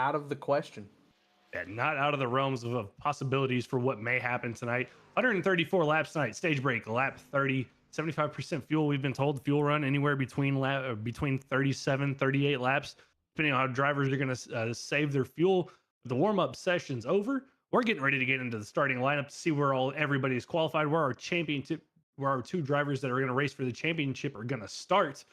out of the question. Yeah, not out of the realms of possibilities for what may happen tonight. 134 laps tonight. Stage break, lap 30. 75% fuel. We've been told fuel run anywhere between 37, 38 laps, depending on how drivers are going to save their fuel. The warm up session's over. We're getting ready to get into the starting lineup to see where everybody is qualified, where our two drivers that are going to race for the championship are going to start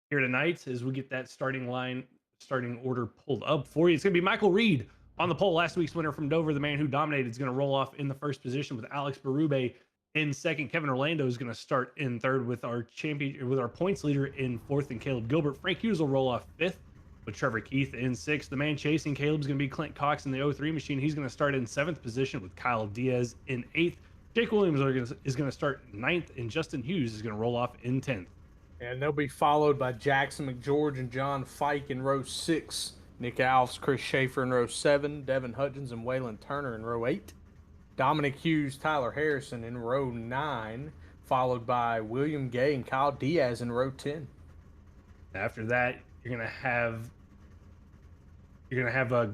here tonight as we get that starting order pulled up for you. It's going to be Michael Reed on the pole. Last week's winner from Dover, the man who dominated, is going to roll off in the first position with Alex Berube in second. Kevin Orlando is going to start in third with our points leader in fourth and Caleb Gilbert. Frank Hughes will roll off fifth with Trevor Keith in sixth. The man chasing Caleb is going to be Clint Cox in the 03 machine. He's going to start in seventh position with Kyle Diaz in eighth. Jake Williams is going to start ninth, and Justin Hughes is going to roll off in 10th. And they'll be followed by Jackson McGeorge and John Fike in row 6, Nick Alves, Chris Schaefer in row 7, Devin Hudgens and Waylon Turner in row 8, Dominic Hughes, Tyler Harrison in row 9, followed by William Gay and Kyle Diaz in row 10. After that, you're gonna have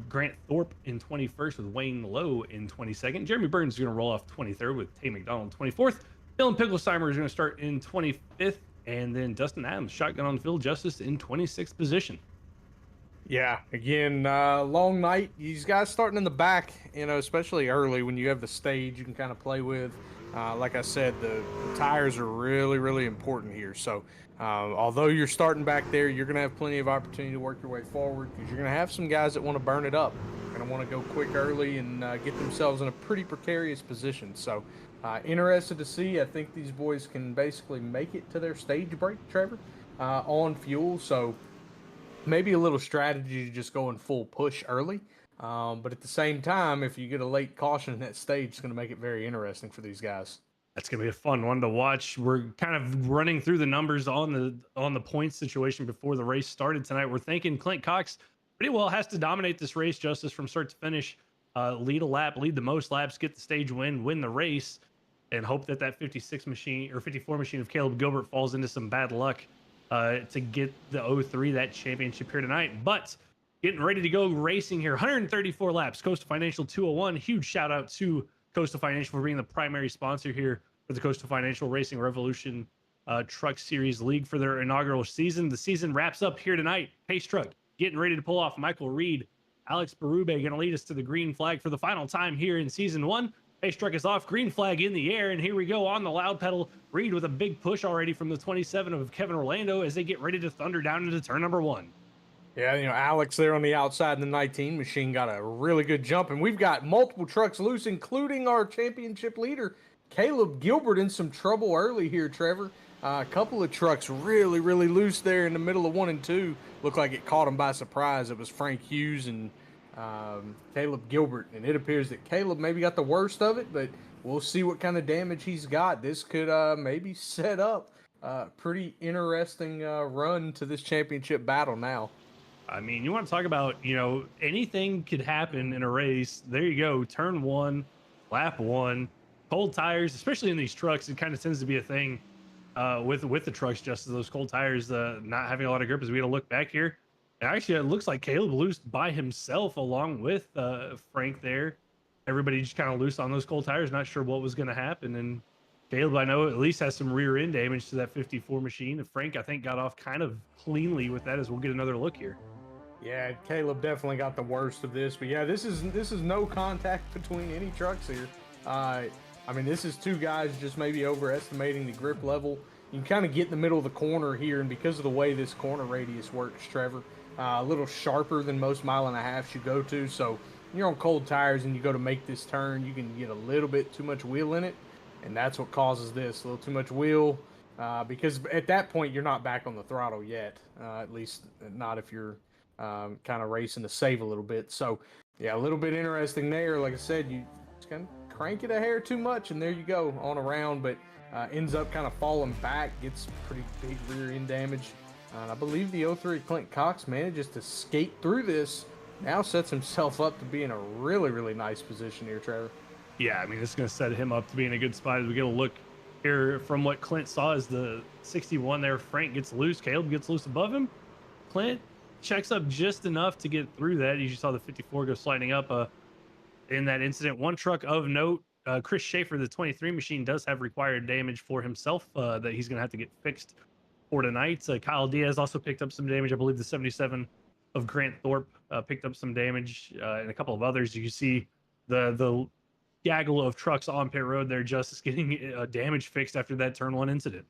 Grant Thorpe in 21st with Wayne Lowe in 22nd. Jeremy Burns is going to roll off 23rd with Tay McDonald 24th. Dylan Picklesheimer is going to start in 25th. And then Dustin Adams, shotgun on the field, Justice in 26th position. Yeah, again, long night. These guys starting in the back, especially early when you have the stage you can kind of play with. Like I said, the tires are really, really important here. So although you're starting back there, you're going to have plenty of opportunity to work your way forward because you're going to have some guys that want to burn it up. They're going to want to go quick early and get themselves in a pretty precarious position. So interested to see. I think these boys can basically make it to their stage break, Trevor, on fuel. So maybe a little strategy to just go in full push early. But at the same time, if you get a late caution in that stage, it's going to make it very interesting for these guys. That's going to be a fun one to watch. We're kind of running through the numbers on the point situation before the race started tonight. We're thinking Clint Cox pretty well has to dominate this race, Justice, from start to finish. Lead a lap, lead the most laps, get the stage win the race, and hope that 56 machine or 54 machine of Caleb Gilbert falls into some bad luck to get the 03, that championship here tonight. But getting ready to go racing here, 134 laps, Coastal Financial 201. Huge shout out to Coastal Financial for being the primary sponsor here for the Coastal Financial Racing Revolution Truck Series League for their inaugural season. The season wraps up here tonight. Pace Truck getting ready to pull off. Michael Reed, Alex Berube going to lead us to the green flag for the final time here in season 1. Pace Truck is off, green flag in the air, and here we go on the loud pedal. Reed with a big push already from the 27 of Kevin Orlando as they get ready to thunder down into turn number 1. Yeah, Alex there on the outside in the 19 machine got a really good jump, and we've got multiple trucks loose, including our championship leader, Caleb Gilbert, in some trouble early here, Trevor. A couple of trucks really, really loose there in the middle of 1 and 2. Looked like it caught him by surprise. It was Frank Hughes and Caleb Gilbert, and it appears that Caleb maybe got the worst of it, but we'll see what kind of damage he's got. This could maybe set up a pretty interesting run to this championship battle now. I mean, you want to talk about, anything could happen in a race. There you go. Turn 1, lap 1, cold tires, especially in these trucks. It kind of tends to be a thing with the trucks, just as those cold tires not having a lot of grip. As we had to look back here, actually, it looks like Caleb loose by himself along with Frank there. Everybody just kind of loose on those cold tires, not sure what was going to happen. And Caleb, I know, at least has some rear end damage to that 54 machine. And Frank, I think, got off kind of cleanly with that as we'll get another look here. Yeah, Caleb definitely got the worst of this. But yeah, this is no contact between any trucks here. I mean, this is two guys just maybe overestimating the grip level. You can kind of get in the middle of the corner here, and because of the way this corner radius works, Trevor, a little sharper than most 1.5 miles you go to. So you're on cold tires and you go to make this turn, you can get a little bit too much wheel in it, and that's what causes this. A little too much wheel, because at that point you're not back on the throttle yet, at least not if you're kind of racing to save a little bit. So yeah, a little bit interesting there. Like I said, you just kind of crank it a hair too much, and there you go on around, but ends up kind of falling back, gets pretty big rear end damage. I believe the 03 Clint Cox manages to skate through this, now sets himself up to be in a really, really nice position here, Trevor. Yeah, I mean, it's going to set him up to be in a good spot as we get a look here from what Clint saw as the 61 there. Frank gets loose. Caleb gets loose above him. Clint checks up just enough to get through that. You just saw the 54 go sliding up in that incident. One truck of note, Chris Schaefer, the 23 machine, does have required damage for himself that he's going to have to get fixed for tonight. Kyle Diaz also picked up some damage. I believe the 77 of Grant Thorpe picked up some damage, and a couple of others. You see the gaggle of trucks on pit road there, Justice, getting damage fixed after that turn one incident.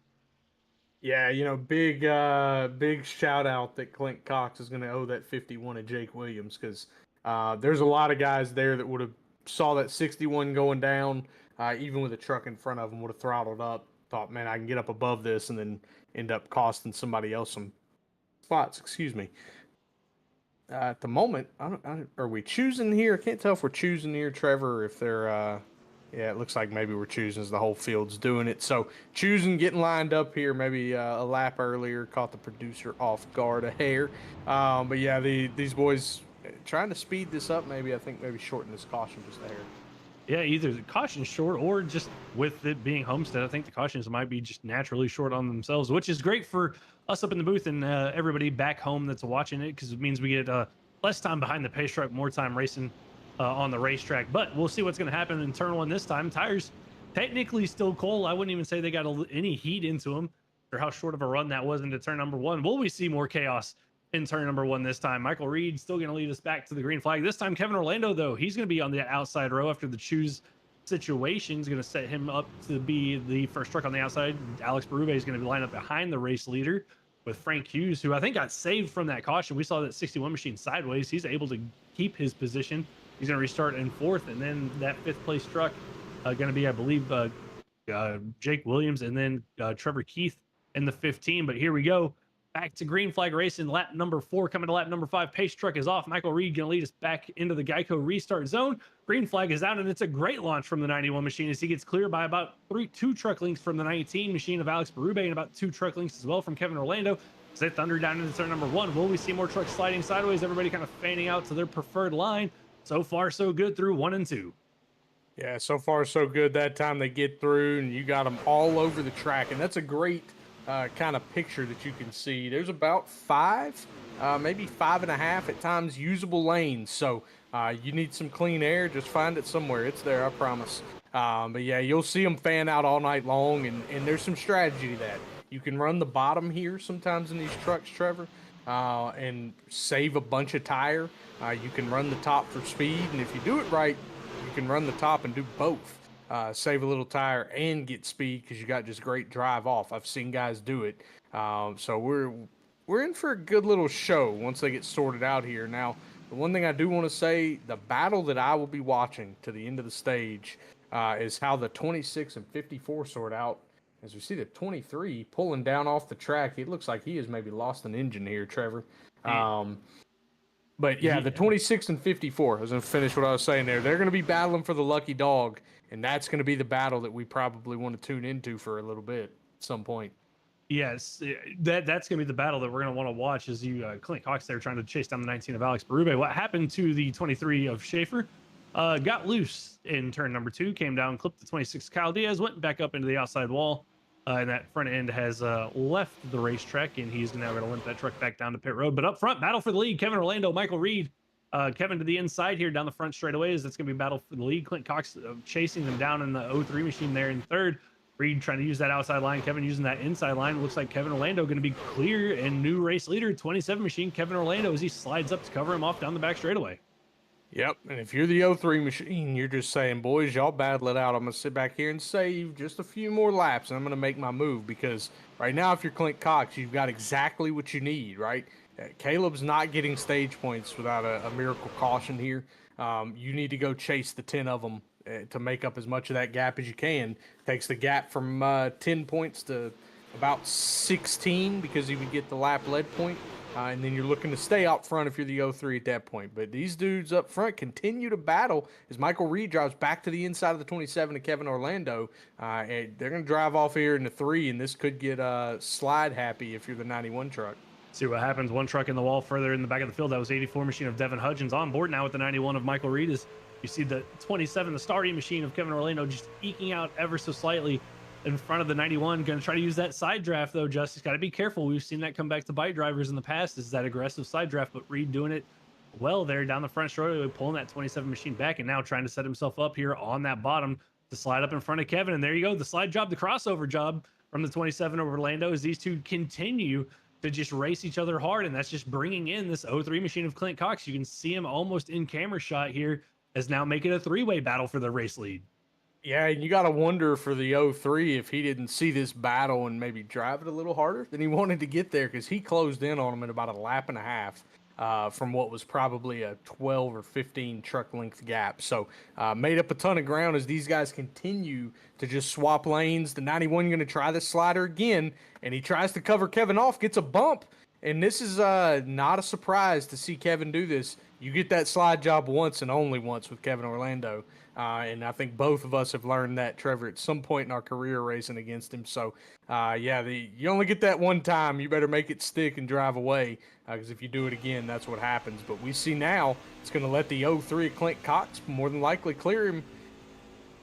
Yeah, big shout out that Clint Cox is going to owe that 51 to Jake Williams, because there's a lot of guys there that would have saw that 61 going down, even with a truck in front of them, would have throttled up, thought, man, I can get up above this, and then end up costing somebody else some spots. Excuse me. At the moment, are we choosing here? I can't tell if we're choosing here, Trevor, or if they're. Yeah, it looks like maybe we're choosing as the whole field's doing it. So choosing, getting lined up here, maybe a lap earlier, caught the producer off guard a hair. But yeah, these boys trying to speed this up. Maybe I think maybe shorten this caution just a hair. Yeah, either the caution's short or just with it being Homestead, I think the cautions might be just naturally short on themselves, which is great for us up in the booth and everybody back home that's watching it, because it means we get less time behind the pace truck, more time racing on the racetrack. But we'll see what's going to happen in turn one this time. Tires technically still cold. I wouldn't even say they got any heat into them, or how short of a run that was into turn number one. Will we see more chaos in turn number one this time? Michael Reed still going to lead us back to the green flag. This time, Kevin Orlando, though, he's going to be on the outside row after the choose situation is going to set him up to be the first truck on the outside. Alex Berube is going to be lined up behind the race leader with Frank Hughes, who I think got saved from that caution. We saw that 61 machine sideways. He's able to keep his position. He's going to restart in fourth, and then that fifth place truck going to be, I believe, Jake Williams, and then Trevor Keith in the 15. But here we go. Back to green flag racing, lap number 4, coming to lap number 5. Pace truck is off. Michael Reed going to lead us back into the Geico restart zone. Green flag is out, and it's a great launch from the 91 machine as he gets clear by about 2 truck lengths from the 19 machine of Alex Berube, and about 2 truck lengths as well from Kevin Orlando. As they thunder down into turn number 1. Will we see more trucks sliding sideways? Everybody kind of fanning out to their preferred line. So far, so good through 1 and 2. Yeah, so far, so good. That time they get through, and you got them all over the track, and that's a great kind of picture that you can see. There's about 5, maybe 5.5 at times usable lanes. So you need some clean air, just find it somewhere. It's there, I promise. But yeah, you'll see them fan out all night long, and there's some strategy to that. You can run the bottom here sometimes in these trucks, Trevor, and save a bunch of tire. You can run the top for speed, and if you do it right, you can run the top and do both. Save a little tire and get speed because you got just great drive off. I've seen guys do it. So we're in for a good little show once they get sorted out here. Now, the one thing I do want to say, the battle that I will be watching to the end of the stage is how the 26 and 54 sort out. As we see the 23 pulling down off the track, it looks like he has maybe lost an engine here, Trevor. But yeah, the 26 and 54, I was going to finish what I was saying there. They're going to be battling for the lucky dog, and that's going to be the battle that we probably want to tune into for a little bit at some point. Yes, that's going to be the battle that we're going to want to watch as you, Clint Cox there trying to chase down the 19 of Alex Berube. What happened to the 23 of Schaefer? Got loose in turn number 2, came down, clipped the 26 Kyle Diaz, went back up into the outside wall. And that front end has left the racetrack, and he's now going to limp that truck back down to pit road. But up front, battle for the lead. Kevin Orlando, Michael Reed. Kevin to the inside here down the front straightaways. That's going to be battle for the lead. Clint Cox chasing them down in the 03 machine there in third. Reed trying to use that outside line. Kevin using that inside line. Looks like Kevin Orlando going to be clear, and new race leader, 27 machine, Kevin Orlando, as he slides up to cover him off down the back straightaway. Yep, and if you're the 03 machine, you're just saying, boys, y'all battle it out. I'm going to sit back here and save just a few more laps, and I'm going to make my move, because right now, if you're Clint Cox, you've got exactly what you need, right? Caleb's not getting stage points without a miracle caution here. You need to go chase the 10 of them to make up as much of that gap as you can. Takes the gap from 10 points to about 16 because you would get the lap lead point. And then you're looking to stay out front if you're the 03 at that point. But these dudes up front continue to battle as Michael Reed drives back to the inside of the 27 to Kevin Orlando. And they're going to drive off here in the 3, and this could get slide happy if you're the 91 truck. See what happens. One truck in the wall further in the back of the field. That was 84 machine of Devin Hudgens on board now with the 91 of Michael Reed. As you see the 27, the starting machine of Kevin Orlando, just eking out ever so slightly in front of the 91. Going to try to use that side draft though. Justice, got to be careful. We've seen that come back to bite drivers in the past. Is that aggressive side draft? But Reed doing it well there down the front straightaway, pulling that 27 machine back, and now trying to set himself up here on that bottom to slide up in front of Kevin. And there you go, the slide job, the crossover job from the 27 of Orlando, as these two continue to just race each other hard. And that's just bringing in this 03 machine of Clint Cox. You can see him almost in camera shot here, as now making a three-way battle for the race lead. Yeah, and you got to wonder for the 03 if he didn't see this battle and maybe drive it a little harder than he wanted to get there, because he closed in on him in about a lap and a half from what was probably a 12 or 15 truck length gap. So made up a ton of ground as these guys continue to just swap lanes. The 91 going to try the slider again, and he tries to cover Kevin off, gets a bump. And this is not a surprise to see Kevin do this. You get that slide job once and only once with Kevin Orlando. And I think both of us have learned that, Trevor, at some point in our career racing against him. So, you only get that one time. You better make it stick and drive away, because if you do it again, that's what happens. But we see now it's going to let the 03 Clint Cox more than likely clear him.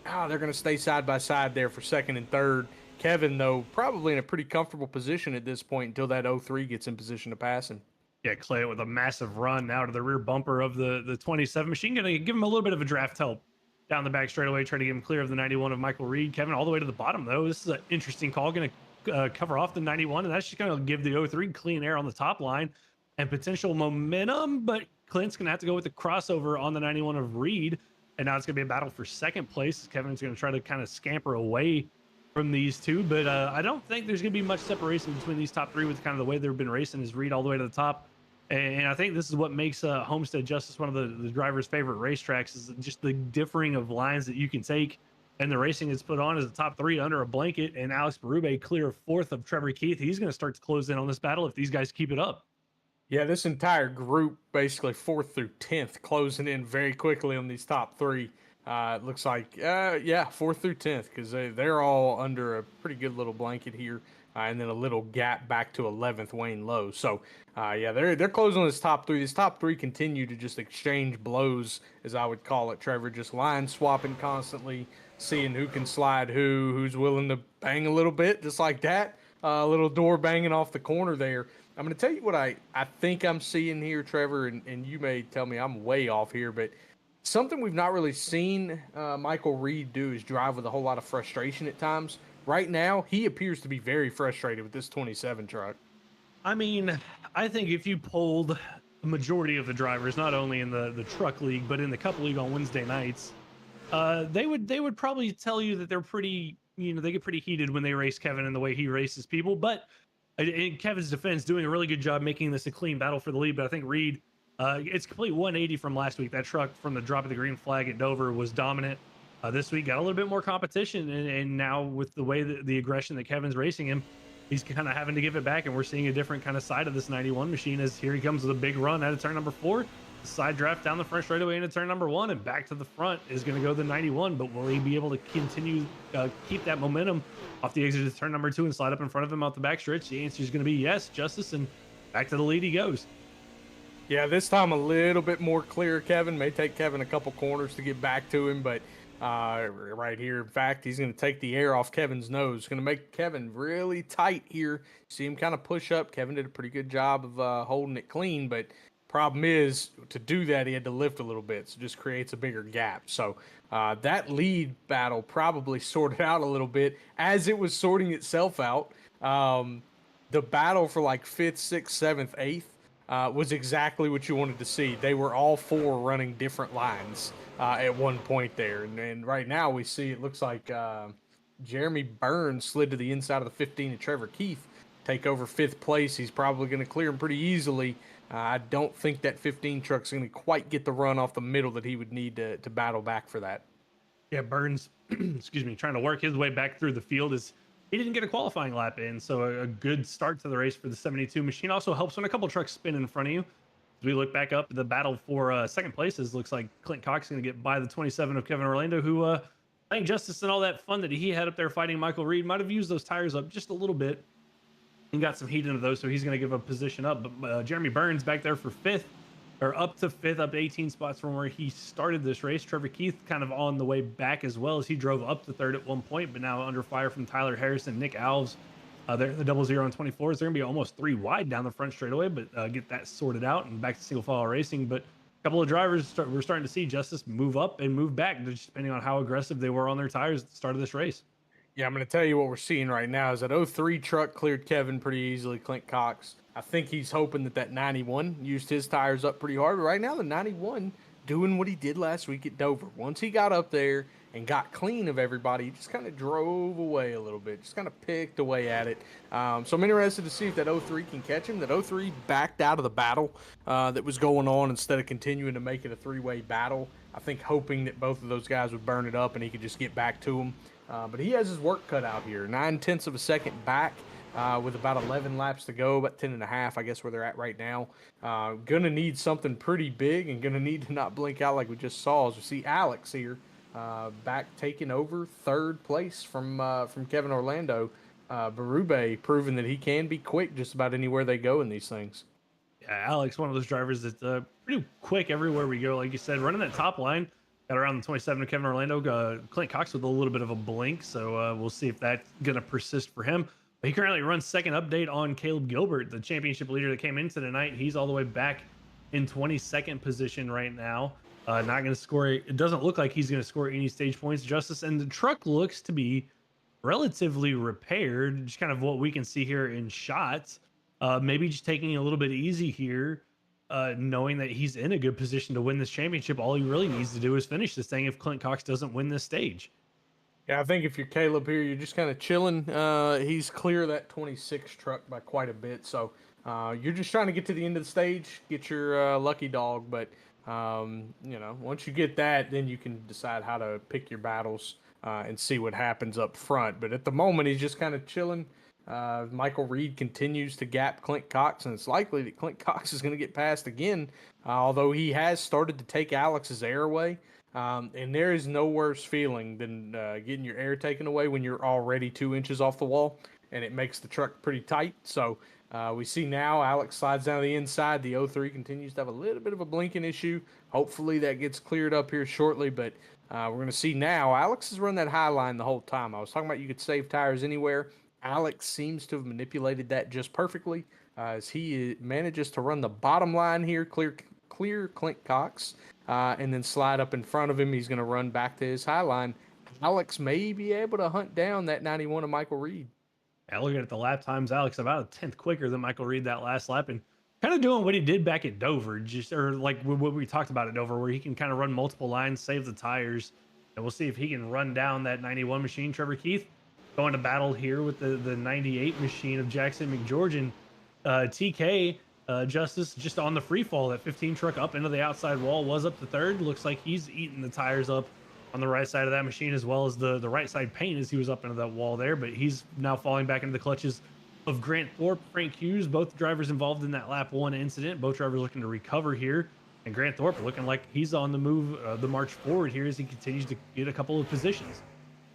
They're going to stay side by side there for second and third. Kevin, though, probably in a pretty comfortable position at this point until that 03 gets in position to pass him. Yeah, Clay with a massive run now to the rear bumper of the 27 machine. Going to give him a little bit of a draft help down the back straightaway, trying to get him clear of the 91 of Michael Reed. Kevin all the way to the bottom, though. This is an interesting call. Going to cover off the 91, and that's just going to give the 03 clean air on the top line and potential momentum. But Clint's going to have to go with the crossover on the 91 of Reed. And now it's going to be a battle for second place. Kevin's going to try to kind of scamper away from these two. But I don't think there's going to be much separation between these top three with kind of the way they've been racing, is Reed all the way to the top. And I think this is what makes Homestead Justice one of the driver's favorite racetracks, is just the differing of lines that you can take. And the racing is put on as a top three under a blanket. And Alex Berube clear of fourth of Trevor Keith. He's going to start to close in on this battle if these guys keep it up. Yeah, this entire group, basically 4th through 10th, closing in very quickly on these top three. It looks like, 4th through 10th, because they're all under a pretty good little blanket here. And then a little gap back to 11th, Wayne Lowe. So, they're closing on this top three. These top three continue to just exchange blows, as I would call it, Trevor. Just line swapping constantly, seeing who can slide who's willing to bang a little bit, just like that. A little door banging off the corner there. I'm going to tell you what I think I'm seeing here, Trevor, and you may tell me I'm way off here, but something we've not really seen Michael Reed do is drive with a whole lot of frustration at times. Right now, he appears to be very frustrated with this 27 truck. I mean, I think if you polled the majority of the drivers, not only in the truck league, but in the cup league on Wednesday nights, they would probably tell you that they're pretty, they get pretty heated when they race Kevin and the way he races people. But in Kevin's defense, doing a really good job making this a clean battle for the lead. But I think Reed, it's complete 180 from last week. That truck from the drop of the green flag at Dover was dominant. This week got a little bit more competition, and now with the way that the aggression that Kevin's racing him, he's kind of having to give it back, and we're seeing a different kind of side of this 91 machine, as here he comes with a big run out of turn number 4. Side draft down the front straightaway into turn number 1, and back to the front is going to go the 91. But will he be able to continue keep that momentum off the exit of turn number 2 and slide up in front of him out the back stretch? The answer is going to be yes, Justice, and back to the lead he goes. Yeah, this time a little bit more clear. Kevin may take Kevin a couple corners to get back to him, but right here, in fact, he's going to take the air off Kevin's nose. Going to make Kevin really tight here. See him kind of push up. Kevin did a pretty good job of holding it clean, but problem is, to do that, he had to lift a little bit, so it just creates a bigger gap. So that lead battle probably sorted out a little bit as it was sorting itself out. The battle for like 5th, 6th, 7th, 8th was exactly what you wanted to see. They were all 4 running different lines at one point there. And right now we see it looks like Jeremy Burns slid to the inside of the 15 of Trevor Keith, take over 5th place. He's probably going to clear him pretty easily. I don't think that 15 truck's going to quite get the run off the middle that he would need to battle back for that. Yeah, Burns, excuse me, trying to work his way back through the field is he didn't get a qualifying lap in, so a good start to the race for the 72 machine. Also helps when a couple trucks spin in front of you. As we look back up, the battle for second places looks like Clint Cox is going to get by the 27 of Kevin Orlando, who I think Justice and all that fun that he had up there fighting Michael Reed might have used those tires up just a little bit and got some heat into those, so he's going to give a position up. But Jeremy Burns back there for 5th. or up to fifth, up 18 spots from where he started this race. Trevor Keith kind of on the way back as well, as he drove up to third at one point, but now under fire from Tyler Harrison, Nick Alves. They're the 00 and 24s. They're going to be almost 3 wide down the front straightaway, but get that sorted out and back to single file racing. But a couple of drivers we're starting to see Justice move up and move back, just depending on how aggressive they were on their tires at the start of this race. Yeah, I'm going to tell you what we're seeing right now is that 03 truck cleared Kevin pretty easily, Clint Cox. I think he's hoping that 91 used his tires up pretty hard. But right now, the 91 doing what he did last week at Dover. Once he got up there and got clean of everybody, he just kind of drove away a little bit, just kind of picked away at it. So I'm interested to see if that 03 can catch him. That 03 backed out of the battle that was going on instead of continuing to make it a three-way battle. I think hoping that both of those guys would burn it up and he could just get back to him. But he has his work cut out here. 9/10 of a second back with about 11 laps to go, about 10 and a half, I guess, where they're at right now. Gonna need something pretty big and gonna need to not blink out like we just saw. As we see Alex here back taking over third place from Kevin Orlando. Berube proving that he can be quick just about anywhere they go in these things. Yeah, Alex, one of those drivers that's pretty quick everywhere we go. Like you said, running that top line at around the 27 of Kevin Orlando. Clint Cox with a little bit of a blink, so we'll see if that's going to persist for him. But he currently runs second update on Caleb Gilbert, the championship leader that came into the night. He's all the way back in 22nd position right now. Not going to score. It doesn't look like he's going to score any stage points, Justice. And the truck looks to be relatively repaired, just kind of what we can see here in shots. Maybe just taking it a little bit easy here, knowing that he's in a good position to win this championship. All he really needs to do is finish this thing if Clint Cox doesn't win this stage. Yeah, I think if you're Caleb here, you're just kind of chilling. He's clear of that 26 truck by quite a bit. So you're just trying to get to the end of the stage, get your lucky dog. But, once you get that, then you can decide how to pick your battles and see what happens up front. But at the moment, he's just kind of chilling. Michael Reed continues to gap Clint Cox, and it's likely that Clint Cox is going to get passed again, although he has started to take Alex's air away. And there is no worse feeling than getting your air taken away when you're already 2 inches off the wall, and it makes the truck pretty tight. So we see now Alex slides down the inside. The 03 continues to have a little bit of a blinking issue. Hopefully that gets cleared up here shortly, but we're going to see now Alex has run that high line the whole time. I was talking about you could save tires anywhere. Alex seems to have manipulated that just perfectly as he manages to run the bottom line here, clear Clint Cox, and then slide up in front of him. He's going to run back to his high line. Alex may be able to hunt down that 91 of Michael Reed. Yeah, looking at the lap times, Alex about a 10th quicker than Michael Reed that last lap, and kind of doing what he did back at Dover, or like what we talked about at Dover, where he can kind of run multiple lines, save the tires, and we'll see if he can run down that 91 machine. Trevor Keith going to battle here with the 98 machine of Jackson McGeorgian. TK Justice just on the free fall. That 15 truck up into the outside wall was up to third. Looks like he's eating the tires up on the right side of that machine, as well as the right side paint as he was up into that wall there. But he's now falling back into the clutches of Grant Thorpe, Frank Hughes, both drivers involved in that lap one incident. Both drivers looking to recover here. And Grant Thorpe looking like he's on the move, the march forward here as he continues to get a couple of positions.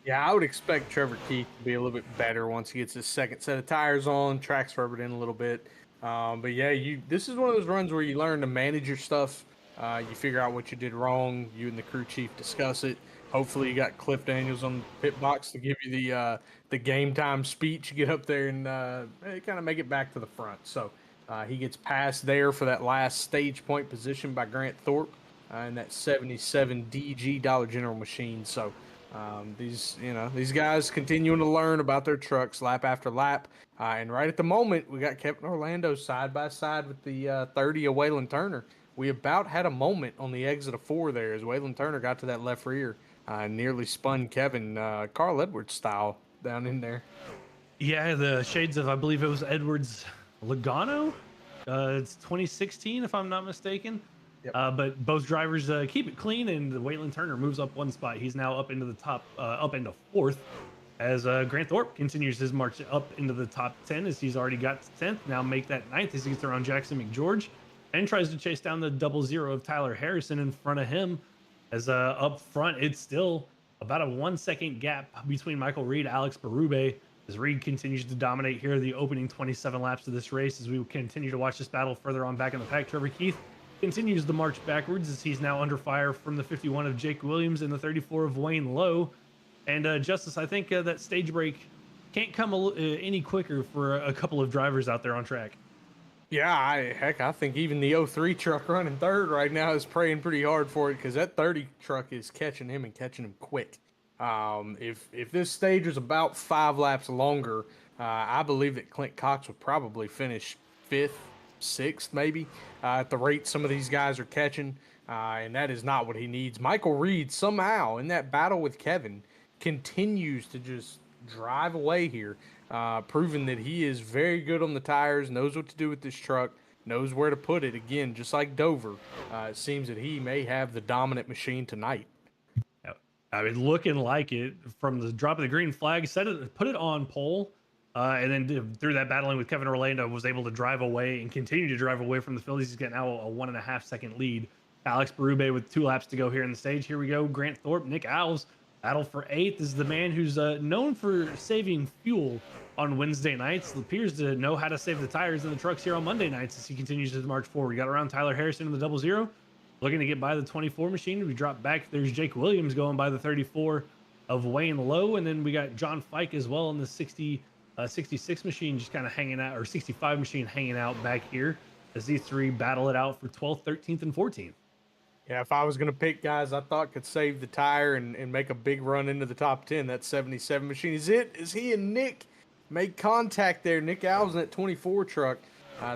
Yeah, I would expect Trevor Keith to be a little bit better once he gets his second set of tires on, tracks rubbered in a little bit. But yeah, this is one of those runs where you learn to manage your stuff. You figure out what you did wrong. You and the crew chief discuss it. Hopefully, you got Cliff Daniels on the pit box to give you the game time speech. Get up there and kind of make it back to the front. So he gets passed there for that last stage point position by Grant Thorpe in that 77 DG Dollar General machine. So these guys continuing to learn about their trucks lap after lap. And right at the moment, we got Kevin Orlando side by side with the 30 of Waylon Turner. We about had a moment on the exit of 4 there as Waylon Turner got to that left rear. Nearly spun Kevin Carl Edwards style down in there. Yeah, the shades of, I believe it was Edwards Logano. It's 2016, if I'm not mistaken. Yep. But both drivers keep it clean, and Waylon Turner moves up one spot. He's now up into the top, up into 4th, as Grant Thorpe continues his march up into the top 10, as he's already got to 10th. Now make that 9th as he gets around Jackson McGeorge, and tries to chase down the 00 of Tyler Harrison in front of him. As up front, it's still about a 1 second gap between Michael Reed, Alex Berube, as Reed continues to dominate here the opening 27 laps of this race. As we continue to watch this battle further on back in the pack, Trevor Keith continues the march backwards as he's now under fire from the 51 of Jake Williams and the 34 of Wayne Lowe. And Justice, I think that stage break can't come any quicker for a couple of drivers out there on track. Yeah, I think even the 03 truck running third right now is praying pretty hard for it because that 30 truck is catching him and catching him quick. If this stage was about 5 laps longer, I believe that Clint Cox would probably finish 5th, 6th, maybe, at the rate some of these guys are catching. And that is not what he needs. Michael Reed somehow in that battle with Kevin continues to just drive away here, proving that he is very good on the tires, knows what to do with this truck, knows where to put it. Again, just like Dover, it seems that he may have the dominant machine tonight. I mean, looking like it from the drop of the green flag, put it on pole, and then through that battling with Kevin Orlando, was able to drive away and continue to drive away from the Phillies. He's getting now a 1.5 second lead. Alex Berube with 2 laps to go here in the stage. Here we go. Grant Thorpe, Nick Alves. Battle for 8th is the man who's known for saving fuel on Wednesday nights. Appears to know how to save the tires in the trucks here on Monday nights as he continues to march forward. We got around Tyler Harrison in the 00, looking to get by the 24 machine. We drop back. There's Jake Williams going by the 34 of Wayne Lowe, and then we got John Fike as well in the 66 machine, just kind of hanging out, or 65 machine hanging out back here as these three battle it out for 12th, 13th, and 14th. Yeah, if I was going to pick guys I thought could save the tire and make a big run into the top 10, that 77 machine is it. As he and Nick make contact there. Nick Alves in that 24 truck.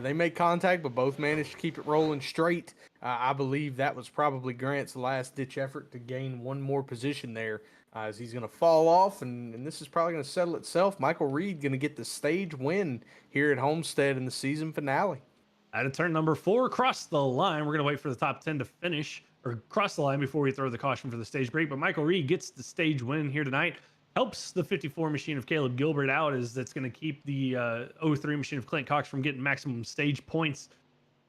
They made contact, but both managed to keep it rolling straight. I believe that was probably Grant's last-ditch effort to gain one more position there as he's going to fall off, and this is probably going to settle itself. Michael Reed going to get the stage win here at Homestead in the season finale. Out of turn number 4, across the line. We're going to wait for the top 10 to finish, or cross the line before we throw the caution for the stage break. But Michael Reed gets the stage win here tonight. Helps the 54 machine of Caleb Gilbert out, as that's going to keep the 03 machine of Clint Cox from getting maximum stage points.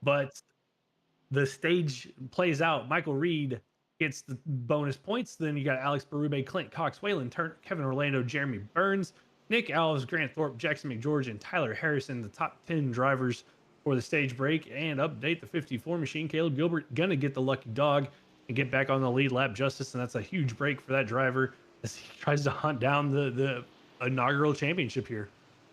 But the stage plays out. Michael Reed gets the bonus points. Then you got Alex Berube, Clint Cox, Waylon Turner, Kevin Orlando, Jeremy Burns, Nick Alves, Grant Thorpe, Jackson McGeorge, and Tyler Harrison, the top 10 drivers for the stage break. And update the 54 machine. Caleb Gilbert gonna get the lucky dog and get back on the lead lap, Justice, and that's a huge break for that driver as he tries to hunt down the inaugural championship here.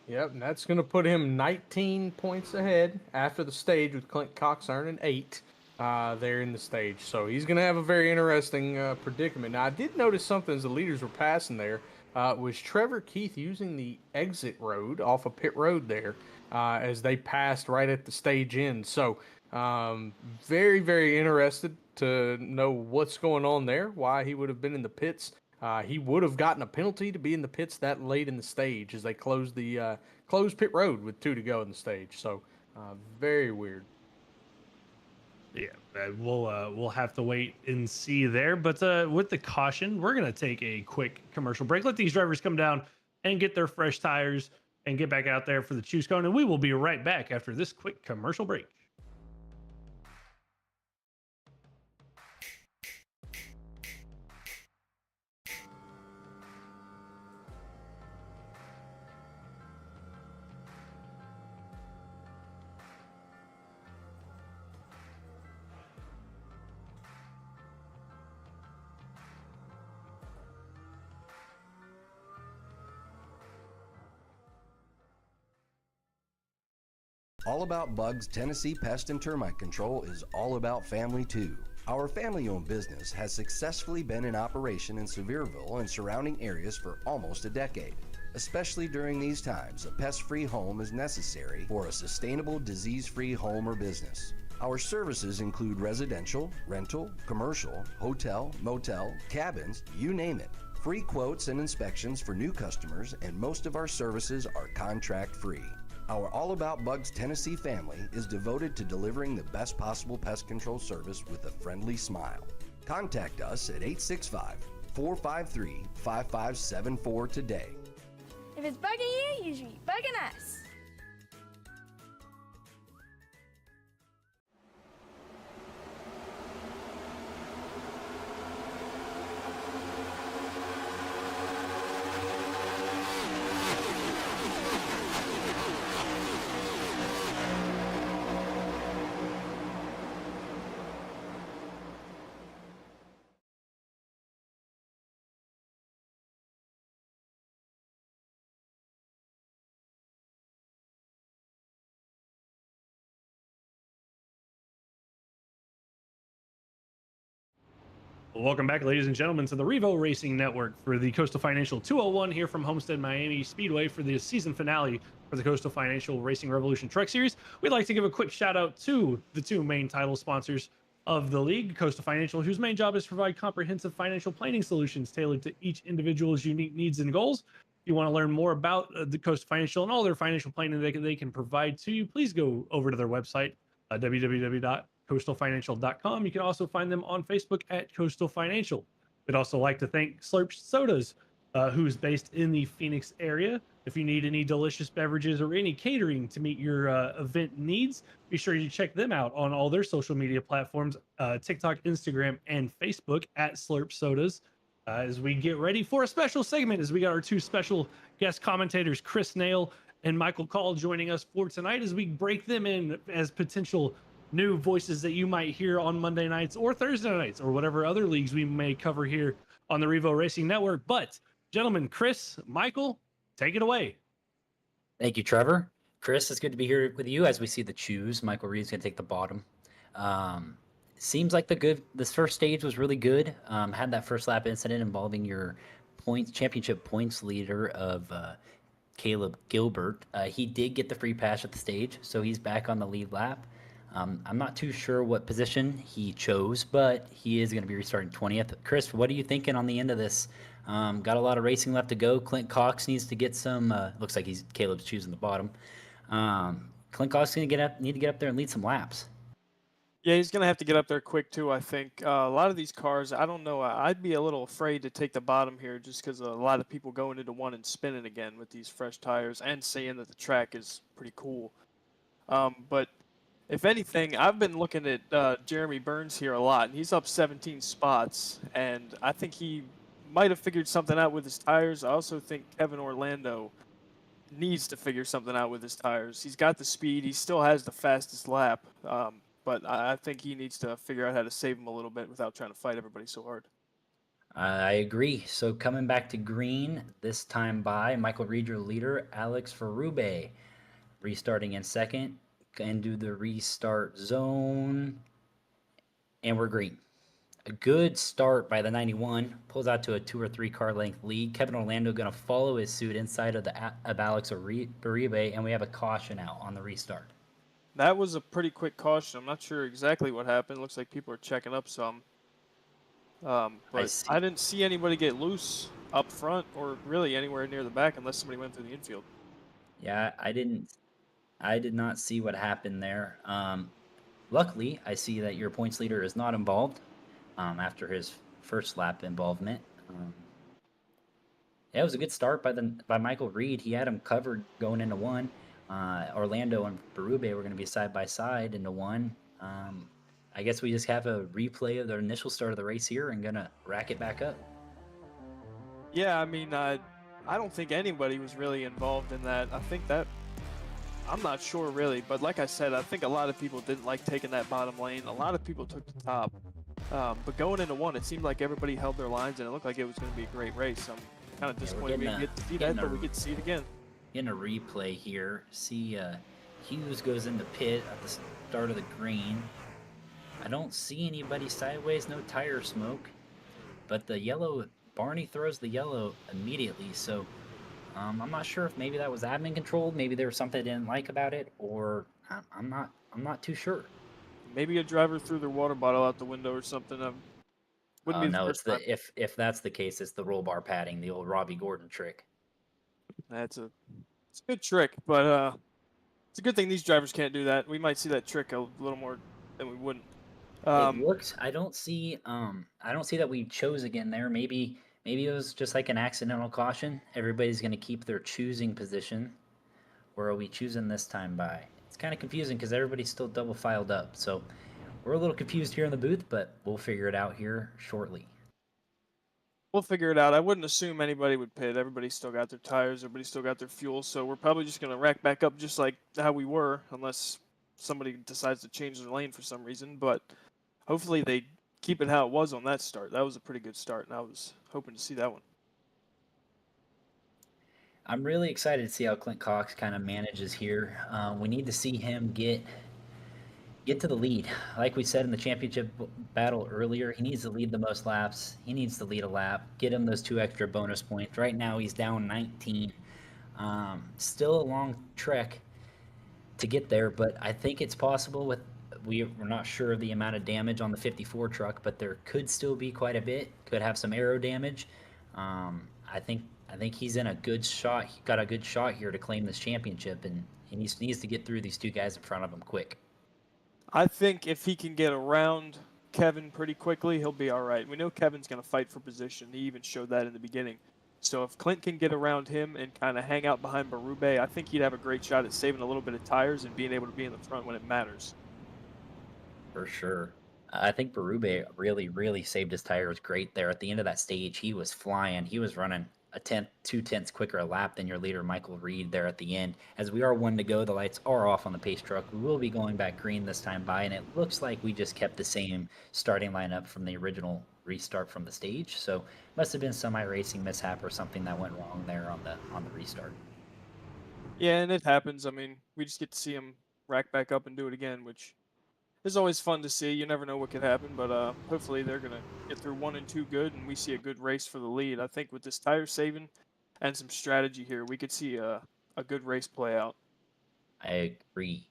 Yep, and that's going to put him 19 points ahead after the stage, with Clint Cox earning 8 there in the stage. So he's going to have a very interesting predicament. Now, I did notice something as the leaders were passing there. Was Trevor Keith using the exit road off of pit road there as they passed right at the stage end. So very, very interested to know what's going on there, why he would have been in the pits. He would have gotten a penalty to be in the pits that late in the stage as they closed the closed pit road with 2 to go in the stage. So very weird. Yeah, we'll have to wait and see there. But with the caution, we're gonna take a quick commercial break. Let these drivers come down and get their fresh tires and get back out there for the choose cone, and we will be right back after this quick commercial break. All About Bugs Tennessee Pest and Termite Control is all about family too. Our family-owned business has successfully been in operation in Sevierville and surrounding areas for almost a decade. Especially during these times, a pest-free home is necessary for a sustainable, disease-free home or business. Our services include residential, rental, commercial, hotel, motel, cabins, you name it. Free quotes and inspections for new customers, and most of our services are contract-free. Our All About Bugs Tennessee family is devoted to delivering the best possible pest control service with a friendly smile. Contact us at 865-453-5574 today. If it's bugging you, you should be bugging us. Well, welcome back, ladies and gentlemen, to the Revo Racing Network for the Coastal Financial 201 here from Homestead-Miami Speedway for the season finale for the Coastal Financial Racing Revolution Truck Series. We'd like to give a quick shout out to the two main title sponsors of the league, Coastal Financial, whose main job is to provide comprehensive financial planning solutions tailored to each individual's unique needs and goals. If you want to learn more about the Coastal Financial and all their financial planning they can provide to you, please go over to their website, www.coastalfinancial.com. You can also find them on Facebook at Coastal Financial. We'd also like to thank Slurp Sodas, who's based in the Phoenix area. If you need any delicious beverages or any catering to meet your event needs, be sure you check them out on all their social media platforms, TikTok, Instagram, and Facebook at Slurp Sodas. As we get ready for a special segment, as we got our two special guest commentators, Chris Nail and Michael Call, joining us for tonight as we break them in as potential new voices that you might hear on Monday nights or Thursday nights or whatever other leagues we may cover here on the Revo Racing Network. But gentlemen, Chris, Michael, take it away. Thank you, Trevor. Chris, it's good to be here with you as we see the choose. Michael Reed's going to take the bottom. Seems like this first stage was really good. Had that first lap incident involving your championship points leader of Caleb Gilbert. He did get the free pass at the stage, so he's back on the lead lap. I'm not too sure what position he chose, but he is going to be restarting 20th. Chris, what are you thinking on the end of this? Got a lot of racing left to go. Clint Cox needs to get some. Looks like Caleb's choosing the bottom. Clint Cox is going to need to get up there and lead some laps. Yeah, he's going to have to get up there quick, too, I think. A lot of these cars, I don't know. I'd be a little afraid to take the bottom here just because a lot of people going into one and spinning again with these fresh tires and saying that the track is pretty cool. But if anything, I've been looking at Jeremy Burns here a lot, and he's up 17 spots, and I think he might have figured something out with his tires. I also think Kevin Orlando needs to figure something out with his tires. He's got the speed. He still has the fastest lap. But I think he needs to figure out how to save him a little bit without trying to fight everybody so hard. I agree. So coming back to green, this time by Michael Reed, your leader, Alex Ferrube, restarting in second, and do the restart zone, and we're green. A good start by the 91, pulls out to a 2 or 3 car length lead. Kevin Orlando going to follow his suit inside of Alex Ferrube, and we have a caution out on the restart. That was a pretty quick caution. I'm not sure exactly what happened. Looks like people are checking up some. But I didn't see anybody get loose up front or really anywhere near the back unless somebody went through the infield. Yeah, I did not see what happened there. Luckily, I see that your points leader is not involved after his first lap involvement. Yeah, it was a good start by Michael Reed. He had him covered going into one. Orlando and Berube were going to be side by side into one. I guess we just have a replay of the initial start of the race here and gonna rack it back up. Yeah, I mean, I don't think anybody was really involved in that. I think that I'm not sure really, but like I said, I think a lot of people didn't like taking that bottom lane. A lot of people took the top, but going into one, it seemed like everybody held their lines, and it looked like it was going to be a great race. I'm kind of disappointed we didn't get to see that, but we get to see it again. In a replay here, see Hughes goes into pit at the start of the green. I don't see anybody sideways, no tire smoke, but the yellow, Barney throws the yellow immediately, so I'm not sure if maybe that was admin controlled, maybe there was something I didn't like about it, or I'm not too sure. Maybe a driver threw their water bottle out the window or something. No, it's if that's the case, it's the roll bar padding, the old Robbie Gordon trick. It's a good trick, but it's a good thing these drivers can't do that. We might see that trick a little more than we wouldn't. It looks. I don't see that we chose again there. Maybe it was just like an accidental caution. Everybody's going to keep their choosing position. Where are we choosing this time by? It's kind of confusing because everybody's still double filed up. So we're a little confused here in the booth, but we'll figure it out here shortly. We'll figure it out. I wouldn't assume anybody would pit. Everybody's still got their tires. Everybody's still got their fuel. So we're probably just going to rack back up just like how we were, unless somebody decides to change their lane for some reason. But hopefully they keep it how it was on that start. That was a pretty good start, and I was hoping to see that one. I'm really excited to see how Clint Cox kind of manages here. We need to see him get get to the lead. Like we said in the championship battle earlier, he needs to lead the most laps. He needs to lead a lap. Get him those 2 extra bonus points. Right now, he's down 19. Still a long trek to get there, but I think it's possible. We're not sure of the amount of damage on the 54 truck, but there could still be quite a bit. Could have some aero damage. I think he's in a good shot. He got a good shot here to claim this championship, and he needs to get through these 2 guys in front of him quick. I think if he can get around Kevin pretty quickly, he'll be all right. We know Kevin's going to fight for position. He even showed that in the beginning. So if Clint can get around him and kind of hang out behind Berube, I think he'd have a great shot at saving a little bit of tires and being able to be in the front when it matters. For sure. I think Berube really saved his tires great there. At the end of that stage, he was flying. He was running a 2/10 quicker a lap than your leader, Michael Reed, there at the end. As we are 1 to go, the lights are off on the pace truck. We will be going back green this time by, and it looks like we just kept the same starting lineup from the original restart from the stage. So must have been some iRacing mishap or something that went wrong there on the restart. Yeah, and it happens. I mean, we just get to see him rack back up and do it again, which is always fun to see. You never know what could happen, but hopefully they're going to get through 1 and 2 good, and we see a good race for the lead. I think with this tire saving and some strategy here, we could see a good race play out. I agree.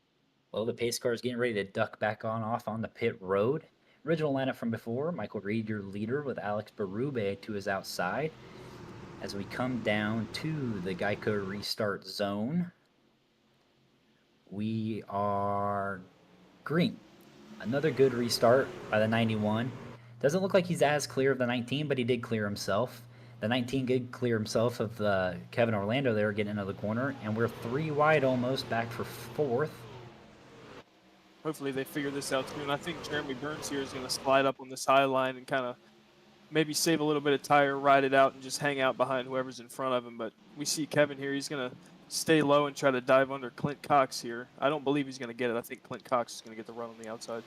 Well, the pace car is getting ready to duck back off on the pit road. Original lineup from before, Michael Reed, your leader, with Alex Berube to his outside. As we come down to the Geico restart zone, we are green. Another good restart by the 91. Doesn't look like he's as clear of the 19, but he did clear himself. The 19 did clear himself of Kevin Orlando there getting into the corner, and we're 3 wide almost, back for 4th. Hopefully they figure this out too, and I think Jeremy Burns here is going to slide up on this high line and kind of maybe save a little bit of tire, ride it out, and just hang out behind whoever's in front of him. But we see Kevin here. He's going to stay low and try to dive under Clint Cox here. I don't believe he's going to get it. I think Clint Cox is going to get the run on the outside.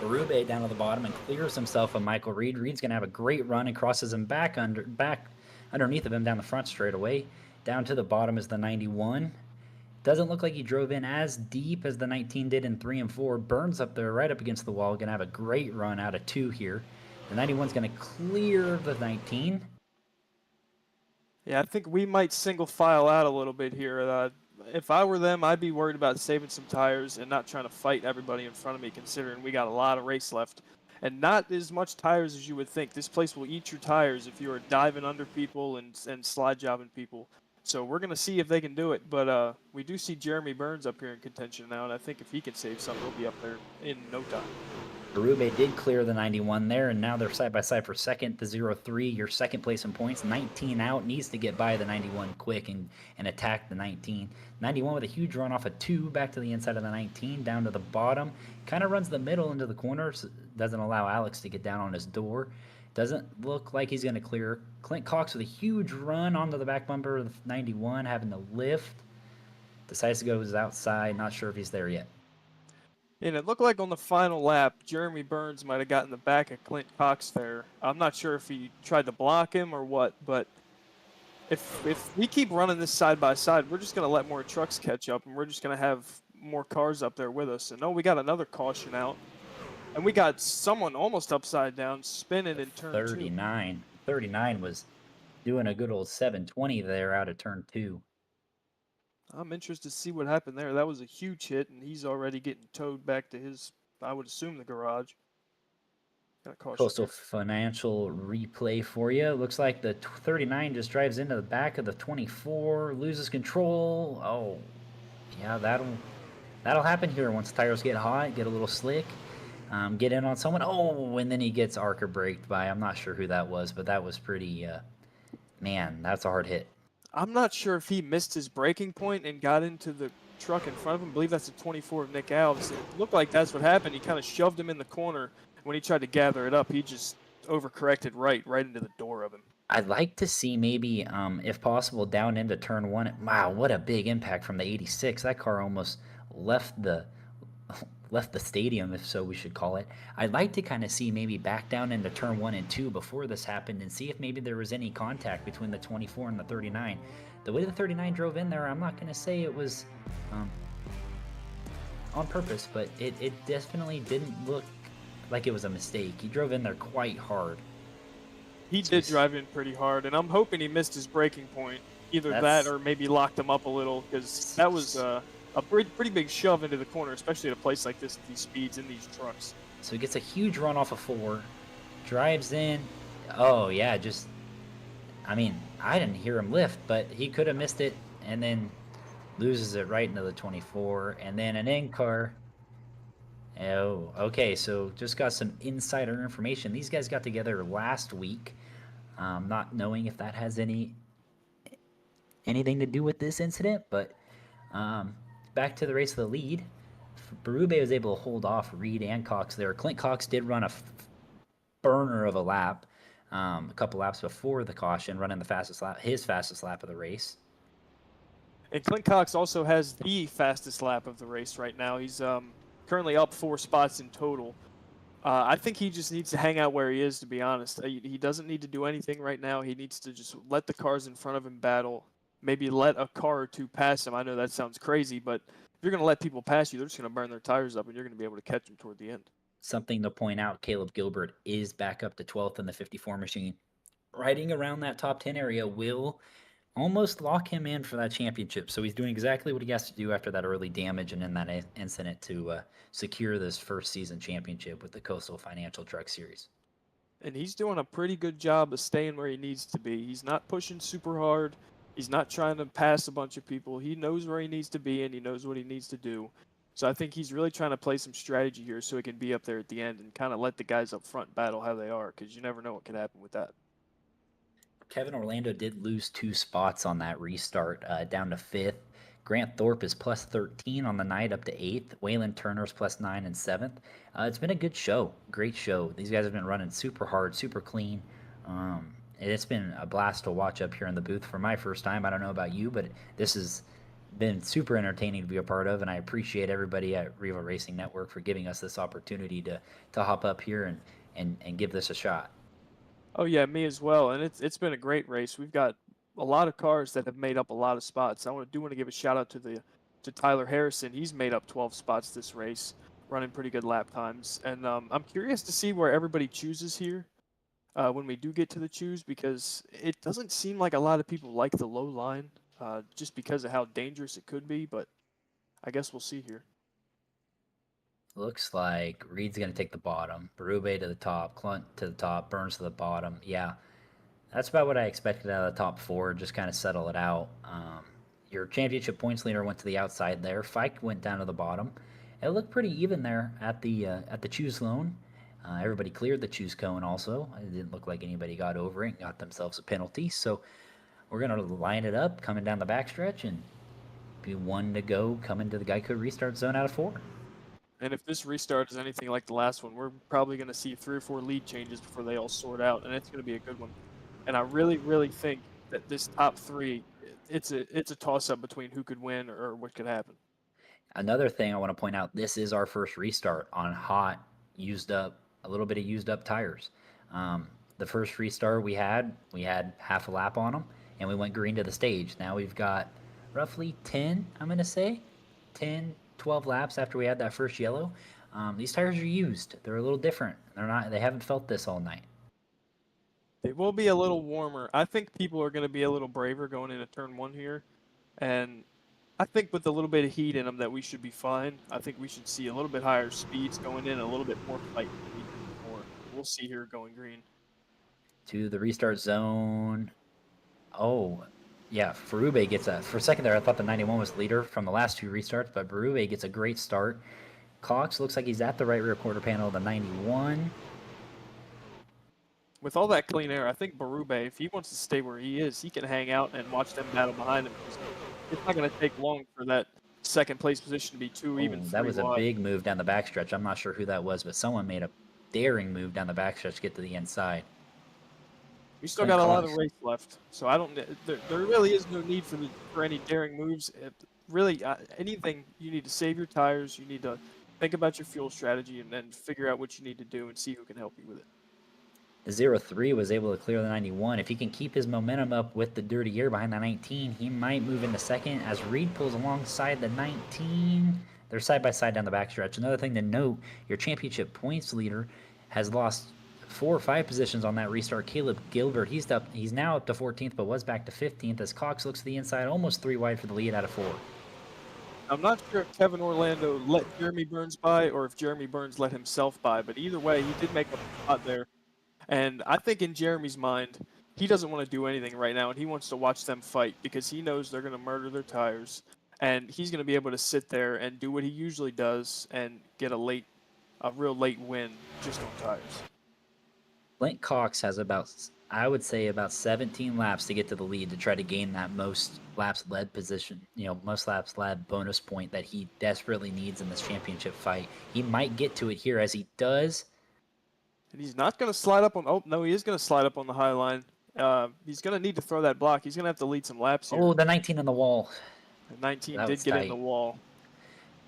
Berube down to the bottom and clears himself of Michael Reed. Reed's going to have a great run and crosses him back underneath of him down the front straight away. Down to the bottom is the 91. Doesn't look like he drove in as deep as the 19 did in 3 and 4. Burns up there right up against the wall. Going to have a great run out of 2 here. The 91's going to clear the 19. Yeah, I think we might single file out a little bit here. If I were them, I'd be worried about saving some tires and not trying to fight everybody in front of me, considering we got a lot of race left. And not as much tires as you would think. This place will eat your tires if you are diving under people and slide jobbing people. So we're going to see if they can do it. But we do see Jeremy Burns up here in contention now, and I think if he can save something, he'll be up there in no time. Berube did clear the 91 there, and now they're side by side for second. The 0-3, your second place in points. 19 out, needs to get by the 91 quick and attack the 19. 91 with a huge run off of 2, back to the inside of the 19, down to the bottom. Kind of runs the middle into the corners, doesn't allow Alex to get down on his door. Doesn't look like he's going to clear. Clint Cox with a huge run onto the back bumper of the 91, having to lift. Decides to go outside, not sure if he's there yet. And it looked like on the final lap, Jeremy Burns might have gotten the back of Clint Cox there. I'm not sure if he tried to block him or what, but if we keep running this side by side, we're just going to let more trucks catch up, and we're just going to have more cars up there with us. And we got another caution out, and we got someone almost upside down spinning in turn 39. 39 was doing a good old 720 there out of turn 2. I'm interested to see what happened there. That was a huge hit, and he's already getting towed back to his, I would assume, the garage. Got a caution Coastal there. Financial replay for you. Looks like the 39 just drives into the back of the 24, loses control. Oh, yeah, that'll happen here once tires get hot, get a little slick, get in on someone. Oh, and then he gets Arca braked by. I'm not sure who that was, but that was pretty. Man, that's a hard hit. I'm not sure if he missed his braking point and got into the truck in front of him. I believe that's the 24 of Nick Alves. It looked like that's what happened. He kind of shoved him in the corner. When he tried to gather it up, he just overcorrected right into the door of him. I'd like to see maybe, if possible, down into turn 1. Wow, what a big impact from the 86. That car almost left the stadium, if so we should call it. I'd like to kind of see maybe back down into turn 1 and 2 before this happened and see if maybe there was any contact between the 24 and the 39. The way the 39 drove in there, I'm not going to say it was on purpose, but it definitely didn't look like it was a mistake. He drove in there quite hard. He did drive in pretty hard, and I'm hoping he missed his braking point. Either that That's- or maybe locked him up a little, because that was a pretty big shove into the corner, especially at a place like this at these speeds in these trucks. So he gets a huge run off of 4, drives in. Oh, yeah, just, I mean, I didn't hear him lift, but he could have missed it, and then loses it right into the 24, and then an in-car. Oh, okay, so just got some insider information. These guys got together last week, not knowing if that has anything to do with this incident, but back to the race of the lead. Berube was able to hold off Reed and Cox there. Clint Cox did run a burner of a lap, a couple laps before the caution, running the fastest lap, his fastest lap of the race. And Clint Cox also has the fastest lap of the race right now. He's currently up 4 spots in total. I think he just needs to hang out where he is, to be honest. He doesn't need to do anything right now. He needs to just let the cars in front of him battle. Maybe let a car or two pass him. I know that sounds crazy, but if you're going to let people pass you, they're just going to burn their tires up, and you're going to be able to catch them toward the end. Something to point out, Caleb Gilbert is back up to 12th in the 54 machine. Riding around that top 10 area will almost lock him in for that championship. So he's doing exactly what he has to do after that early damage and in that incident to secure this first season championship with the Coastal Financial Truck Series. And he's doing a pretty good job of staying where he needs to be. He's not pushing super hard. He's not trying to pass a bunch of people. He knows where he needs to be, and he knows what he needs to do. So I think he's really trying to play some strategy here so he can be up there at the end and kind of let the guys up front battle how they are, because you never know what could happen with that. Kevin Orlando did lose 2 spots on that restart, down to 5th. Grant Thorpe is plus 13 on the night, up to 8th. Waylon Turner's plus 9 and 7th. It's been a good show, great show. These guys have been running super hard, super clean. It's been a blast to watch up here in the booth for my first time. I don't know about you, but this has been super entertaining to be a part of, and I appreciate everybody at Riva Racing Network for giving us this opportunity to hop up here and give this a shot. Oh yeah, me as well. And it's been a great race. We've got a lot of cars that have made up a lot of spots. I want to give a shout out to Tyler Harrison. He's made up 12 spots this race, running pretty good lap times. And I'm curious to see where everybody chooses here when we do get to the choose, because it doesn't seem like a lot of people like the low line just because of how dangerous it could be. But I guess we'll see here. Looks like Reed's going to take the bottom. Berube to the top. Clunt to the top. Burns to the bottom. Yeah, that's about what I expected out of the top 4. Just kind of settle it out. Your championship points leader went to the outside there. Fike went down to the bottom. It looked pretty even there at the choose zone. Everybody cleared the choose cone also. It didn't look like anybody got over it and got themselves a penalty. So we're going to line it up coming down the backstretch and be 1 to go coming to the Geico restart zone out of 4. And if this restart is anything like the last one, we're probably going to see 3 or 4 lead changes before they all sort out, and it's going to be a good one. And I really, really think that this top 3, it's a toss-up between who could win or what could happen. Another thing I want to point out, this is our first restart on hot, a little bit of used up tires. The first restart we had half a lap on them, and we went green to the stage. Now we've got roughly 10, I'm going to say, 10, 12 laps after we had that first yellow. These tires are used. They're a little different. They haven't felt this all night. It will be a little warmer. I think people are going to be a little braver going into turn 1 here. And I think with a little bit of heat in them that we should be fine. I think we should see a little bit higher speeds going in, a little bit more fight than we did before. We'll see here going green. To the restart zone. Oh, yeah, Berube gets for a second there, I thought the 91 was the leader from the last 2 restarts, but Berube gets a great start. Cox looks like he's at the right rear quarter panel of the 91. With all that clean air, I think Berube, if he wants to stay where he is, he can hang out and watch them battle behind him. It's not going to take long for that second place position to be 2, even 3 That was wide. a big move down the backstretch. I'm not sure who that was, but someone made a daring move down the backstretch to get to the inside. We still got a lot of race left, so I don't. There really is no need for any daring moves. Really, anything you need to save your tires. You need to think about your fuel strategy and then figure out what you need to do and see who can help you with it. The 03 was able to clear the 91. If he can keep his momentum up with the dirty air behind the 19, he might move into second as Reed pulls alongside the 19. They're side by side down the backstretch. Another thing to note, your championship points leader has lost 4 or 5 positions on that restart. Caleb Gilbert, he's now up to 14th, but was back to 15th as Cox looks to the inside, almost 3 wide for the lead out of 4. I'm not sure if Kevin Orlando let Jeremy Burns by or if Jeremy Burns let himself by, but either way, he did make a spot there. And I think in Jeremy's mind, he doesn't want to do anything right now, and he wants to watch them fight because he knows they're going to murder their tires, and he's going to be able to sit there and do what he usually does and get a real late win just on tires. Clint Cox has about 17 laps to get to the lead to try to gain that most laps led position, most laps led bonus point that he desperately needs in this championship fight. He might get to it here. As he does, and he's not going to slide up on. Oh no, he is going to slide up on the high line. He's going to need to throw that block. He's going to have to lead some laps here. Oh, the 19 on the wall. The 19 did get in the wall.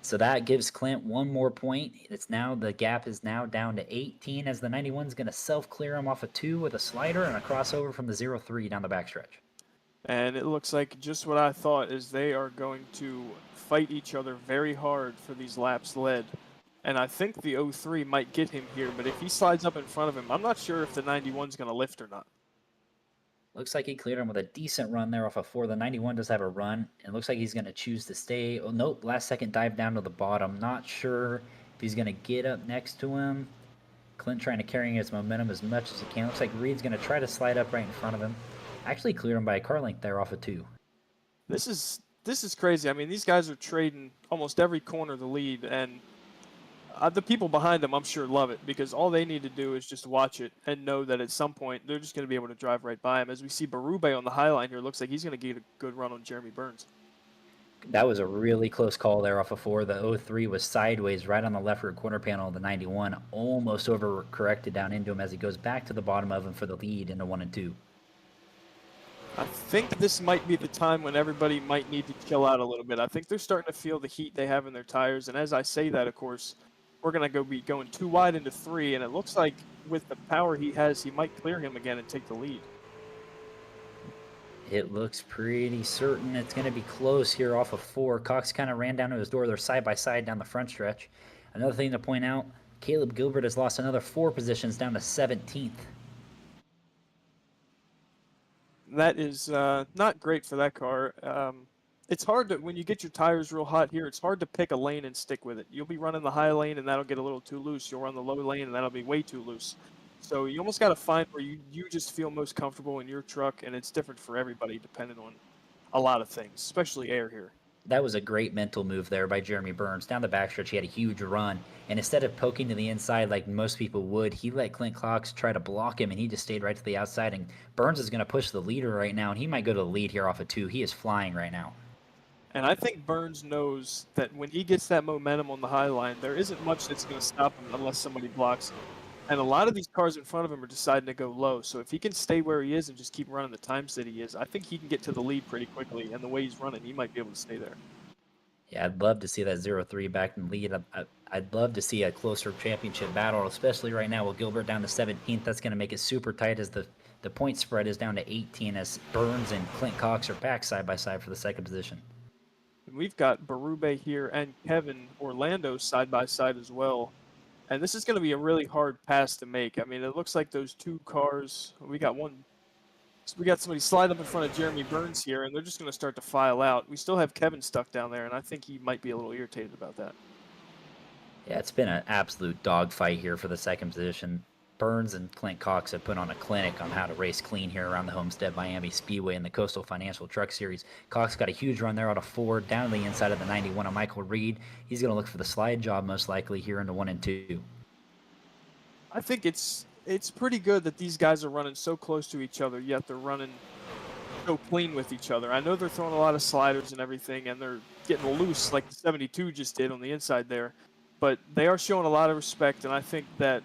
So that gives Clint 1 more point. The gap is now down to 18 as the 91 is going to self-clear him off a 2 with a slider and a crossover from the 0-3 down the backstretch. And it looks like just what I thought is they are going to fight each other very hard for these laps led. And I think the 0-3 might get him here, but if he slides up in front of him, I'm not sure if the 91 is going to lift or not. Looks like he cleared him with a decent run there off a 4. The 91 does have a run. It looks like he's going to choose to stay. Oh, nope. Last second dive down to the bottom. Not sure if he's going to get up next to him. Clint trying to carry his momentum as much as he can. Looks like Reed's going to try to slide up right in front of him. Actually cleared him by a car length there off a 2. This is crazy. I mean, these guys are trading almost every corner of the lead, and the people behind them, I'm sure, love it because all they need to do is just watch it and know that at some point they're just going to be able to drive right by him. As we see Berube on the high line here, looks like he's going to get a good run on Jeremy Burns. That was a really close call there off a 4. The 0-3 was sideways right on the left rear corner panel of the 91, almost over-corrected down into him as he goes back to the bottom of him for the lead into 1 and 2. I think this might be the time when everybody might need to chill out a little bit. I think they're starting to feel the heat they have in their tires, and as I say that, of course, we're going to be going 2 wide into 3, and it looks like with the power he has, he might clear him again and take the lead. It looks pretty certain it's going to be close here off of 4. Cox kind of ran down to his door. They're side by side down the front stretch. Another thing to point out, Caleb Gilbert has lost another 4 positions down to 17th. That is not great for that car. It's hard to, when you get your tires real hot here, it's hard to pick a lane and stick with it. You'll be running the high lane and that'll get a little too loose. You'll run the low lane and that'll be way too loose. So you almost got to find where you just feel most comfortable in your truck, and it's different for everybody depending on a lot of things, especially air here. That was a great mental move there by Jeremy Burns. Down the backstretch, he had a huge run, and instead of poking to the inside like most people would, he let Clint Cox try to block him, and he just stayed right to the outside, and Burns is going to push the leader right now, and he might go to the lead here off of 2. He is flying right now. And I think Burns knows that when he gets that momentum on the high line, there isn't much that's going to stop him unless somebody blocks him. And a lot of these cars in front of him are deciding to go low. So if he can stay where he is and just keep running the times that he is, I think he can get to the lead pretty quickly. And the way he's running, he might be able to stay there. Yeah, I'd love to see that 0-3 back in the lead. I'd love to see a closer championship battle, especially right now with Gilbert down to 17th. That's going to make it super tight as the point spread is down to 18 as Burns and Clint Cox are back side by side for the second position. And we've got Berube here and Kevin Orlando side by side as well. And this is going to be a really hard pass to make. I mean, it looks like those 2 cars, we got somebody slide up in front of Jeremy Burns here, and they're just going to start to file out. We still have Kevin stuck down there, and I think he might be a little irritated about that. Yeah, it's been an absolute dogfight here for the second position. Burns and Clint Cox have put on a clinic on how to race clean here around the Homestead-Miami Speedway in the Coastal Financial Truck Series. Cox got a huge run there out of 4 down to the inside of the 91 of Michael Reed. He's going to look for the slide job most likely here into 1 and 2. I think it's pretty good that these guys are running so close to each other, yet they're running so clean with each other. I know they're throwing a lot of sliders and everything, and they're getting loose like the 72 just did on the inside there, but they are showing a lot of respect, and I think that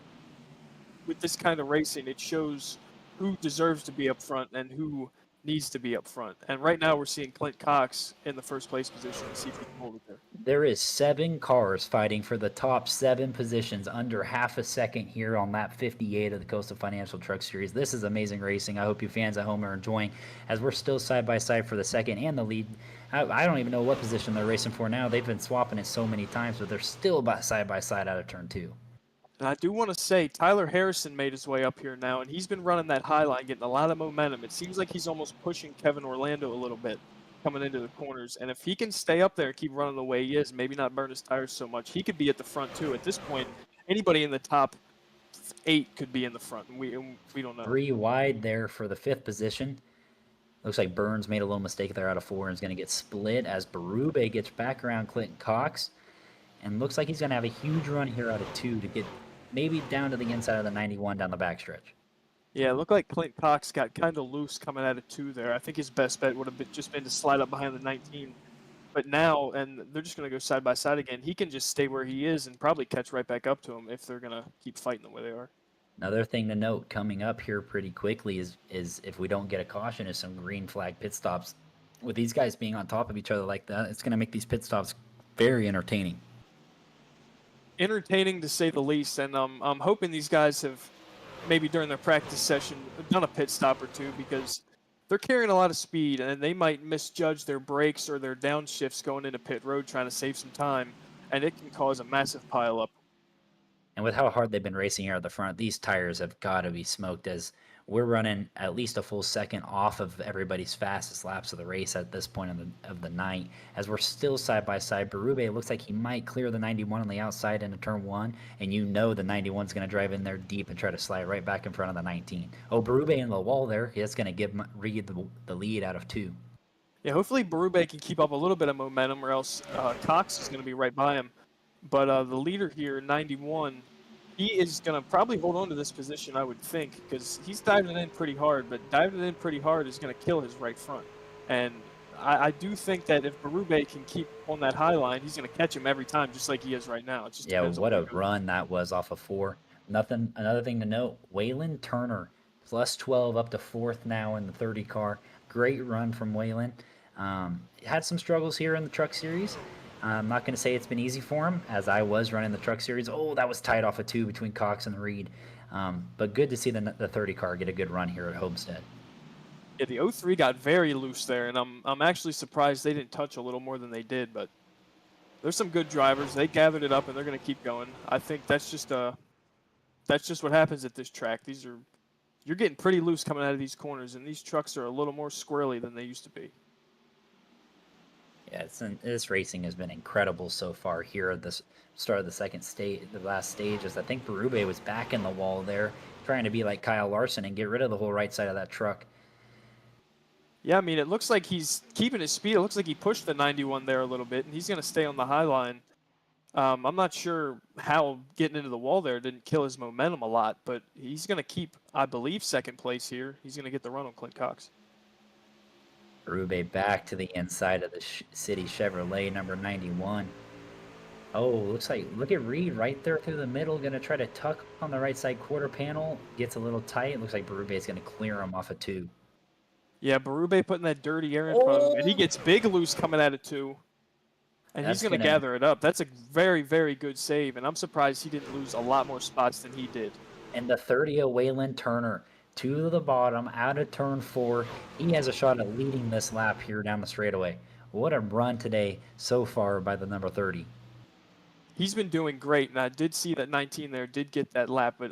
with this kind of racing, it shows who deserves to be up front and who needs to be up front. And right now we're seeing Clint Cox in the first place position. See if he can hold it there. There is 7 cars fighting for the top 7 positions under half a second here on lap 58 of the Coastal Financial Truck Series. This is amazing racing. I hope you fans at home are enjoying, as we're still side by side for the second and the lead. I don't even know what position they're racing for now. They've been swapping it so many times, but they're still side by side out of turn 2. And I do want to say Tyler Harrison made his way up here now, and he's been running that high line, getting a lot of momentum. It seems like he's almost pushing Kevin Orlando a little bit coming into the corners. And if he can stay up there and keep running the way he is, maybe not burn his tires so much, he could be at the front too. At this point, anybody in the top 8 could be in the front, and we don't know. 3 wide there for the 5th position. Looks like Burns made a little mistake there out of 4 and is going to get split as Berube gets back around Clinton Cox. And looks like he's going to have a huge run here out of 2 to get maybe down to the inside of the 91 down the backstretch. Yeah, it looked like Clint Cox got kind of loose coming out of 2 there. I think his best bet would have just been to slide up behind the 19. But now, and they're just going to go side by side again, he can just stay where he is and probably catch right back up to him if they're going to keep fighting the way they are. Another thing to note coming up here pretty quickly is if we don't get a caution, is some green flag pit stops. With these guys being on top of each other like that, it's going to make these pit stops very entertaining. Entertaining to say the least, and I'm hoping these guys have maybe during their practice session done a pit stop or 2, because they're carrying a lot of speed and they might misjudge their brakes or their downshifts going into pit road trying to save some time, and it can cause a massive pileup. And with how hard they've been racing here at the front, these tires have got to be smoked, as we're running at least a full second off of everybody's fastest laps of the race at this point of the night, as we're still side by side. Berube looks like he might clear the 91 on the outside into turn 1, and you know the 91's going to drive in there deep and try to slide right back in front of the 19. Oh, Berube in the wall there. That's going to give Reed the lead out of 2. Yeah, hopefully Berube can keep up a little bit of momentum, or else Cox is going to be right by him. But the leader here, 91, he is going to probably hold on to this position, I would think, because he's diving in pretty hard, but diving in pretty hard is going to kill his right front. And I do think that if Berube can keep on that high line, he's going to catch him every time, just like he is right now. It just what a run that was off of 4. Another thing to note, Waylon Turner, plus 12 up to 4th now in the 30 car. Great run from Waylon. Had some struggles here in the Truck Series. I'm not going to say it's been easy for him, as I was running the Truck Series. Oh, that was tight off of 2 between Cox and Reed. But good to see the 30 car get a good run here at Homestead. Yeah, the 03 got very loose there, and I'm actually surprised they didn't touch a little more than they did. But there's some good drivers. They gathered it up, and they're going to keep going. I think that's just what happens at this track. You're getting pretty loose coming out of these corners, and these trucks are a little more squirrely than they used to be. Yeah, this racing has been incredible so far here at the start of the last stages. I think Berube was back in the wall there, trying to be like Kyle Larson and get rid of the whole right side of that truck. Yeah, I mean, it looks like he's keeping his speed. It looks like he pushed the 91 there a little bit, and he's going to stay on the high line. I'm not sure how getting into the wall there didn't kill his momentum a lot, but he's going to keep, I believe, 2nd place here. He's going to get the run on Clint Cox. Berube back to the inside of the City Chevrolet, number 91. Oh, look at Reed right there through the middle, going to try to tuck on the right side quarter panel. Gets a little tight. Looks like Berube is going to clear him off of 2. Yeah, Berube putting that dirty air in front of him, and he gets big loose coming out of 2. And he's going to gather it up. That's a very, very good save, and I'm surprised he didn't lose a lot more spots than he did. And the 30 of Waylon Turner, 2 to the bottom, out of turn 4. He has a shot at leading this lap here down the straightaway. What a run today so far by the number 30. He's been doing great, and I did see that 19 there did get that lap, but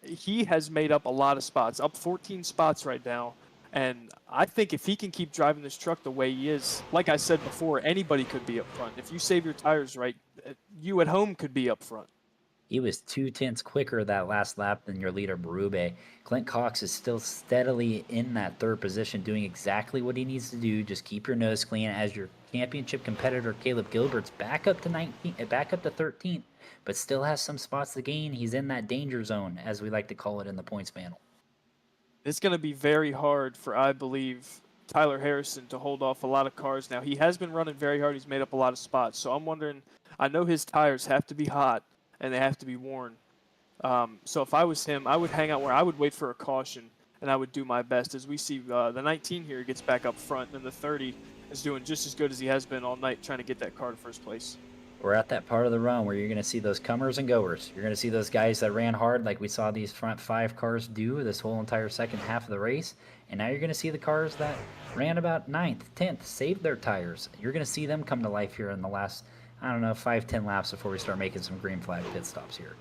he has made up a lot of spots, up 14 spots right now. And I think if he can keep driving this truck the way he is, like I said before, anybody could be up front. If you save your tires right, you at home could be up front. He was 2/10 quicker that last lap than your leader, Berube. Clint Cox is still steadily in that 3rd position, doing exactly what he needs to do. Just keep your nose clean, as your championship competitor, Caleb Gilbert's back up to 13th, but still has some spots to gain. He's in that danger zone, as we like to call it in the points panel. It's going to be very hard for, I believe, Tyler Harrison to hold off a lot of cars now. He has been running very hard. He's made up a lot of spots. So I'm wondering, I know his tires have to be hot and they have to be worn. So if I was him, I would hang out where I would wait for a caution and I would do my best. As we see the 19 here gets back up front, and the 30 is doing just as good as he has been all night trying to get that car to first place. We're at that part of the run where you're going to see those comers and goers. You're going to see those guys that ran hard like we saw these front 5 cars do this whole entire second half of the race. And now you're going to see the cars that ran about 9th, 10th, saved their tires. You're going to see them come to life here in the last, 5-10 laps before we start making some green flag pit stops here.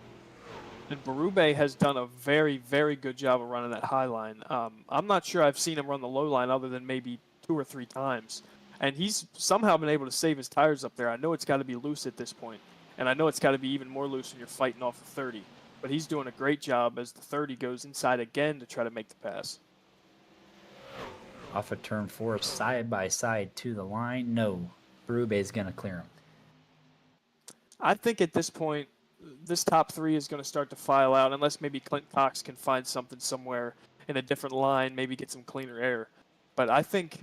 And Berube has done a very, very good job of running that high line. I'm not sure I've seen him run the low line other than maybe 2 or 3 times. And he's somehow been able to save his tires up there. I know it's got to be loose at this point, and I know it's got to be even more loose when you're fighting off the 30. But he's doing a great job as the 30 goes inside again to try to make the pass. Off of turn 4, side by side to the line. No, Berube is going to clear him. I think at this point, this top 3 is going to start to file out, unless maybe Clint Cox can find something somewhere in a different line, maybe get some cleaner air. But I think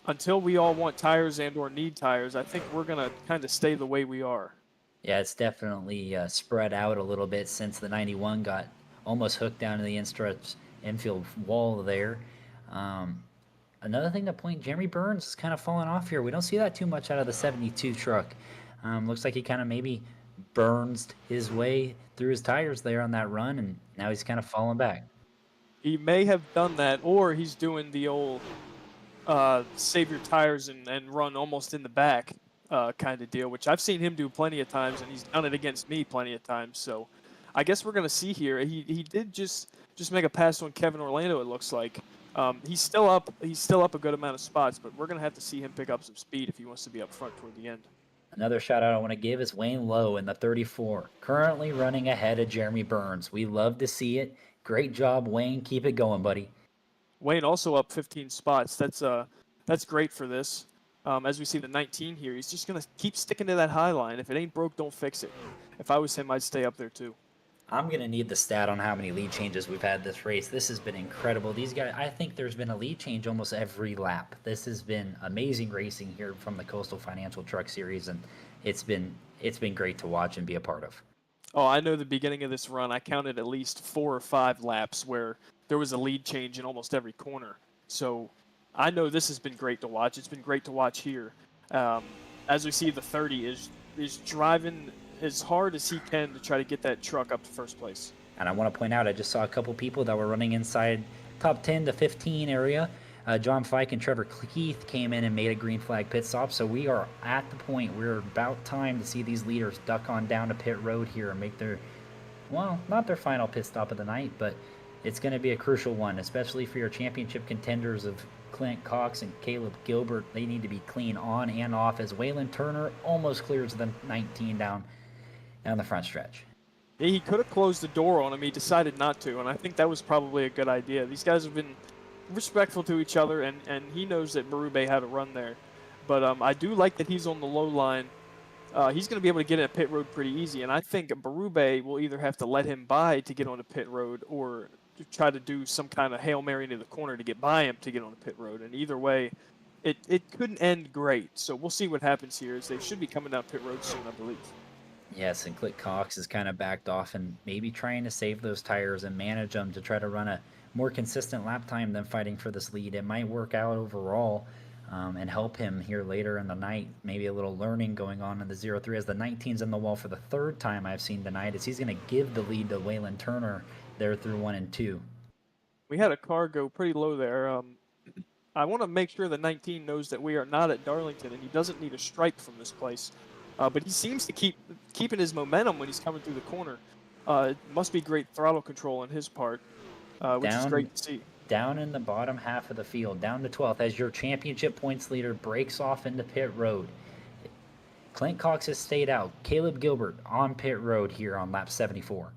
until we all want tires and or need tires, I think we're going to kind of stay the way we are. Yeah, it's definitely spread out a little bit since the 91 got almost hooked down to the infield wall there. Another thing to point, Jeremy Burns is kind of falling off here. We don't see that too much out of the 72 truck. Looks like he kind of maybe burns his way through his tires there on that run, and now he's kind of falling back. He may have done that, or he's doing the old save your tires and run almost in the back kind of deal, which I've seen him do plenty of times, and he's done it against me plenty of times. So I guess we're going to see here. He did just make a pass on Kevin Orlando, it looks like. He's still up a good amount of spots, but we're going to have to see him pick up some speed if he wants to be up front toward the end. Another shout out I want to give is Wayne Lowe in the 34, currently running ahead of Jeremy Burns. We love to see it. Great job, Wayne. Keep it going, buddy. Wayne also up 15 spots. That's great for this. As we see the 19 here, he's just going to keep sticking to that high line. If it ain't broke, don't fix it. If I was him, I'd stay up there too. I'm going to need the stat on how many lead changes we've had this race. This has been incredible. These guys, I think there's been a lead change almost every lap. This has been amazing racing here from the Coastal Financial Truck Series, and it's been great to watch and be a part of. Oh, I know the beginning of this run, I counted at least 4 or 5 laps where there was a lead change in almost every corner. So I know this has been great to watch. It's been great to watch here. As we see, the 30 is driving as hard as he can to try to get that truck up to first place. And I want to point out, I just saw a couple people that were running inside top 10 to 15 area. John Fike and Trevor Keith came in and made a green flag pit stop. So we are at the point, we're about time to see these leaders duck on down to pit road here and make their, well, not their final pit stop of the night, but it's going to be a crucial one, especially for your championship contenders of Clint Cox and Caleb Gilbert. They need to be clean on and off as Waylon Turner almost clears the 19 down the front stretch. Yeah, he could have closed the door on him. He decided not to, and I think that was probably a good idea. These guys have been respectful to each other, and he knows that Berube had a run there. But I do like that he's on the low line. He's going to be able to get in a pit road pretty easy, and I think Berube will either have to let him by to get on a pit road or to try to do some kind of Hail Mary into the corner to get by him to get on a pit road. And either way, it couldn't end great. So we'll see what happens here, as they should be coming down pit road soon, I believe. Yes, and Clint Cox is kind of backed off and maybe trying to save those tires and manage them to try to run a more consistent lap time than fighting for this lead. It might work out overall and help him here later in the night. Maybe a little learning going on in the 0-3 as the 19's in the wall for the 3rd time I've seen tonight, as he's going to give the lead to Waylon Turner there through 1 and 2. We had a car go pretty low there. I want to make sure the 19 knows that we are not at Darlington, and he doesn't need a stripe from this place. But he seems to keeping his momentum when he's coming through the corner. It must be great throttle control on his part, which is great to see. Down in the bottom half of the field, down to 12th, as your championship points leader breaks off into pit road. Clint Cox has stayed out. Caleb Gilbert on pit road here on lap 74.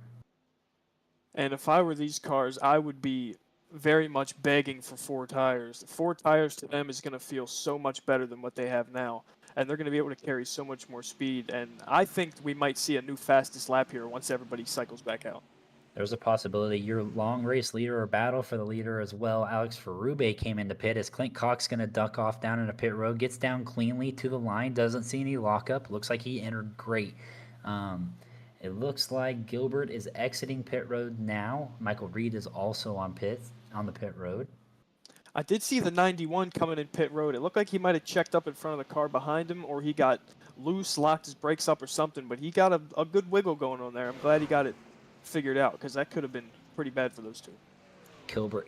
And if I were these cars, I would be very much begging for 4 tires. 4 tires to them is going to feel so much better than what they have now. And they're going to be able to carry so much more speed. And I think we might see a new fastest lap here once everybody cycles back out. There's a possibility your long race leader or battle for the leader as well. Alex Ferrube came into pit. Is Clint Cox going to duck off down in a pit road? Gets down cleanly to the line. Doesn't see any lockup. Looks like he entered great. It looks like Gilbert is exiting pit road now. Michael Reed is also on pit. on the pit road. I did see the 91 coming in pit road. It looked like he might have checked up in front of the car behind him, or he got loose, locked his brakes up or something, but he got a good wiggle going on there. I'm glad he got it figured out, because that could have been pretty bad for those two.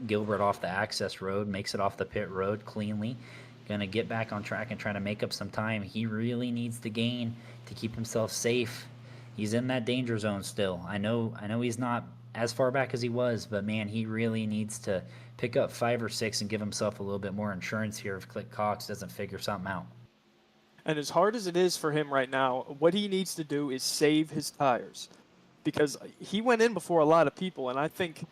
Gilbert off the access road, makes it off the pit road cleanly. Going to get back on track and try to make up some time. He really needs to gain to keep himself safe. He's in that danger zone still. I know he's not as far back as he was, but man, he really needs to pick up 5 or 6 and give himself a little bit more insurance here if Clint Cox doesn't figure something out. And as hard as it is for him right now, what he needs to do is save his tires, because he went in before a lot of people, and I think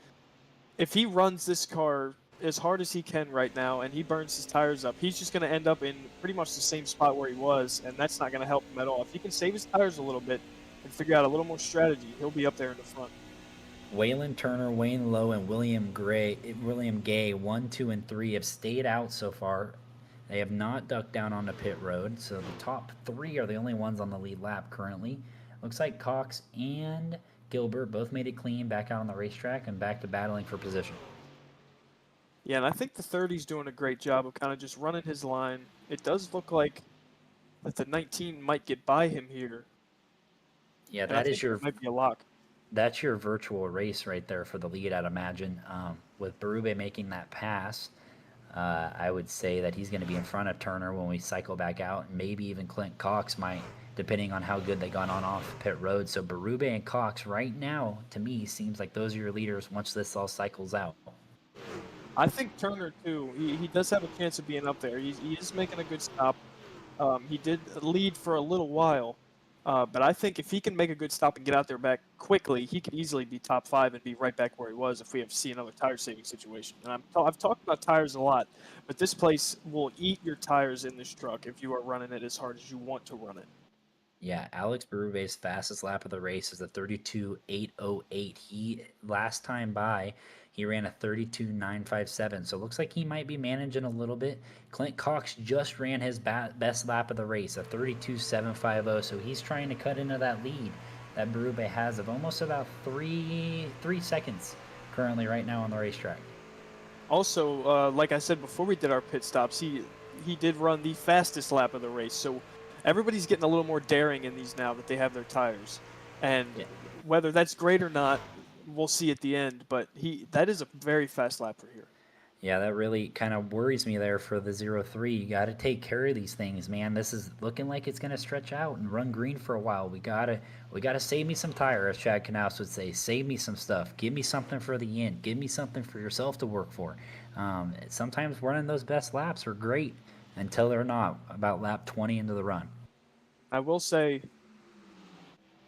if he runs this car as hard as he can right now and he burns his tires up, he's just going to end up in pretty much the same spot where he was, and that's not going to help him at all. If he can save his tires a little bit and figure out a little more strategy, he'll be up there in the front. Waylon Turner, Wayne Lowe, and William Gay, 1, 2, and 3 have stayed out so far. They have not ducked down on the pit road, so the top 3 are the only ones on the lead lap currently. Looks like Cox and Gilbert both made it clean, back out on the racetrack and back to battling for position. Yeah, and I think the 30's doing a great job of kind of just running his line. It does look like that the 19 might get by him here. Yeah, might be a lock. That's your virtual race right there for the lead, I'd imagine. With Berube making that pass, I would say that he's going to be in front of Turner when we cycle back out, and maybe even Clint Cox might, depending on how good they got on off pit road. So Berube and Cox right now, to me, seems like those are your leaders once this all cycles out. I think Turner, too, he does have a chance of being up there. He is making a good stop. He did lead for a little while, but I think if he can make a good stop and get out there back quickly, he could easily be top 5 and be right back where he was if we have to see another tire saving situation. And I've talked about tires a lot, but this place will eat your tires in this truck if you are running it as hard as you want to run it. Yeah, Alex Berube's fastest lap of the race is a 32.808. He last time by, he ran a 32.957. So it looks like he might be managing a little bit. Clint Cox just ran his best lap of the race, a 32.750. So he's trying to cut into that lead that Berube has of almost about three seconds currently right now on the racetrack. Also, like I said before we did our pit stops, he did run the fastest lap of the race. So everybody's getting a little more daring in these now that they have their tires. And whether that's great or not, we'll see at the end. But that is a very fast lap for here. Yeah, that really kind of worries me there for the 0-3. You got to take care of these things, man. This is looking like it's going to stretch out and run green for a while. We gotta save me some tire, as Chad Knaus would say. Save me some stuff. Give me something for the end. Give me something for yourself to work for. Sometimes running those best laps are great until they're not, about lap 20 into the run. I will say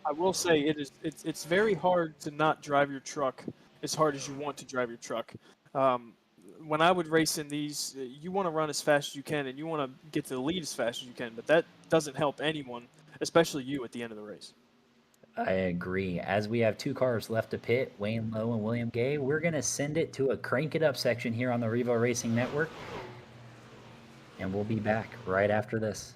it's very hard to not drive your truck as hard as you want to drive your truck. When I would race in these, you want to run as fast as you can and you want to get to the lead as fast as you can, but that doesn't help anyone, especially you at the end of the race. I agree. As we have 2 cars left to pit, Wayne Lowe and William Gay, we're going to send it to a Crank It Up section here on the Revo Racing Network, and we'll be back right after this.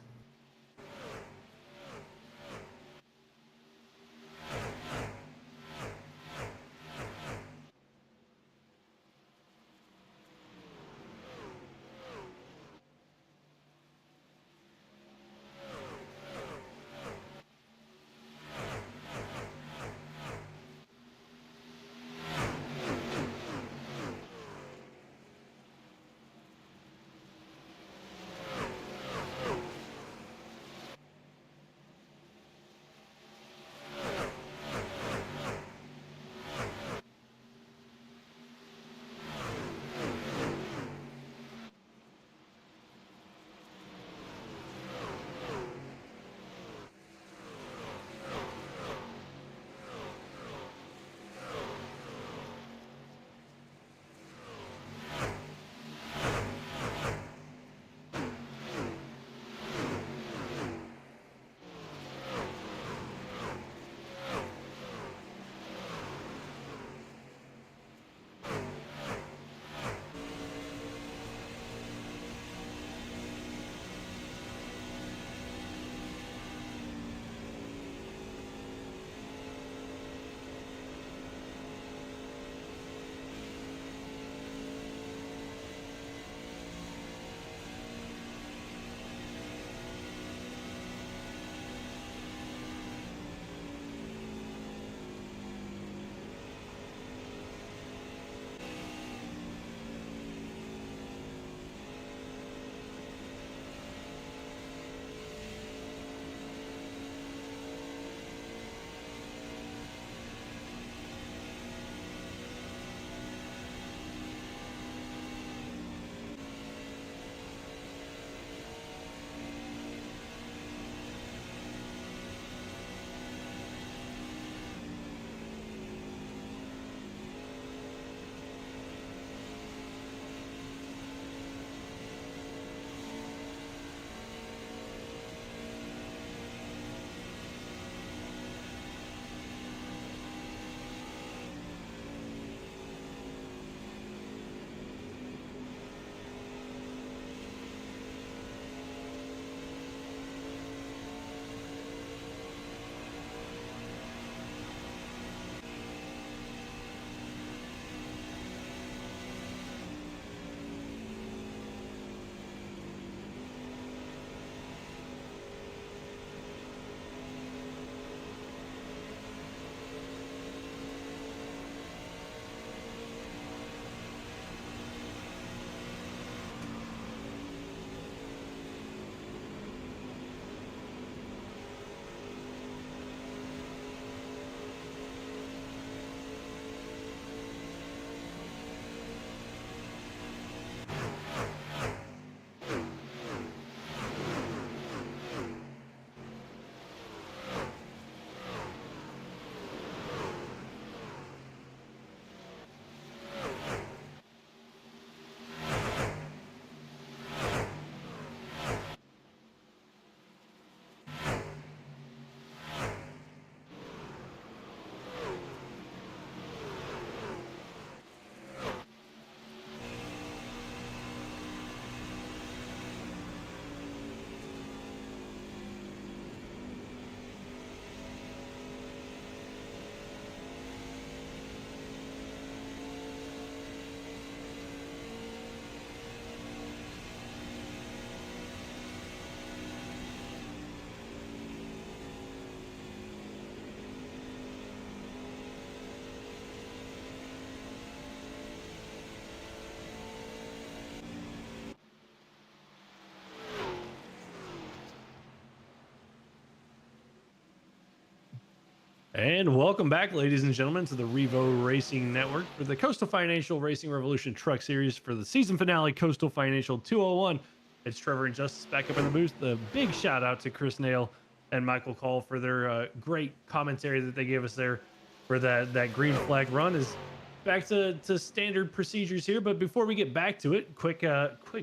And welcome back, ladies and gentlemen, to the Revo Racing Network for the Coastal Financial Racing Revolution Truck Series for the season finale, Coastal Financial 201. It's Trevor and Justice back up in the booth. The big shout out to Chris Nail and Michael Call for their great commentary that they gave us there for that green flag run. Is back to standard procedures here, but before we get back to it, quick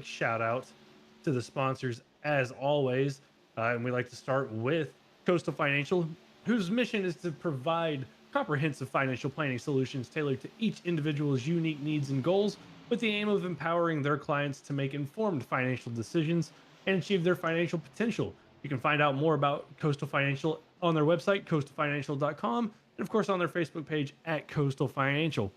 shout out to the sponsors as always, and we like to start with Coastal Financial, whose mission is to provide comprehensive financial planning solutions tailored to each individual's unique needs and goals, with the aim of empowering their clients to make informed financial decisions and achieve their financial potential. You can find out more about Coastal Financial on their website, coastalfinancial.com, and of course on their Facebook page at Coastal Financial.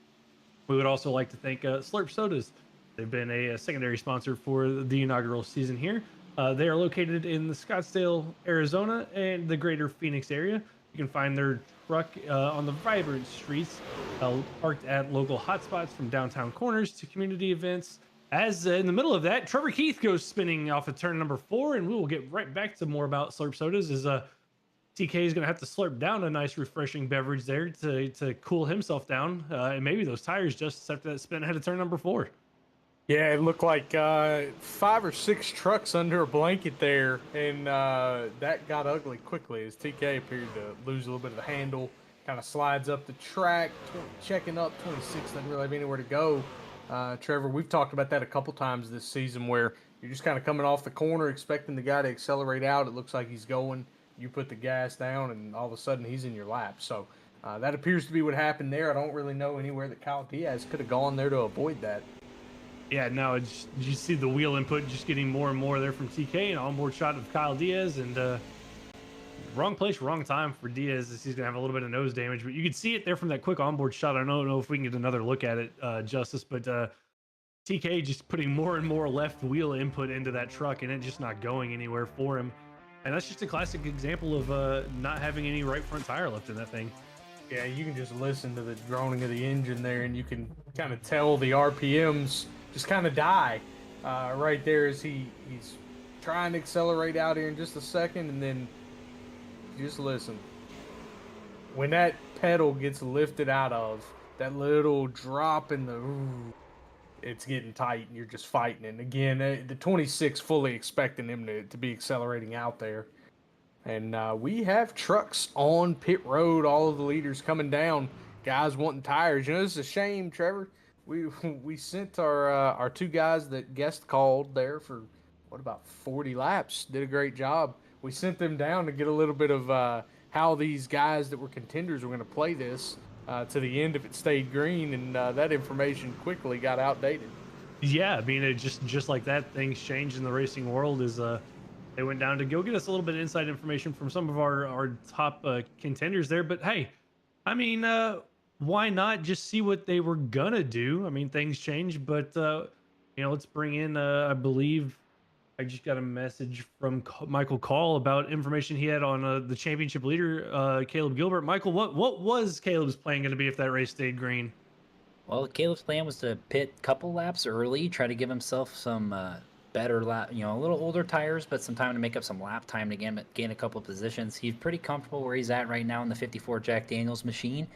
We would also like to thank Slurp Sodas. They've been a secondary sponsor for the inaugural season here. They are located in the Scottsdale, Arizona, and the greater Phoenix area. You can find their truck on the vibrant streets, parked at local hotspots from downtown corners to community events. As in the middle of that, Trevor Keith goes spinning off of turn number 4, and we will get right back to more about Slurp Sodas. As TK is going to have to slurp down a nice, refreshing beverage there to cool himself down, and maybe those tires just after that spin ahead of turn number 4. Yeah, it looked like 5 or 6 trucks under a blanket there, and that got ugly quickly as TK appeared to lose a little bit of the handle. Kind of slides up the track, checking up. 26 doesn't really have anywhere to go. Trevor, we've talked about that a couple times this season where you're just kind of coming off the corner, expecting the guy to accelerate out. It looks like he's going. You put the gas down, and all of a sudden he's in your lap. So that appears to be what happened there. I don't really know anywhere that Kyle Diaz could have gone there to avoid that. Yeah, no, you see the wheel input just getting more and more there from TK, an onboard shot of Kyle Diaz, and wrong place, wrong time for Diaz as he's going to have a little bit of nose damage. But you can see it there from that quick onboard shot. I don't know if we can get another look at it, Justice, but TK just putting more and more left wheel input into that truck and it just not going anywhere for him. And that's just a classic example of not having any right front tire left in that thing. Yeah, you can just listen to the droning of the engine there, and you can kind of tell the RPMs just kind of die right there as he's trying to accelerate out here in just a second, and then just listen. When that pedal gets lifted out of, that little drop in the, it's getting tight, and you're just fighting. And again, the 26 fully expecting him to be accelerating out there. And we have trucks on pit road, all of the leaders coming down, guys wanting tires. You know, this is a shame, Trevor. We sent our 2 guys that guest called there for, about 40 laps, did a great job. We sent them down to get a little bit of how these guys that were contenders were going to play this to the end if it stayed green, and that information quickly got outdated. Yeah, I mean, it just like that, things changed in the racing world is they went down to go get us a little bit of inside information from some of our top contenders there. But hey, I mean, why not just see what they were gonna do? I mean, things change, but let's bring in. I believe I just got a message from Michael Call about information he had on the championship leader, Caleb Gilbert. Michael, what was Caleb's plan going to be if that race stayed green? Well, Caleb's plan was to pit a couple laps early, try to give himself some better lap, a little older tires, but some time to make up some lap time to gain a couple of positions. He's pretty comfortable where he's at right now in the 54 Jack Daniels machine.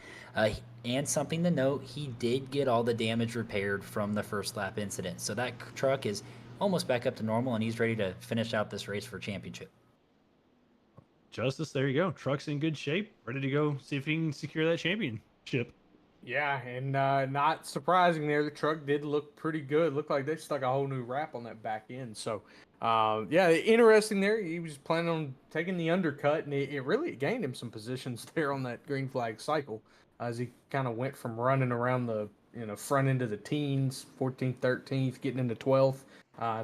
And something to note, he did get all the damage repaired from the first lap incident. So that truck is almost back up to normal, and he's ready to finish out this race for championship. Justice, there you go. Truck's in good shape, ready to go see if he can secure that championship. Yeah, and not surprising there, the truck did look pretty good. Looked like they stuck a whole new wrap on that back end. So, yeah, interesting there. He was planning on taking the undercut, and it really gained him some positions there on that green flag cycle as he kind of went from running around the front end of the teens, 14th, 13th, getting into 12th,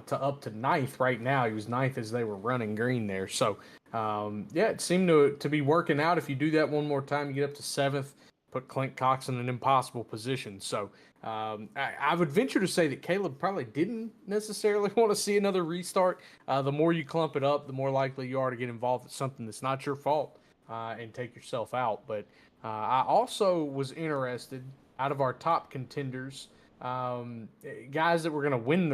to up to 9th right now. He was 9th as they were running green there. So, yeah, it seemed to be working out. If you do that one more time, you get up to 7th. Put Clint Cox in an impossible position. So I would venture to say that Caleb probably didn't necessarily want to see another restart. The more you clump it up, the more likely you are to get involved with something that's not your fault and take yourself out. But I also was interested, out of our top contenders, guys that were going to win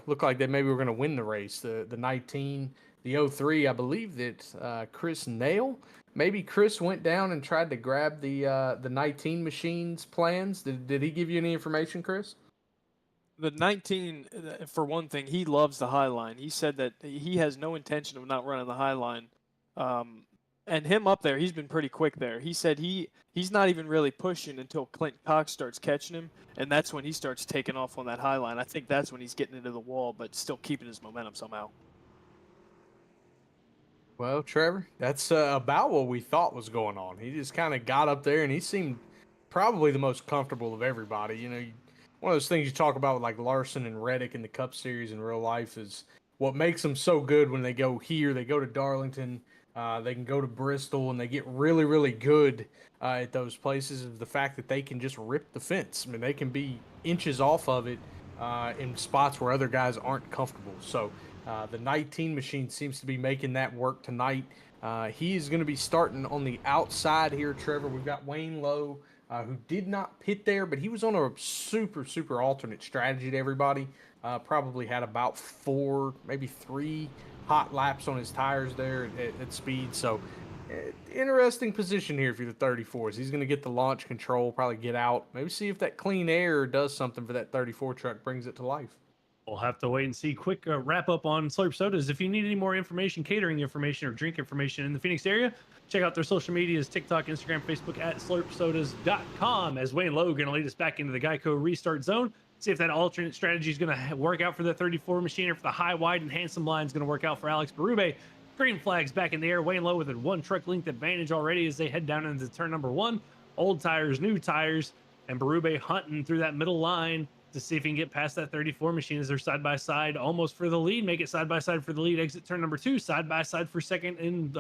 look like they maybe were going to win the race. The 19, the 03, I believe that Chris Nail maybe Chris went down and tried to grab the 19 machines plans. Did he give you any information, Chris? The 19, for one thing, he loves the high line. He said that he has no intention of not running the high line. And him up there, he's been pretty quick there. He said he's not even really pushing until Clint Cox starts catching him, and that's when he starts taking off on that high line. I think that's when he's getting into the wall, but still keeping his momentum somehow. Well, Trevor, that's about what we thought was going on. He just kind of got up there, and he seemed probably the most comfortable of everybody. You know, one of those things you talk about with like Larson and Reddick in the Cup Series in real life is what makes them so good when they go here. They go to Darlington, they can go to Bristol, and they get really, really good at those places. Is the fact that they can just rip the fence. I mean, they can be inches off of it in spots where other guys aren't comfortable. So the 19 machine seems to be making that work tonight. He is going to be starting on the outside here, Trevor. We've got Wayne Lowe, who did not pit there, but he was on a super, super alternate strategy to everybody. Probably had about 4, maybe 3 hot laps on his tires there at speed. So interesting position here for the 34s. He's going to get the launch control, probably get out, maybe see if that clean air does something for that 34 truck, brings it to life. We'll have to wait and see. Quick wrap up on Slurp Sodas. If you need any more information, catering information, or drink information in the Phoenix area, check out their social medias, TikTok, Instagram, Facebook at slurpsodas.com. As Wayne Lowe going to lead us back into the Geico restart zone. See if that alternate strategy is going to work out for the 34 machine, or if the high, wide, and handsome line is going to work out for Alex Berube. Green flags back in the air. Wayne Lowe with a 1 truck length advantage already as they head down into turn number 1. Old tires, new tires, and Berube hunting through that middle line to see if he can get past that 34 machine as they're side by side, almost for the lead. Make it side by side for the lead. Exit turn number 2, side by side for second and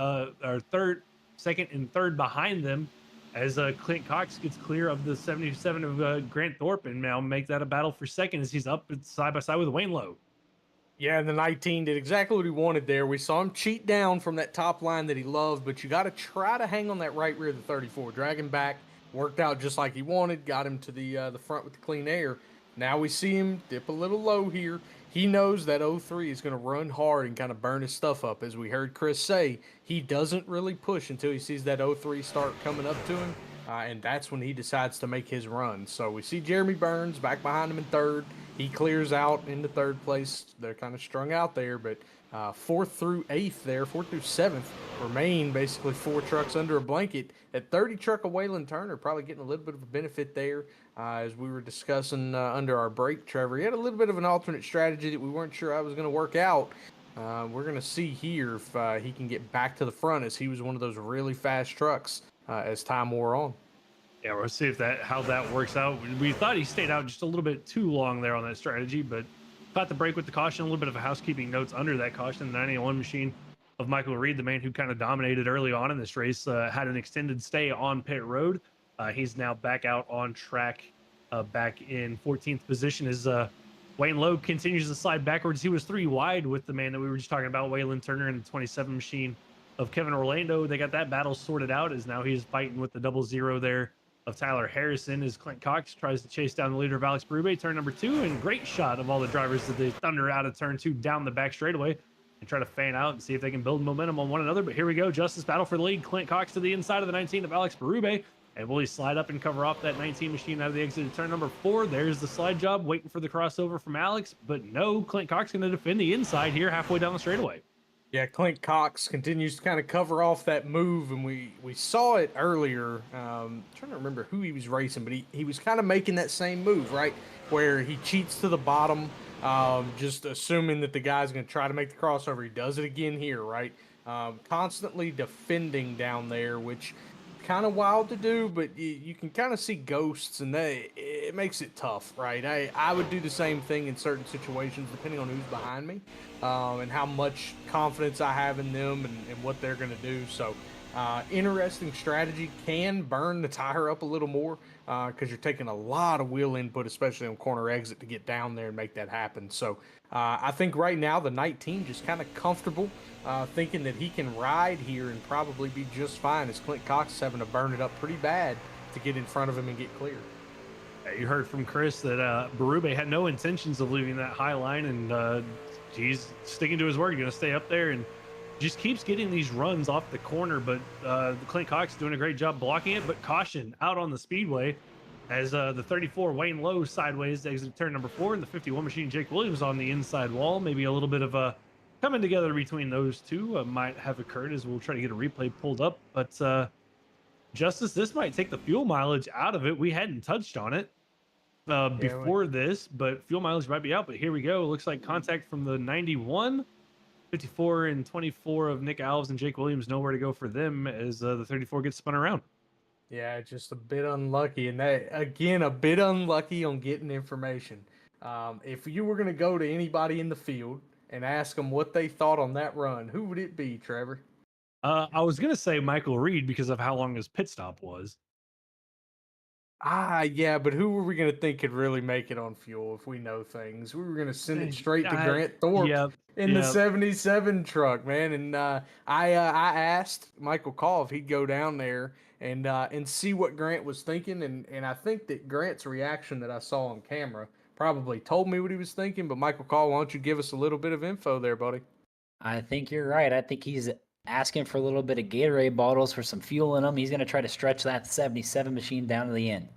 third behind them, as Clint Cox gets clear of the 77 of Grant Thorpe, and now make that a battle for second as he's up side by side with Wayne Lowe. Yeah, and the 19 did exactly what he wanted there. We saw him cheat down from that top line that he loved, but you got to try to hang on that right rear of the 34. Drag him back. Worked out just like he wanted. Got him to the front with the clean air. Now we see him dip a little low here. He knows that 03 is going to run hard and kind of burn his stuff up. As we heard Chris say, he doesn't really push until he sees that 03 start coming up to him, and that's when he decides to make his run. So we see Jeremy Burns back behind him in third. He clears out into third place. They're kind of strung out there, but 4th through 8th there, 4th through 7th remain basically 4 trucks under a blanket. That 30 truck of Waylon Turner probably getting a little bit of a benefit there. As we were discussing under our break, Trevor, he had a little bit of an alternate strategy that we weren't sure I was going to work out. We're going to see here if he can get back to the front, as he was one of those really fast trucks as time wore on. Yeah, we'll see if how that works out. We thought he stayed out just a little bit too long there on that strategy, but caught the break with the caution. A little bit of a housekeeping notes under that caution. The 981 machine of Michael Reed, the man who kind of dominated early on in this race, had an extended stay on pit road. He's now back out on track, back in 14th position as Wayne Lowe continues to slide backwards. He was 3 wide with the man that we were just talking about, Waylon Turner, in the 27 machine of Kevin Orlando. They got that battle sorted out, as now he's fighting with the 00 there of Tyler Harrison, as Clint Cox tries to chase down the leader of Alex Berube, turn number 2, and great shot of all the drivers that they thunder out of turn 2 down the back straightaway and try to fan out and see if they can build momentum on one another. But here we go, Justice battle for the lead. Clint Cox to the inside of the 19 of Alex Berube, and will he slide up and cover off that 19 machine out of the exit of turn number 4? There's the slide job, waiting for the crossover from Alex, but no, Clint Cox going to defend the inside here halfway down the straightaway. Yeah, Clint Cox continues to kind of cover off that move, and we saw it earlier. Trying to remember who he was racing, but he was kind of making that same move, right, where he cheats to the bottom, just assuming that the guy's going to try to make the crossover. He does it again here, right? Constantly defending down there, which kind of wild to do, but you can kind of see ghosts, and it makes it tough, right? I would do the same thing in certain situations, depending on who's behind me, and how much confidence I have in them and what they're going to do. So interesting strategy. Can burn the tire up a little more because you're taking a lot of wheel input, especially on corner exit, to get down there and make that happen. So I think right now the 19 just kind of comfortable, thinking that he can ride here and probably be just fine, as Clint Cox is having to burn it up pretty bad to get in front of him and get clear. You heard from Chris that Berube had no intentions of leaving that high line, and he's sticking to his word. Going to stay up there and just keeps getting these runs off the corner, but the Clint Cox doing a great job blocking it. But caution out on the speedway as the 34 Wayne Lowe sideways exit turn number 4, and the 51 machine Jake Williams on the inside wall. Maybe a little bit of a coming together between those two might have occurred, as we'll try to get a replay pulled up. But Justice, this might take the fuel mileage out of it. We hadn't touched on it before this, but fuel mileage might be out. But here we go. It looks like contact from the 91. 54 and 24 of Nick Alves and Jake Williams, nowhere to go for them as the 34 gets spun around. Yeah, just a bit unlucky. And that, again, a bit unlucky on getting information. If you were going to go to anybody in the field and ask them what they thought on that run, who would it be, Trevor? I was going to say Michael Reed because of how long his pit stop was. Yeah, but who were we going to think could really make it on fuel if we know things? We were going to send it straight to Grant Thorpe in the 77 truck, man. And I asked Michael Call if he'd go down there and see what Grant was thinking. And I think that Grant's reaction that I saw on camera probably told me what he was thinking. But Michael Call, why don't you give us a little bit of info there, buddy? I think you're right. I think he's asking for a little bit of Gatorade bottles for some fuel in them. He's going to try to stretch that 77 machine down to the end.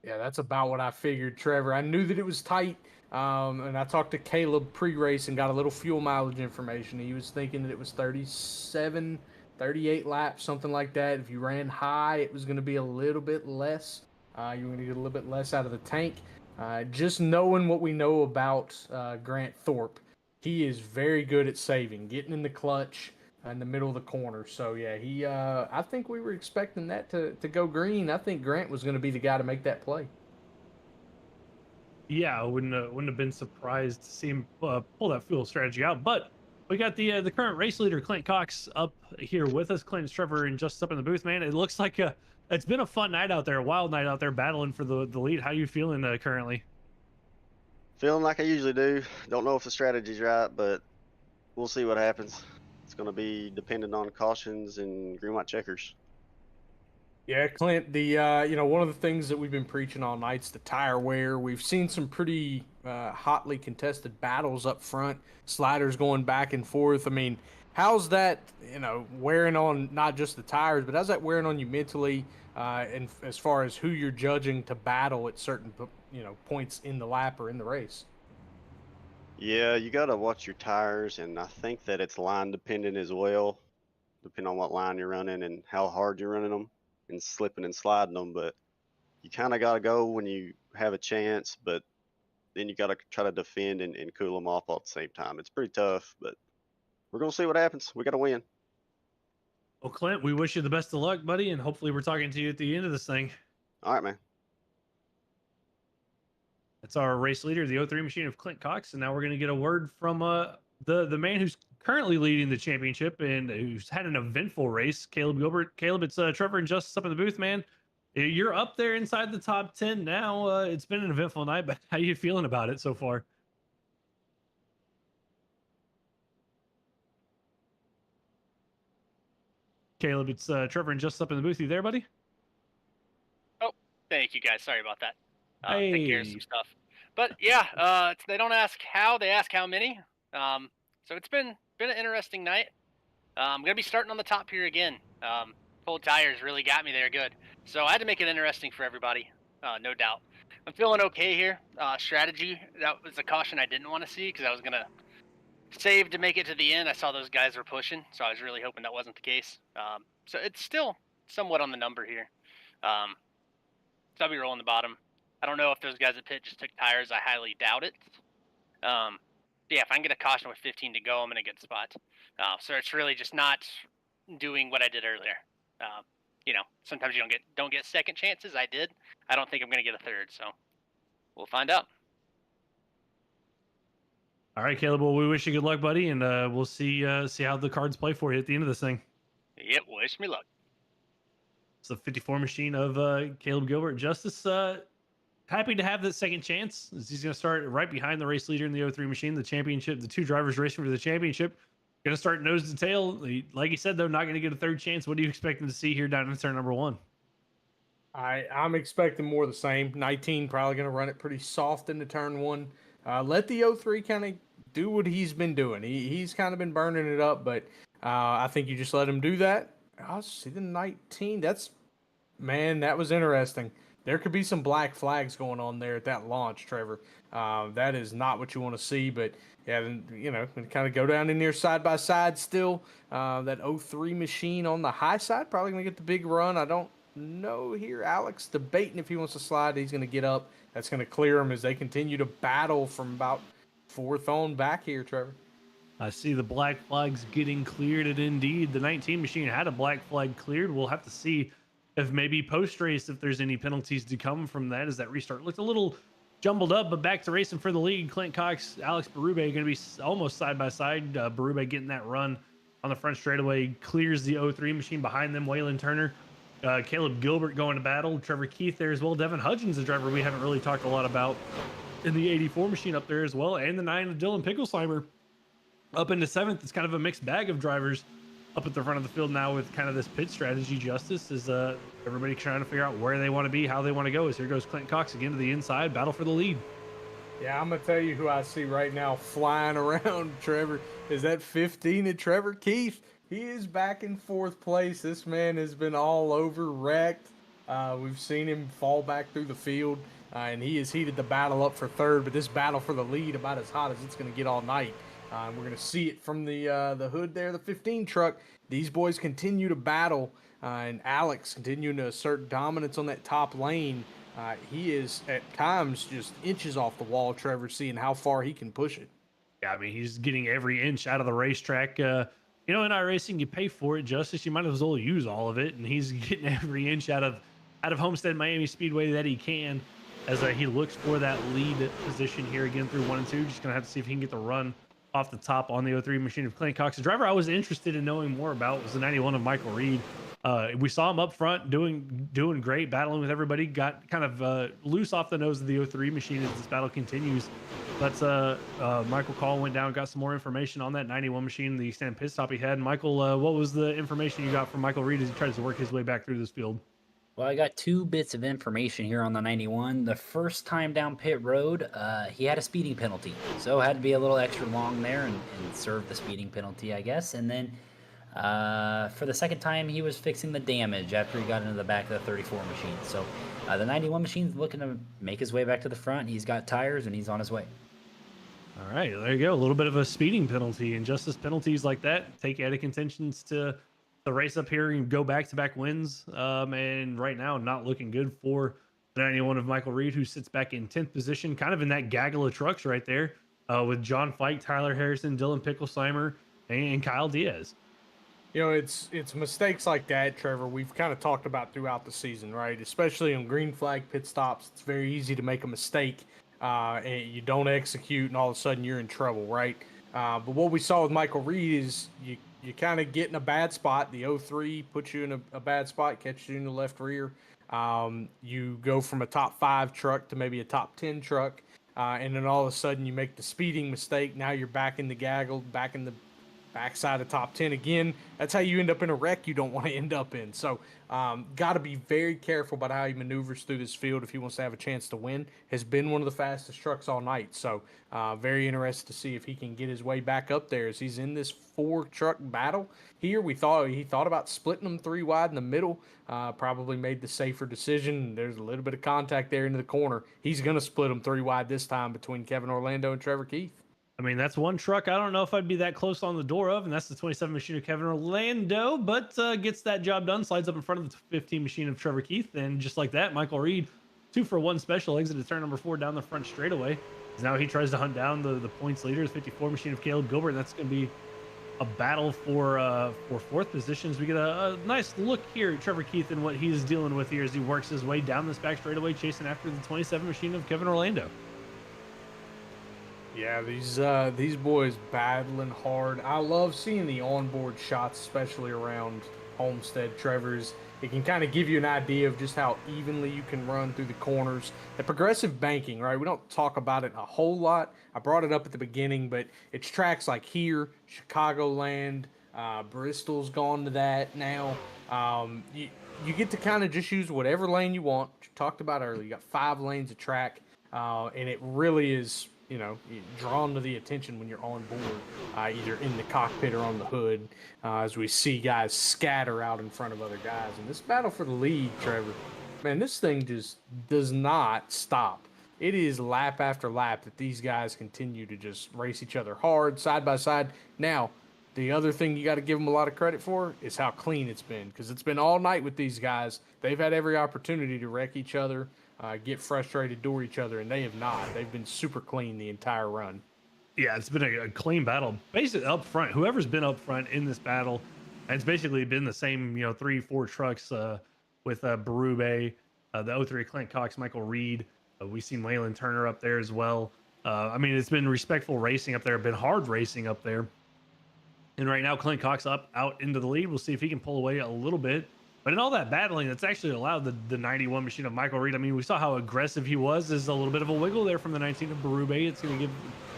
Yeah, that's about what I figured, Trevor. I knew that it was tight, and I talked to Caleb pre-race and got a little fuel mileage information. He was thinking that it was 37, 38 laps, something like that. If you ran high, it was going to be a little bit less. You were going to get a little bit less out of the tank. Just knowing what we know about Grant Thorpe, he is very good at saving, getting in the clutch in the middle of the corner. So yeah, I think we were expecting that to go green. I think Grant was going to be the guy to make that play. Yeah, I wouldn't have been surprised to see him pull that fuel strategy out. But we got the current race leader Clint Cox up here with us. Clint, Trevor, and Justice up in the booth, man. It looks like it's been a fun night out there, a wild night out there, battling for the lead. How you feeling currently? Feeling like I usually do. Don't know if the strategy's right, but we'll see what happens. It's going to be dependent on cautions and green white checkers. Yeah, Clint, the one of the things that we've been preaching all night's the tire wear. We've seen some pretty hotly contested battles up front, sliders going back and forth. I mean, how's that, wearing on not just the tires, but how's that wearing on you mentally, and as far as who you're judging to battle at certain, points in the lap or in the race? Yeah, you got to watch your tires, and I think that it's line dependent as well, depending on what line you're running and how hard you're running them and slipping and sliding them. But you kind of got to go when you have a chance, but then you got to try to defend and cool them off all at the same time. It's pretty tough, but we're going to see what happens. We got to win. Well, Clint, we wish you the best of luck, buddy, and hopefully we're talking to you at the end of this thing. All right, man. That's our race leader, the 03 machine of Clint Cox. And now we're going to get a word from the man who's currently leading the championship and who's had an eventful race, Caleb Gilbert. Caleb, it's Trevor and Justice up in the booth, man. You're up there inside the top 10 now. It's been an eventful night, but how are you feeling about it so far? Caleb, it's Trevor and Justice up in the booth. You there, buddy? Oh, thank you guys. Sorry about that. Hey. Take care of some stuff. But yeah, they don't ask how, they ask how many. So it's been an interesting night. I'm gonna be starting on the top here again. Cold tires really got me there good. So I had to make it interesting for everybody, no doubt. I'm feeling okay here. Strategy, that was a caution I didn't want to see because I was gonna save to make it to the end. I saw those guys were pushing, so I was really hoping that wasn't the case. So it's still somewhat on the number here. So I'll be rolling the bottom. I don't know if those guys at pit just took tires. I highly doubt it. Yeah, if I can get a caution with 15 to go, I'm in a good spot. So it's really just not doing what I did earlier. Sometimes you don't get second chances. I did. I don't think I'm going to get a third, so we'll find out. All right, Caleb. Well, we wish you good luck, buddy, and we'll see how the cards play for you at the end of this thing. Yep, wish me luck. It's the 54 machine of Caleb Gilbert. Justice, happy to have that second chance. He's going to start right behind the race leader in the 03 machine, the championship, the two drivers racing for the championship. Going to start nose to tail. Like he said, though, not going to get a third chance. What are you expecting to see here down in turn number 1? I'm expecting more of the same. 19 probably going to run it pretty soft into turn 1. Let the 03 kind of do what he's been doing. He's kind of been burning it up, but I think you just let him do that. I see the 19. Man, that was interesting. There could be some black flags going on there at that launch, Trevor. That is not what you want to see, but yeah, kind of go down in there side by side still. That 03 machine on the high side, probably going to get the big run. I don't know here. Alex debating if he wants to slide. He's going to get up. That's going to clear him as they continue to battle from about fourth on back here, Trevor. I see the black flags getting cleared, and indeed, the 19 machine had a black flag cleared. We'll have to see if maybe post-race, if there's any penalties to come from that, as that restart looked a little jumbled up, but back to racing for the lead. Clint Cox, Alex Berube going to be almost side by side. Berube getting that run on the front straightaway, clears the 03 machine behind them. Waylon Turner, Caleb Gilbert going to battle. Trevor Keith there as well. Devin Hudgens, a driver we haven't really talked a lot about in the 84 machine up there as well. And the 9 of Dylan Picklesheimer up into 7th. It's kind of a mixed bag of drivers up at the front of the field now with kind of this pit strategy. Justice is everybody trying to figure out where they want to be, how they want to go. As here goes Clint Cox again to the inside, battle for the lead. Yeah, I'm gonna tell you who I see right now flying around, Trevor, is that 15 of Trevor Keith. He is back in 4th place. This man has been all over, wrecked. We've seen him fall back through the field, and he has heated the battle up for 3rd, but this battle for the lead about as hot as it's gonna get all night. We're going to see it from the hood there, the 15 truck. These boys continue to battle, and Alex continuing to assert dominance on that top lane. He is, at times, just inches off the wall, Trevor, seeing how far he can push it. Yeah, I mean, he's getting every inch out of the racetrack. In iRacing, you pay for it, Justice. You might as well use all of it, and he's getting every inch out of Homestead-Miami Speedway that he can as he looks for that lead position here again through 1 and 2. Just going to have to see if he can get the run off the top on the 03 machine of Clint Cox. The driver I was interested in knowing more about was the 91 of Michael Reed. We saw him up front doing great, battling with everybody. Got kind of loose off the nose of the 03 machine as this battle continues. But Michael Call went down, got some more information on that 91 machine, the extended pit stop he had. Michael, what was the information you got from Michael Reed as he tries to work his way back through this field? Well, I got 2 bits of information here on the 91. The first time down pit road, he had a speeding penalty, so had to be a little extra long there and serve the speeding penalty, I guess. And then for the second time, he was fixing the damage after he got into the back of the 34 machine. So the 91 machine's looking to make his way back to the front. He's got tires, and he's on his way. All right, there you go. A little bit of a speeding penalty, and justice penalties like that take out of contentions to the race up here and go back-to-back wins. And right now, not looking good for the 91 of Michael Reed, who sits back in 10th position, kind of in that gaggle of trucks right there, with John Fike, Tyler Harrison, Dylan Picklesheimer, and Kyle Diaz. It's mistakes like that, Trevor, we've kind of talked about throughout the season, right? Especially on green flag pit stops. It's very easy to make a mistake, and you don't execute, and all of a sudden you're in trouble, right? But what we saw with Michael Reed is you kind of get in a bad spot. The 03 puts you in a bad spot, catches you in the left rear. You go from a top 5 truck to maybe a top 10 truck, and then all of a sudden you make the speeding mistake. Now you're back in the gaggle, back in the backside of top 10 again. That's how you end up in a wreck you don't want to end up in. So got to be very careful about how he maneuvers through this field if he wants to have a chance to win. Has been one of the fastest trucks all night. So very interested to see if he can get his way back up there as he's in this 4-truck battle here. He thought about splitting them 3 wide in the middle. Probably made the safer decision. There's a little bit of contact there into the corner. He's going to split them 3 wide this time between Kevin Orlando and Trevor Keith. I mean, that's one truck I don't know if I'd be that close on the door of, and that's the 27 machine of Kevin Orlando, but gets that job done, slides up in front of the 15 machine of Trevor Keith, and just like that, Michael Reed, 2 for 1 special, exit to turn number 4 down the front straightaway. Now he tries to hunt down the points leader, the 54 machine of Caleb Gilbert, and that's going to be a battle for 4th positions. We get a nice look here at Trevor Keith and what he's dealing with here as he works his way down this back straightaway, chasing after the 27 machine of Kevin Orlando. Yeah, these boys battling hard. I love seeing the onboard shots, especially around Homestead, Trevor's. It can kind of give you an idea of just how evenly you can run through the corners. The progressive banking, right? We don't talk about it a whole lot. I brought it up at the beginning, but it's tracks like here, Chicagoland, Bristol's gone to that now. You get to kind of just use whatever lane you want. You talked about earlier. You got 5 lanes of track, and it really is. drawn to the attention when you're on board, either in the cockpit or on the hood, as we see guys scatter out in front of other guys. And this battle for the lead, Trevor, man, this thing just does not stop. It is lap after lap that these guys continue to just race each other hard, side by side. Now, the other thing you got to give them a lot of credit for is how clean it's been, because it's been all night with these guys. They've had every opportunity to wreck each other, get frustrated, door each other, and they have not. They've been super clean the entire run. Yeah, it's been a clean battle. Basically, up front, whoever's been up front in this battle, and it's basically been the same, 3-4 trucks with Berube, the 03 Clint Cox, Michael Reed. We've seen Waylon Turner up there as well. I mean, it's been respectful racing up there, been hard racing up there. And right now, Clint Cox out into the lead. We'll see if he can pull away a little bit. But in all that battling, that's actually allowed the 91 machine of Michael Reed. I mean, we saw how aggressive he was. There's a little bit of a wiggle there from the 19 of Berube. It's going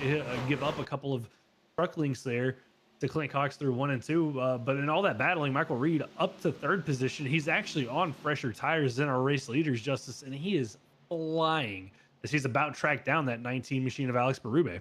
to give up a couple of truck links there to Clint Cox through 1 and 2. But in all that battling, Michael Reed up to 3rd position. He's actually on fresher tires than our race leaders, Justice, and he is flying as he's about tracked down that 19 machine of Alex Berube.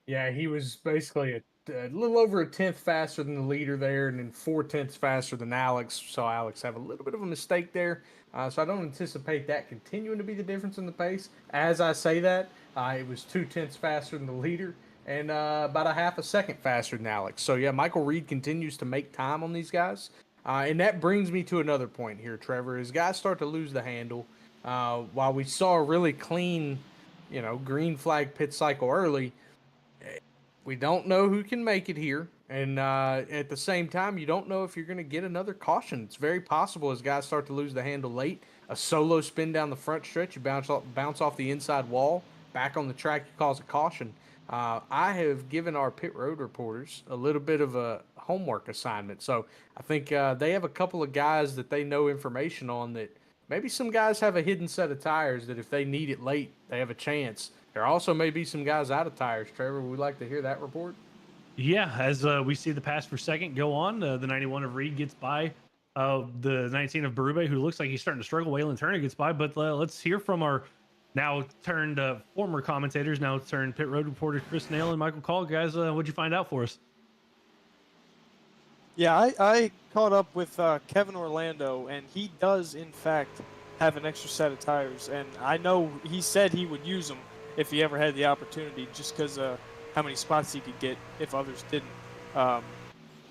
Yeah, he was basically a little over a tenth faster than the leader there, and then 4/10 faster than Alex. Saw Alex have a little bit of a mistake there, so I don't anticipate that continuing to be the difference in the pace. As I say that, it was 2/10 faster than the leader, and about a half a second faster than Alex. So yeah, Michael Reed continues to make time on these guys, and that brings me to another point here, Trevor. As guys start to lose the handle, while we saw a really clean, green flag pit cycle early, we don't know who can make it here. And at the same time, you don't know if you're going to get another caution. It's very possible as guys start to lose the handle late. A solo spin down the front stretch, you bounce off the inside wall, back on the track, you cause a caution. I have given our pit road reporters a little bit of a homework assignment. So I think they have a couple of guys that they know information on that maybe some guys have a hidden set of tires that if they need it late, they have a chance. There also may be some guys out of tires. Trevor, would we like to hear that report? Yeah, as we see the pass per second go on, the 91 of Reed gets by the 19 of Berube, who looks like he's starting to struggle. Waylon Turner gets by, but let's hear from our now turned former commentators, now turned pit road reporter Chris Nail and Michael Call. Guys, what'd you find out for us? Yeah, I caught up with Kevin Orlando, and he does, in fact, have an extra set of tires. And I know he said he would use them if he ever had the opportunity, just because how many spots he could get if others didn't. Now,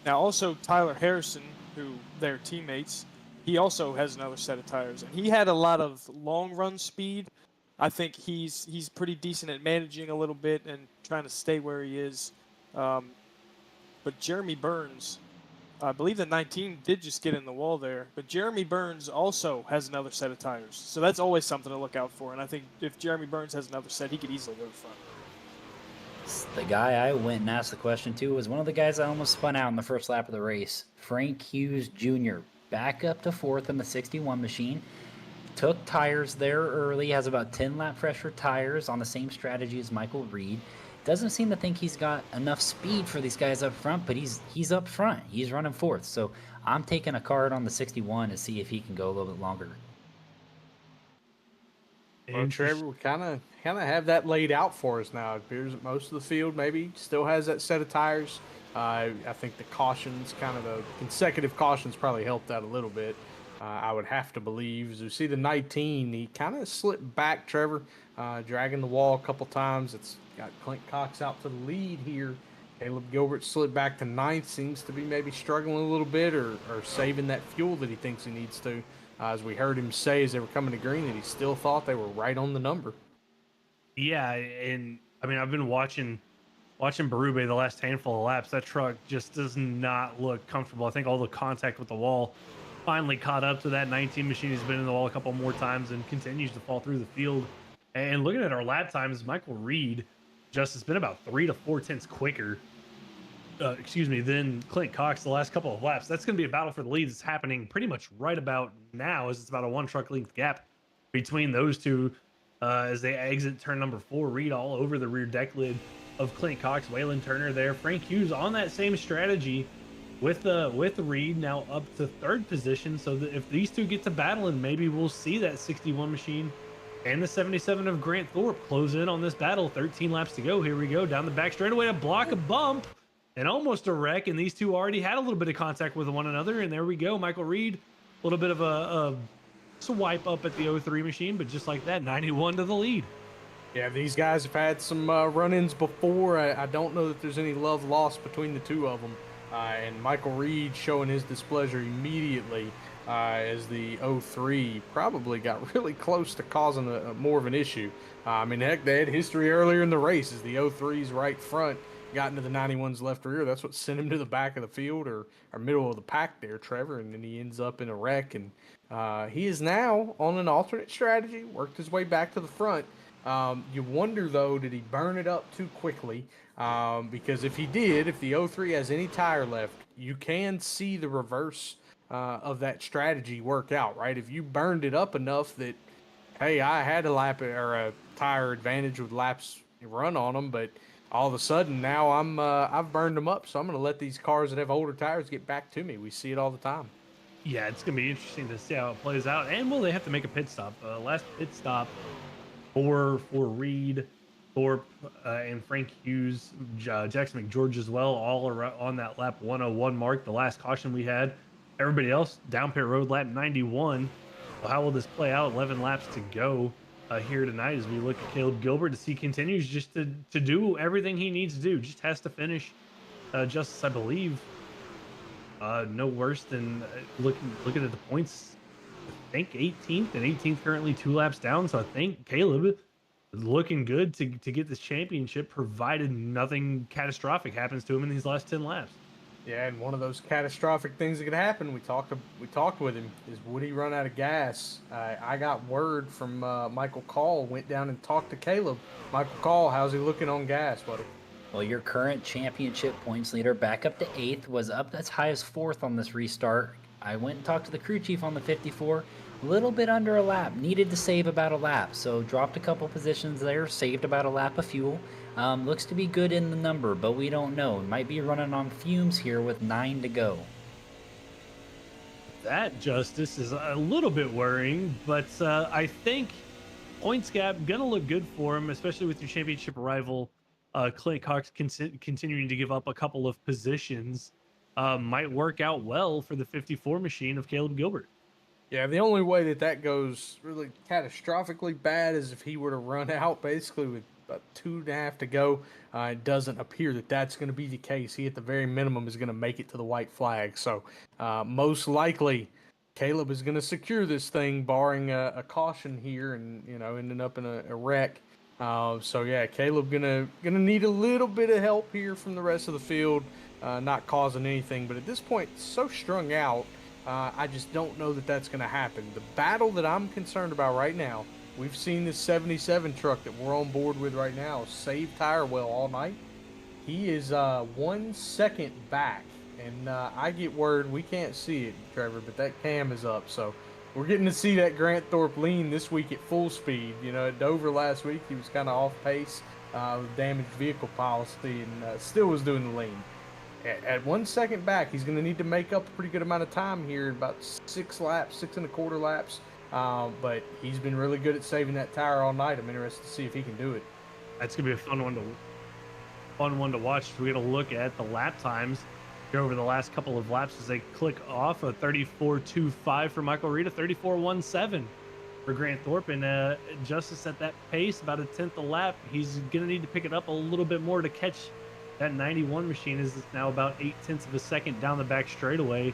also Tyler Harrison, who they're teammates, he also has another set of tires, and he had a lot of long run speed. I think he's pretty decent at managing a little bit and trying to stay where he is. But Jeremy Burns, I believe the 19 did just get in the wall there, but Jeremy Burns also has another set of tires. So that's always something to look out for. And I think if Jeremy Burns has another set, he could easily go to front. The guy I went and asked the question to was one of the guys I almost spun out in the first lap of the race. Frank Hughes Jr. back up to 4th in the 61 machine. Took tires there early, has about 10 lap fresher tires on the same strategy as Michael Reed. Doesn't seem to think he's got enough speed for these guys up front, but he's up front. He's running 4th. So I'm taking a card on the 61 to see if he can go a little bit longer. Well, Trevor, we kind of have that laid out for us now. It appears that most of the field maybe still has that set of tires. I think the cautions, kind of the consecutive cautions, probably helped out a little bit. I would have to believe. As you see the 19, he kind of slipped back, Trevor, dragging the wall a couple times. It's got Clint Cox out to the lead here. Caleb Gilbert slipped back to 9th. Seems to be maybe struggling a little bit or saving that fuel that he thinks he needs to. As we heard him say as they were coming to green, that he still thought they were right on the number. Yeah, and I mean, I've been watching Berube the last handful of laps. That truck just does not look comfortable. I think all the contact with the wall finally caught up to that 19 machine. He's been in the wall a couple more times and continues to fall through the field. And looking at our lap times, Michael Reed just has been about 3 to 4 tenths quicker than Clint Cox the last couple of laps. That's going to be a battle for the lead. It's happening pretty much right about now, as it's about a 1 truck length gap between those two as they exit turn number 4. Reed all over the rear deck lid of Clint Cox. Waylon Turner there. Frank Hughes on that same strategy with Reed now up to 3rd position. So that if these two get to battling, maybe we'll see that 61 machine And the 77 of Grant Thorpe close in on this battle. 13 laps to go. Here we go. Down the back straightaway to block a bump and almost a wreck. And these two already had a little bit of contact with one another. And there we go. Michael Reed, a little bit of a swipe up at the 03 machine. But just like that, 91 to the lead. Yeah, these guys have had some run-ins before. I don't know that there's any love lost between the two of them. And Michael Reed showing his displeasure immediately as the 03 probably got really close to causing more of an issue. I mean, heck, they had history earlier in the race as the 03's right front got into the 91's left rear. That's what sent him to the back of the field or middle of the pack there, Trevor, and then he ends up in a wreck. And he is now on an alternate strategy, worked his way back to the front. You wonder, though, did he burn it up too quickly? Because if he did, if the 03 has any tire left, you can see the reverse of that strategy work out, right? If you burned it up enough that, hey, I had a lap or a tire advantage with laps run on them, but all of a sudden now I've burned them up, so I'm going to let these cars that have older tires get back to me. We see it all the time. Yeah, it's going to be interesting to see how it plays out. And will they have to make a pit stop? Last pit stop for Reed, Thorpe, and Frank Hughes, Jackson McGeorge as well, all around on that lap 101 mark, the last caution we had. Everybody else down pit road, lap 91. Well, how will this play out? 11 laps to go here tonight as we look at Caleb Gilbert to see continues just to do everything he needs to do. Just has to finish Justice, I believe, no worse than looking at the points. I think 18th, and 18th currently 2 laps down. So I think Caleb is looking good to get this championship, provided nothing catastrophic happens to him in these last 10 laps. Yeah, and one of those catastrophic things that could happen, we talked with him, is would he run out of gas? I got word from Michael Call, went down and talked to Caleb. Michael Call, how's he looking on gas, buddy? Well, your current championship points leader, back up to 8th, was up as high as 4th on this restart. I went and talked to the crew chief on the 54. A little bit under a lap. Needed to save about a lap. So dropped a couple positions there. Saved about a lap of fuel. Looks to be good in the number, but we don't know. Might be running on fumes here with 9 to go. That, Justice, is a little bit worrying, but I think points gap going to look good for him, especially with your championship rival Clint Cox continuing to give up a couple of positions. Might work out well for the 54 machine of Caleb Gilbert. Yeah, the only way that goes really catastrophically bad is if he were to run out basically with about 2.5 to go. It doesn't appear that that's going to be the case. He, at the very minimum, is going to make it to the white flag. So most likely, Caleb is going to secure this thing, barring a caution here and, ending up in a wreck. So yeah, Caleb gonna need a little bit of help here from the rest of the field, not causing anything. But at this point, so strung out, I just don't know that that's gonna happen. The battle that I'm concerned about right now, we've seen this 77 truck that we're on board with right now save tire well all night. He is 1 second back, and I get word, we can't see it, Trevor, but that cam is up. So we're getting to see that Grant Thorpe lean this week at full speed. At Dover last week, he was kind of off pace with damaged vehicle policy and still was doing the lean. At 1 second back, he's going to need to make up a pretty good amount of time here, about 6 laps, 6.25 laps. But he's been really good at saving that tire all night. I'm interested to see if he can do it. That's going to be a fun one to watch. We're going to look at the lap times here over the last couple of laps as they click off. A 34.25 for Michael Reed, a 34.17 for Grant Thorpe, and Justice at that pace, about a 10th a lap. He's going to need to pick it up a little bit more to catch that 91 machine. Is now about 0.8 of a second down the back straightaway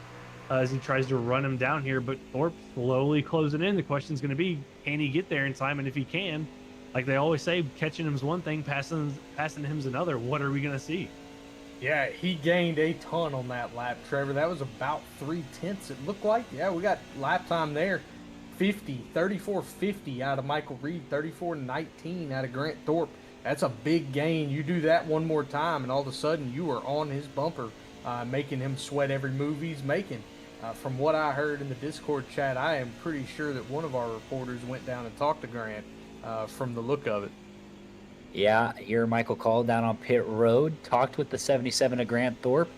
as he tries to run him down here. But Thorpe slowly closing in. The question is going to be, can he get there in time? And if he can, like they always say, catching him's one thing, passing him's another. What are we going to see? Yeah, he gained a ton on that lap, Trevor. That was about 0.3, it looked like. Yeah, we got lap time there. 34.50 out of Michael Reed, 34.19 out of Grant Thorpe. That's a big gain. You do that one more time, and all of a sudden you are on his bumper, making him sweat every move he's making. From what I heard in the Discord chat, I am pretty sure that one of our reporters went down and talked to Grant from the look of it. Yeah, here Michael called down on pit road, talked with the 77 of Grant Thorpe.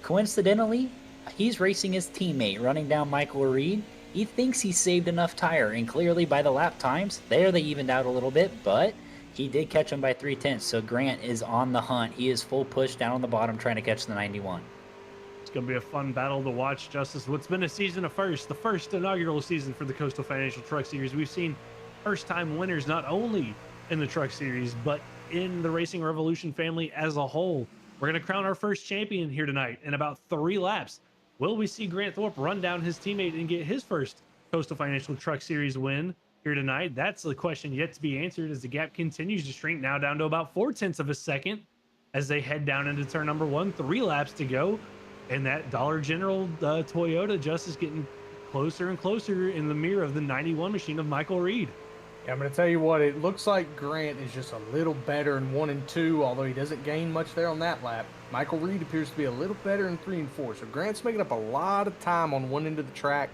Coincidentally, he's racing his teammate, running down Michael Reed. He thinks he saved enough tire, and clearly by the lap times, there they evened out a little bit, but he did catch him by 3/10. So Grant is on the hunt. He is full push down on the bottom trying to catch the 91. It's going to be a fun battle to watch, Justice. What's been a season of first, the first inaugural season for the Coastal Financial Truck Series. We've seen first-time winners not only in the Truck Series, but in the Racing Revolution family as a whole. We're going to crown our first champion here tonight in about 3 laps. Will we see Grant Thorpe run down his teammate and get his first Coastal Financial Truck Series win here tonight? That's the question yet to be answered as the gap continues to shrink, now down to about 0.4 of a second as they head down into turn number 1. 3 laps to go. And that Dollar General Toyota just is getting closer and closer in the mirror of the 91 machine of Michael Reed. Yeah, I'm going to tell you what, it looks like Grant is just a little better in 1 and 2, although he doesn't gain much there on that lap. Michael Reed appears to be a little better in 3 and 4, so Grant's making up a lot of time on one end of the track.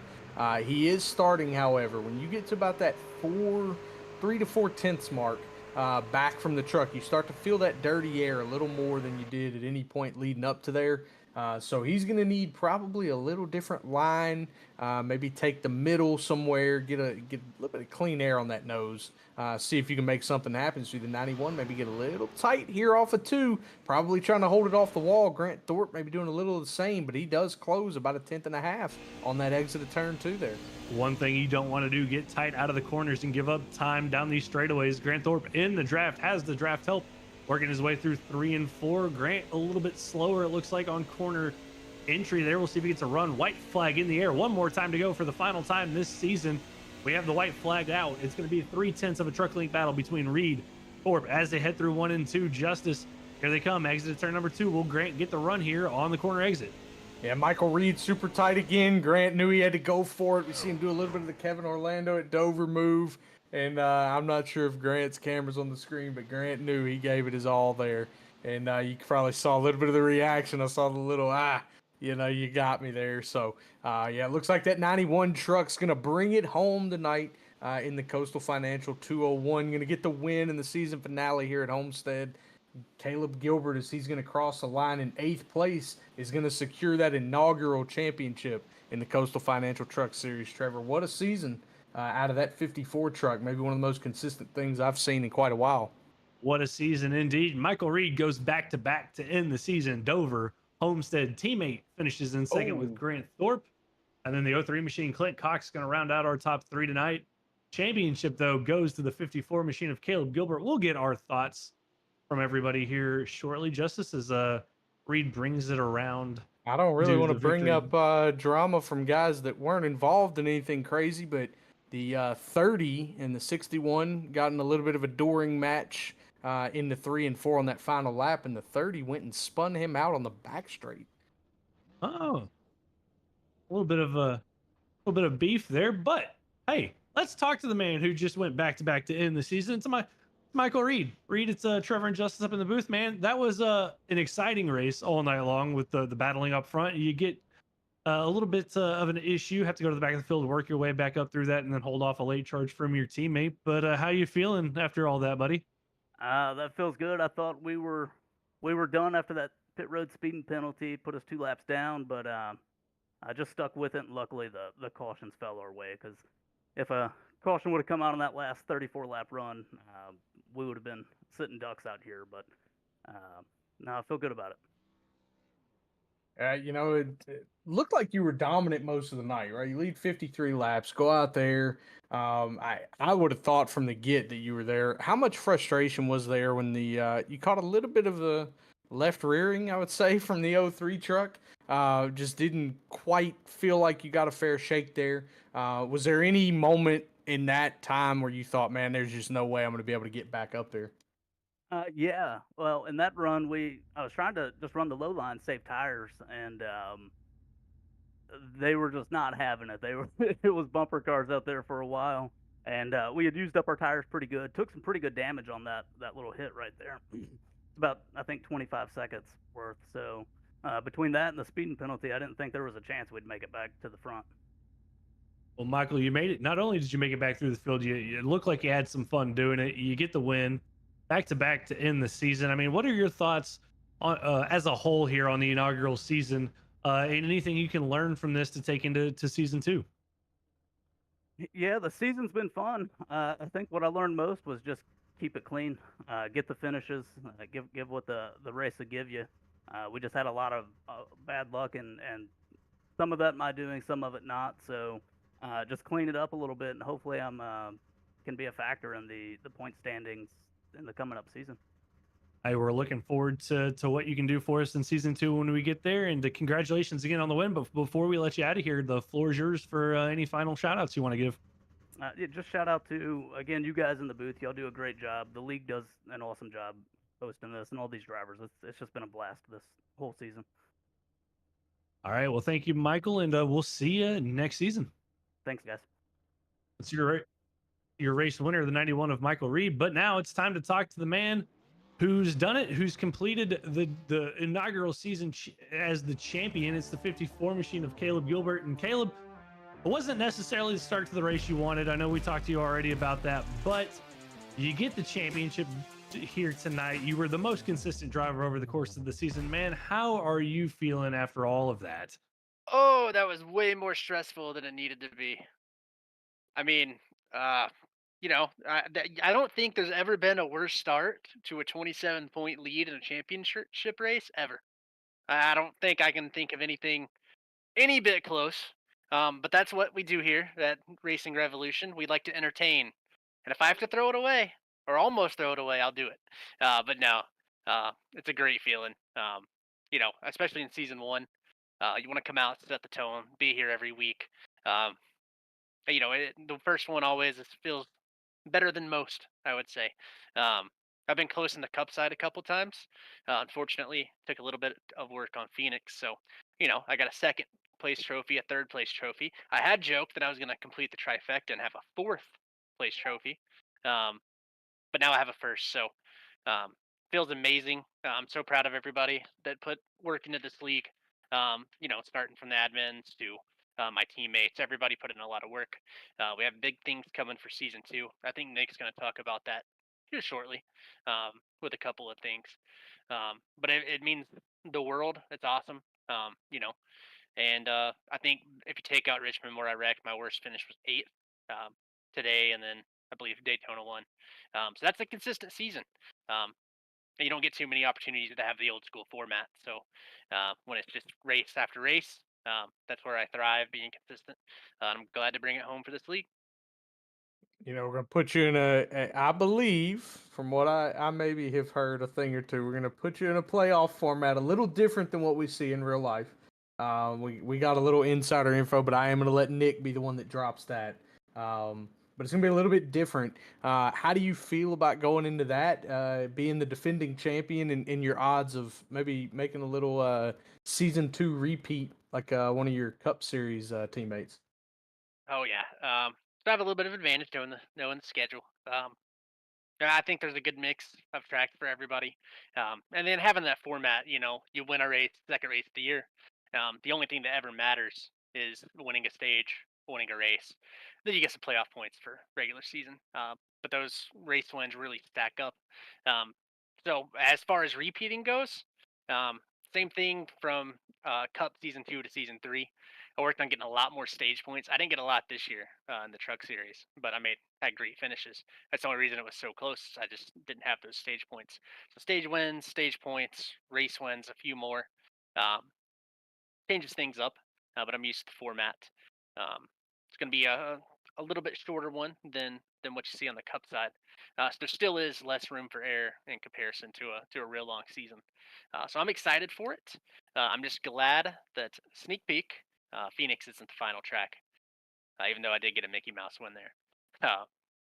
He is starting, however, when you get to about that 3 to 4 tenths mark back from the truck, you start to feel that dirty air a little more than you did at any point leading up to there. So he's going to need probably a little different line, maybe take the middle somewhere, get a little bit of clean air on that nose, see if you can make something happen. So the 91 maybe get a little tight here off of 2, probably trying to hold it off the wall. Grant Thorpe maybe doing a little of the same, but he does close about a 1/10.5 on that exit of turn 2 there. One thing you don't want to do, get tight out of the corners and give up time down these straightaways. Grant Thorpe in the draft, has the draft help, working his way through 3 and 4. Grant a little bit slower, it looks like, on corner entry there. We'll see if he gets a run. White flag in the air. One more time to go for the final time this season. We have the white flag out. It's going to be 0.3 of a truck link battle between Reed, Thorpe as they head through 1 and 2. Justice, here they come. Exit turn number 2. Will Grant get the run here on the corner exit? Yeah, Michael Reed super tight again. Grant knew he had to go for it. We see him do a little bit of the Kevin Orlando at Dover move. And I'm not sure if Grant's camera's on the screen, but Grant knew he gave it his all there. And you probably saw a little bit of the reaction. I saw the little, you got me there. So, yeah, it looks like that 91 truck's going to bring it home tonight in the Coastal Financial 201. Going to get the win in the season finale here at Homestead. Caleb Gilbert, as he's going to cross the line in 8th place, is going to secure that inaugural championship in the Coastal Financial Truck Series. Trevor, what a season out of that 54 truck. Maybe one of the most consistent things I've seen in quite a while. What a season indeed. Michael Reed goes back-to-back to end the season. Dover, Homestead teammate, finishes in second with Grant Thorpe. And then the 03 machine, Clint Cox, is going to round out our top 3 tonight. Championship, though, goes to the 54 machine of Caleb Gilbert. We'll get our thoughts from everybody here shortly. Justice, as Reed brings it around. I don't really want to bring up drama from guys that weren't involved in anything crazy, but the 30 and the 61 got in a little bit of a during match in the 3 and 4 on that final lap, and the 30 went and spun him out on the back straight. Oh, a little bit of beef there, but hey, let's talk to the man who just went back-to-back to end the season. It's Michael Reed. Reed, it's Trevor and Justice up in the booth, man. That was an exciting race all night long with the battling up front. You get a little bit of an issue, have to go to the back of the field, work your way back up through that, and then hold off a late charge from your teammate. But how you feeling after all that, buddy? That feels good. I thought we were done after that pit road speeding penalty, put us 2 laps down, but I just stuck with it, and luckily the cautions fell our way, because if a caution would have come out on that last 34 lap run, we would have been sitting ducks out here. But no, I feel good about it. It looked like you were dominant most of the night, right? You lead 53 laps, go out there. I would have thought from the get that you were there. How much frustration was there when you caught a little bit of the left rearing, I would say, from the 03 truck? Just didn't quite feel like you got a fair shake there. Was there any moment in that time where you thought, man, there's just no way I'm going to be able to get back up there? Yeah. Well, in that run, I was trying to just run the low line, save tires, and they were just not having it. It was bumper cars out there for a while, and we had used up our tires pretty good. Took some pretty good damage on that little hit right there. It's about, I think, 25 seconds worth. So between that and the speeding penalty, I didn't think there was a chance we'd make it back to the front. Well, Michael, you made it. Not only did you make it back through the field, you looked like you had some fun doing it. You get the win. Back-to-back to end the season. I mean, what are your thoughts on as a whole here on the inaugural season, and anything you can learn from this to take into season 2? Yeah, the season's been fun. I think what I learned most was just keep it clean, get the finishes, give what the race will give you. We just had a lot of bad luck, and some of that my doing, some of it not. So just clean it up a little bit, and hopefully I'm can be a factor in the point standings in the coming up season. Hey, we're looking forward to what you can do for us in season 2 when we get there. And congratulations again on the win. But before we let you out of here, the floor is yours for any final shout outs you want to give. Yeah, just shout out to again you guys in the booth. Y'all do a great job. The league does an awesome job hosting this, and all these drivers. It's just been a blast this whole season. All right. Well, thank you, Michael. And we'll see you next season. Thanks, guys. It's your race winner, the 91 of Michael Reed. But now it's time to talk to the man who's done it, who's completed the inaugural season as the champion. It's the 54 machine of Caleb Gilbert. And Caleb, it wasn't necessarily the start to the race you wanted. I know we talked to you already about that, but you get the championship here tonight. You were the most consistent driver over the course of the season. Man, how are you feeling after all of that? Oh, that was way more stressful than it needed to be. I mean, uh, I don't think there's ever been a worse start to a 27-point lead in a championship race ever. I don't think I can think of anything any bit close. But that's what we do here at Racing Revolution. We like to entertain, and if I have to throw it away or almost throw it away, I'll do it. But no, it's a great feeling. Especially in season 1, you want to come out, set the tone, be here every week. Um, the first one always feels better than most, I would say. Um, I've been close in the cup side a couple times. Unfortunately, took a little bit of work on Phoenix, so I got a second place trophy, a third place trophy. I had joked that I was going to complete the trifecta and have a fourth place trophy, um, but now I have a first, so um, feels amazing. I'm so proud of everybody that put work into this league. Starting from the admins to my teammates, everybody put in a lot of work. We have big things coming for season 2. I think Nick's going to talk about that here shortly with a couple of things. But it means the world. It's awesome. Um, you know, and I think if you take out Richmond where I wrecked, my worst finish was 8th today, and then I believe Daytona won. So that's a consistent season. Um, and you don't get too many opportunities to have the old school format. So when it's just race after race, that's where I thrive, being consistent. I'm glad to bring it home for this league. We're gonna put you in I believe, from what I maybe have heard a thing or two, we're gonna put you in a playoff format, a little different than what we see in real life. We got a little insider info, but I am gonna let Nick be the one that drops that. But it's gonna be a little bit different. How do you feel about going into that, being the defending champion, and your odds of maybe making a little season 2 repeat like one of your Cup Series teammates? Oh yeah. So I have a little bit of advantage knowing the schedule. Yeah, I think there's a good mix of tracks for everybody. And then having that format, you win a race, second race of the year. The only thing that ever matters is winning a stage, winning a race. Then you get some playoff points for regular season. But those race wins really stack up. Um, so as far as repeating goes, um, same thing from Cup season 2 to season 3. I worked on getting a lot more stage points. I didn't get a lot this year in the truck series, but I had great finishes. That's the only reason it was so close. I just didn't have those stage points. So stage wins, stage points, race wins, a few more. Um, Changes things up, but I'm used to the format. It's going to be a little bit shorter one than what you see on the cup side. So there still is less room for error in comparison to a real long season. So I'm excited for it. I'm just glad that sneak peek Phoenix isn't the final track, even though I did get a Mickey Mouse win there.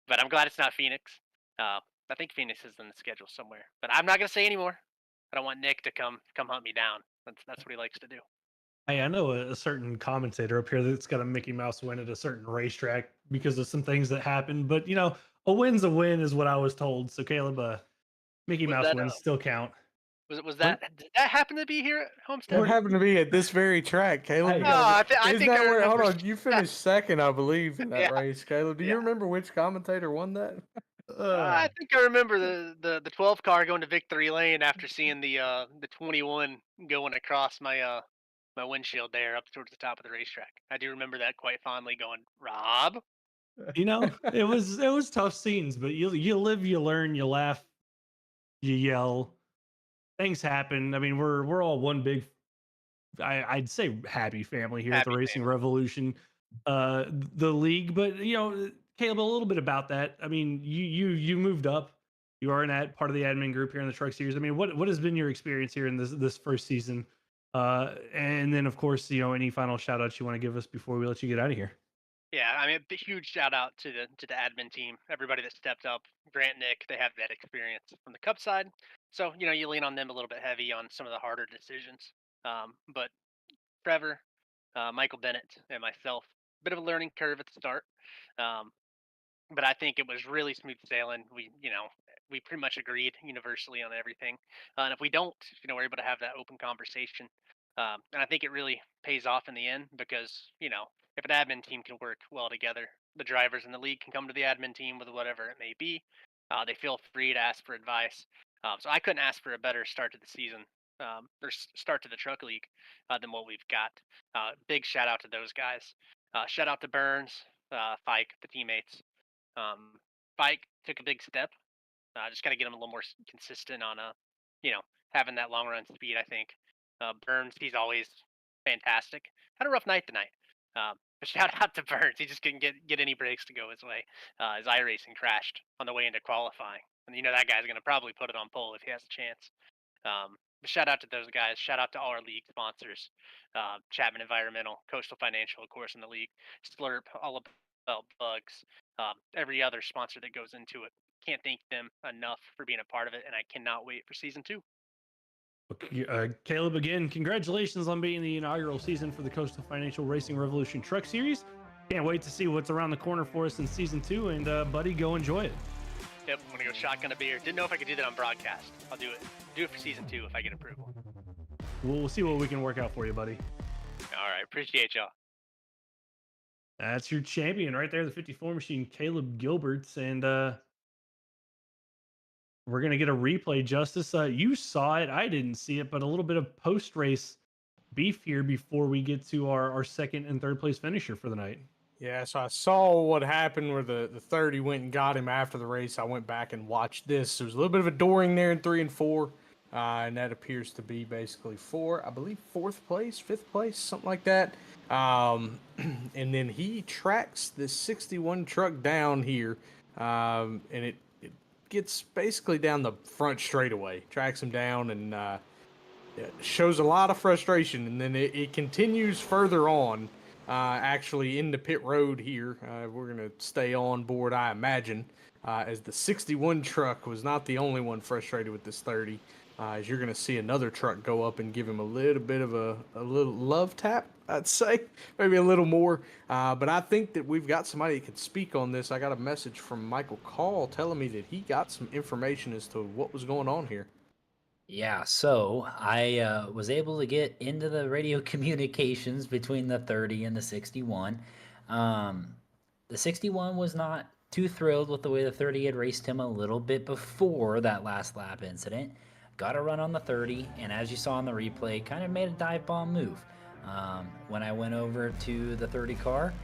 But I'm glad it's not Phoenix. Uh, I think Phoenix is in the schedule somewhere, but I'm not gonna say anymore. I don't want Nick to come hunt me down. That's what he likes to do. Hey, I know a certain commentator up here that's got a Mickey Mouse win at a certain racetrack because of some things that happened. But a win's a win is what I was told. So Caleb, Mickey Was Mouse that wins still count. was What? that did that happen to be here at What Homestead? happened to be at this very track, Caleb? You Hey, Oh, gotta. I Isn't think that I where? Hold remember. on, you finished second, I believe, in that Yeah, race, Caleb. Do yeah. you remember which commentator won that? I think I remember the 12 car going to victory lane after seeing the 21 going across my windshield there up towards the top of the racetrack. I do remember that quite fondly. Going, Rob. You know, it was tough scenes, but you live, you learn, you laugh, you yell. Things happen. I mean, we're all one big, I'd say, happy family here at the Happy Racing family. Revolution, the league. But Caleb, a little bit about that. I mean, you moved up. You are in that part of the admin group here in the Truck Series. I mean, what has been your experience here in this first season? And then, of course, any final shout outs you want to give us before we let you get out of here? Yeah, I mean, a huge shout out to the admin team, everybody that stepped up. Grant, Nick, they have that experience from the Cup side, so you lean on them a little bit heavy on some of the harder decisions. But Trevor, Michael Bennett, and myself, bit of a learning curve at the start. Um, but I think it was really smooth sailing. We pretty much agreed universally on everything, and if we don't, we're able to have that open conversation. And I think it really pays off in the end because if an admin team can work well together, the drivers in the league can come to the admin team with whatever it may be. They feel free to ask for advice. So I couldn't ask for a better start to the season, or start to the truck league, than what we've got. Big shout out to those guys. Shout out to Burns, Fike, the teammates. Bike took a big step. Just got to get him a little more consistent on you know, having that long run speed. I think Burns, he's always fantastic. Had a rough night tonight. But shout out to Burns. He just couldn't get any breaks to go his way. His iRacing crashed on the way into qualifying, and that guy's gonna probably put it on pole if he has a chance. But shout out to those guys. Shout out to all our league sponsors, Chapman Environmental, Coastal Financial, of course, in the league, Slurp, all about bugs, every other sponsor that goes into it. Can't thank them enough for being a part of it, and I cannot wait for season 2. Okay, Caleb, again, congratulations on being the inaugural season for the Coastal Financial Racing Revolution Truck Series. Can't wait to see what's around the corner for us in season 2. And buddy, go enjoy it. Yep, I'm gonna go shotgun a beer. Didn't know if I could do that on broadcast. I'll do it. Do it for season 2 if I get approval. We'll see what we can work out for you, buddy. All right, appreciate y'all. That's your champion right there, the 54 machine, Caleb Gilberts. And we're going to get a replay, Justice. You saw it. I didn't see it, but a little bit of post race beef here before we get to our second and third place finisher for the night. Yeah, so I saw what happened where the 30 went and got him after the race. I went back and watched this. There was a little bit of a dooring there in 3 and 4. And that appears to be basically I believe 4th place, 5th place, something like that. And then he tracks this 61 truck down here. And it gets basically down the front straightaway, tracks him down, and it shows a lot of frustration. And then it continues further on, actually in the pit road here. We're going to stay on board, I imagine, as the 61 truck was not the only one frustrated with this 30. As you're going to see another truck go up and give him a little bit of a little love tap, I'd say, maybe a little more. But I think that we've got somebody that can speak on this. I got a message from Michael Call telling me that he got some information as to what was going on here. Yeah, so I was able to get into the radio communications between the 30 and the 61. The 61 was not too thrilled with the way the 30 had raced him a little bit before that last lap incident. Got a run on the 30, and as you saw in the replay, kind of made a dive bomb move. When I went over to the 30 car,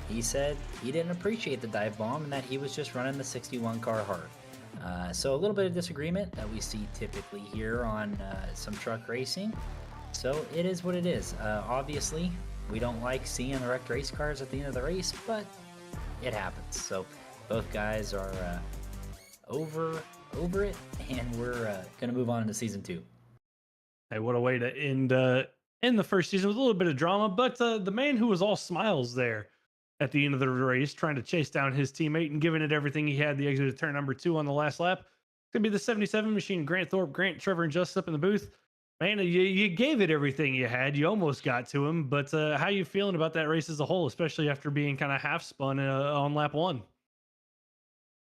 he said he didn't appreciate the dive bomb and that he was just running the 61 car hard. So a little bit of disagreement that we see typically here on some truck racing. So it is what it is. Obviously, we don't like seeing the wrecked race cars at the end of the race, but it happens. So both guys are over it, and we're going to move on into season 2. Hey, what a way to end the first season with a little bit of drama. But the man who was all smiles there at the end of the race, trying to chase down his teammate and giving it everything he had, the exit of turn number 2 on the last lap, it's going to be the 77 machine, Grant Thorpe. Grant, Trevor, and Just up in the booth. Man, you gave it everything you had. You almost got to him. But how you feeling about that race as a whole, especially after being kind of half spun on lap 1?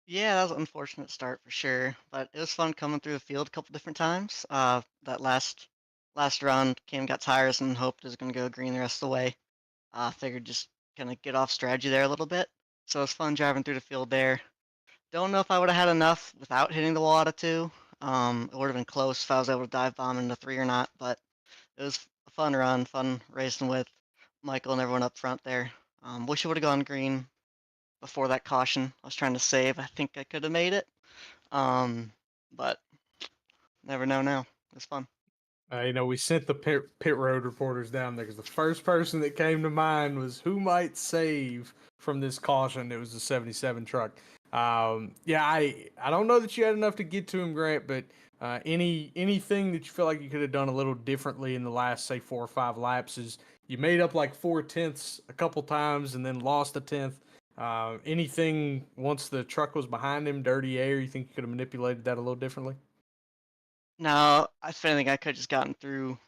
Yeah, that was an unfortunate start for sure, but it was fun coming through the field a couple different times. That last run, Cam got tires and hoped it was going to go green the rest of the way. Figured just kind of get off strategy there a little bit. So it was fun driving through the field there. Don't know if I would have had enough without hitting the wall out of 2. It would have been close if I was able to dive bomb into 3 or not, but it was a fun run, fun racing with Michael and everyone up front there. Wish it would have gone green, before that caution. I was trying to save. I think I could have made it. But never know now. It was fun. We sent the pit road reporters down there because the first person that came to mind was who might save from this caution. It was the 77 truck. I don't know that you had enough to get to him, Grant, but anything that you feel like you could have done a little differently in the last, say, 4 or 5 laps is you made up like 4/10 a couple times and then lost a tenth. Anything once the truck was behind him, dirty air, you think you could have manipulated that a little differently? No, I think I could have just gotten through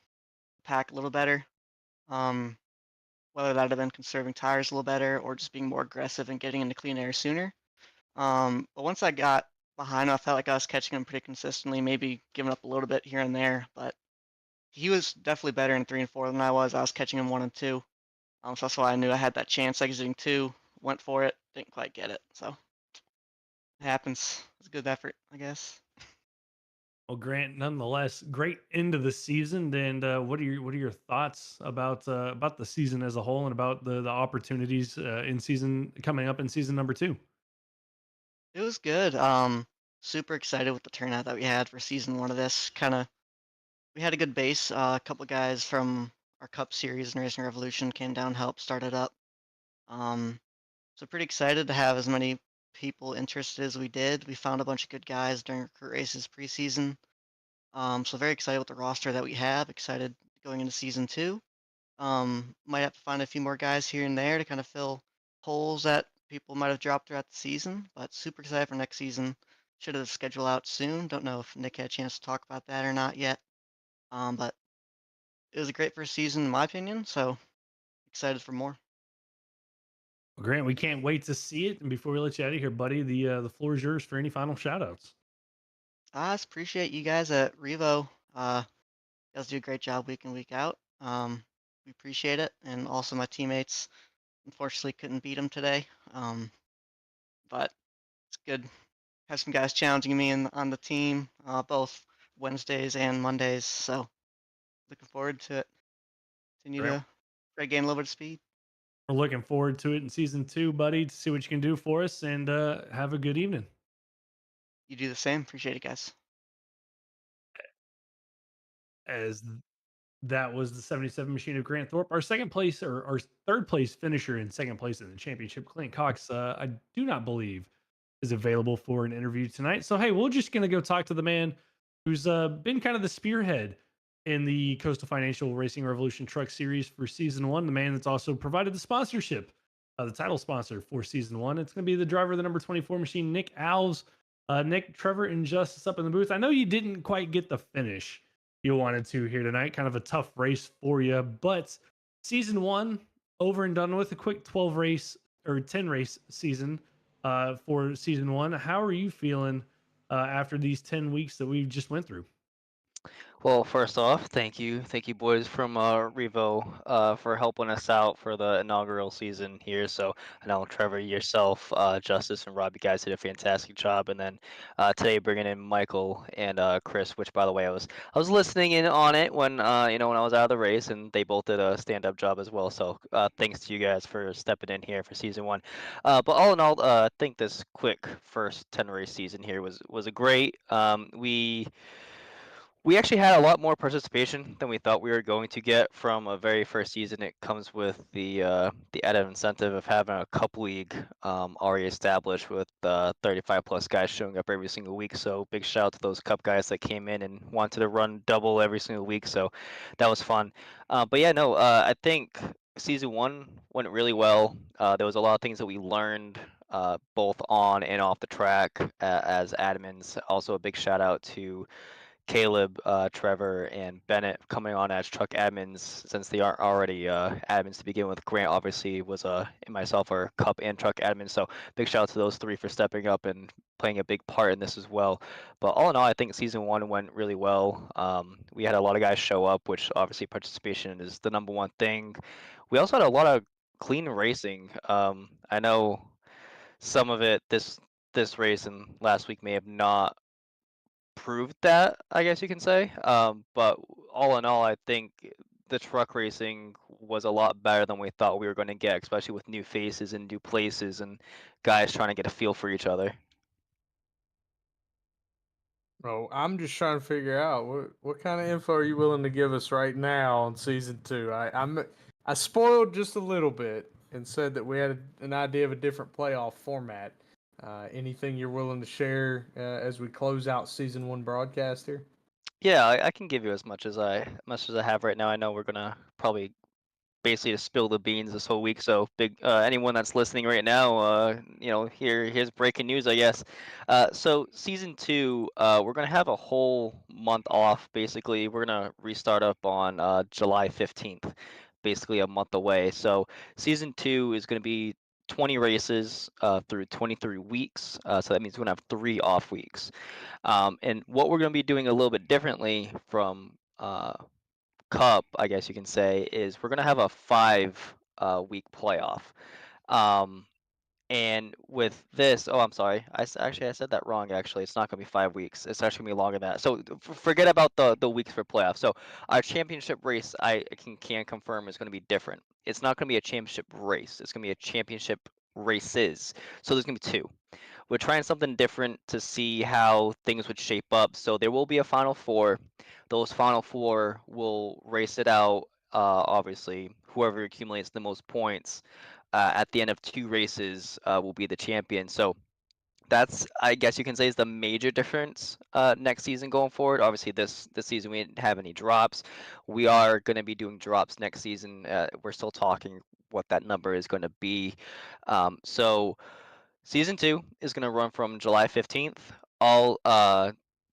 the pack a little better. Whether that had been conserving tires a little better or just being more aggressive and getting into clean air sooner. But once I got behind him, I felt like I was catching him pretty consistently, maybe giving up a little bit here and there, but he was definitely better in 3 and 4 than I was. I was catching him 1 and 2. So that's why I knew I had that chance exiting 2, went for it, didn't quite get it. So it happens. It's a good effort, I guess. Well, Grant, nonetheless, great end of the season. And what are your thoughts about the season as a whole and about the opportunities in season coming up in season number 2? It was good. Super excited with the turnout that we had for season 1 of this. We had a good base. A couple guys from our Cup Series and Racing Revolution came down, helped start it up. Um, so pretty excited to have as many people interested as we did. We found a bunch of good guys during recruit races preseason. So very excited with the roster that we have. Excited going into season 2. Might have to find a few more guys here and there to kind of fill holes that people might have dropped throughout the season. But super excited for next season. Should have the schedule out soon. Don't know if Nick had a chance to talk about that or not yet. But it was a great first season in my opinion. So excited for more. Well, Grant, we can't wait to see it. And before we let you out of here, buddy, the floor is yours for any final shout outs. I just appreciate you guys at Revo. You guys do a great job week in, week out. We appreciate it. And also my teammates, unfortunately couldn't beat them today. But it's good. Have some guys challenging me on the team, both Wednesdays and Mondays. So looking forward to it. Continue Grant, to try to gain a little bit of speed. we're looking forward to it in season 2, buddy, to see what you can do for us. And have a good evening. You do the same. Appreciate it, guys. As that was the 77 machine of Grant Thorpe. Our second place or our third place finisher in second place in the championship, Clint Cox, I do not believe is available for an interview tonight. So, hey, we're just going to go talk to the man who's been kind of the spearhead in the Coastal Financial Racing Revolution Truck Series for season 1. The man that's also provided the sponsorship, the title sponsor for season 1. It's going to be the driver of the number 24 machine, Nick Alves. Nick, Trevor, and Justice up in the booth. I know you didn't quite get the finish you wanted to here tonight. Kind of a tough race for you, but season 1 over and done with. A quick 12 race or 10 race season for season 1. How are you feeling after these 10 weeks that we just went through? Well, first off, thank you boys from Revo for helping us out for the inaugural season here. So I know Trevor, yourself, Justice, and Rob, you guys did a fantastic job. And then today bringing in Michael and Chris, which by the way, I was listening in on it when when I was out of the race, and they both did a stand-up job as well. So thanks to you guys for stepping in here for season 1. But all in all, I think this quick first 10 race season here was a great. We actually had a lot more participation than we thought we were going to get from a very first season. It comes with the added incentive of having a cup league already established with 35 plus guys showing up every single week. So big shout out to those cup guys that came in and wanted to run double every single week. So that was fun. But yeah, no, I think season 1 went really well. There was a lot of things that we learned both on and off the track as admins. Also a big shout out to Caleb, Trevor, and Bennett coming on as truck admins since they aren't already admins to begin with. Grant obviously was and myself are cup and truck admins, so big shout out to those 3 for stepping up and playing a big part in this as well. But all in all, I think season 1 went really well. We had a lot of guys show up, which obviously participation is the number 1 thing. We also had a lot of clean racing. I know some of it this race and last week may have not proved that, I guess you can say. But all in all, I think the truck racing was a lot better than we thought we were going to get, especially with new faces and new places and guys trying to get a feel for each other. Bro, I'm just trying to figure out what kind of info are you willing to give us right now on season 2? I spoiled just a little bit and said that we had an idea of a different playoff format. Anything you're willing to share as we close out season 1 broadcast here? Yeah, I can give you as much as I have right now. I know we're gonna probably basically to spill the beans this whole week. So big anyone that's listening right now, here's breaking news, I guess. So season 2, we're gonna have a whole month off. Basically, we're gonna restart up on July 15th, basically a month away. So season 2 is gonna be 20 races through 23 weeks. So that means we're gonna have 3 off weeks. And what we're gonna be doing a little bit differently from Cup, I guess you can say, is we're gonna have a 5 week playoff. Um, and with this, oh, I'm sorry, actually I said that wrong. Actually, it's not gonna be 5 weeks. It's actually gonna be longer than that. So forget about the weeks for playoffs. So our championship race, I can confirm, is gonna be different. It's not gonna be a championship race. It's gonna be a championship races. So there's gonna be 2. We're trying something different to see how things would shape up. So there will be a final 4. Those final 4 will race it out. Obviously, whoever accumulates the most points at the end of 2 races will be the champion. So that's, I guess you can say, is the major difference next season going forward. Obviously, this season we didn't have any drops. We are going to be doing drops next season. We're still talking what that number is going to be. So season 2 is going to run from July 15th all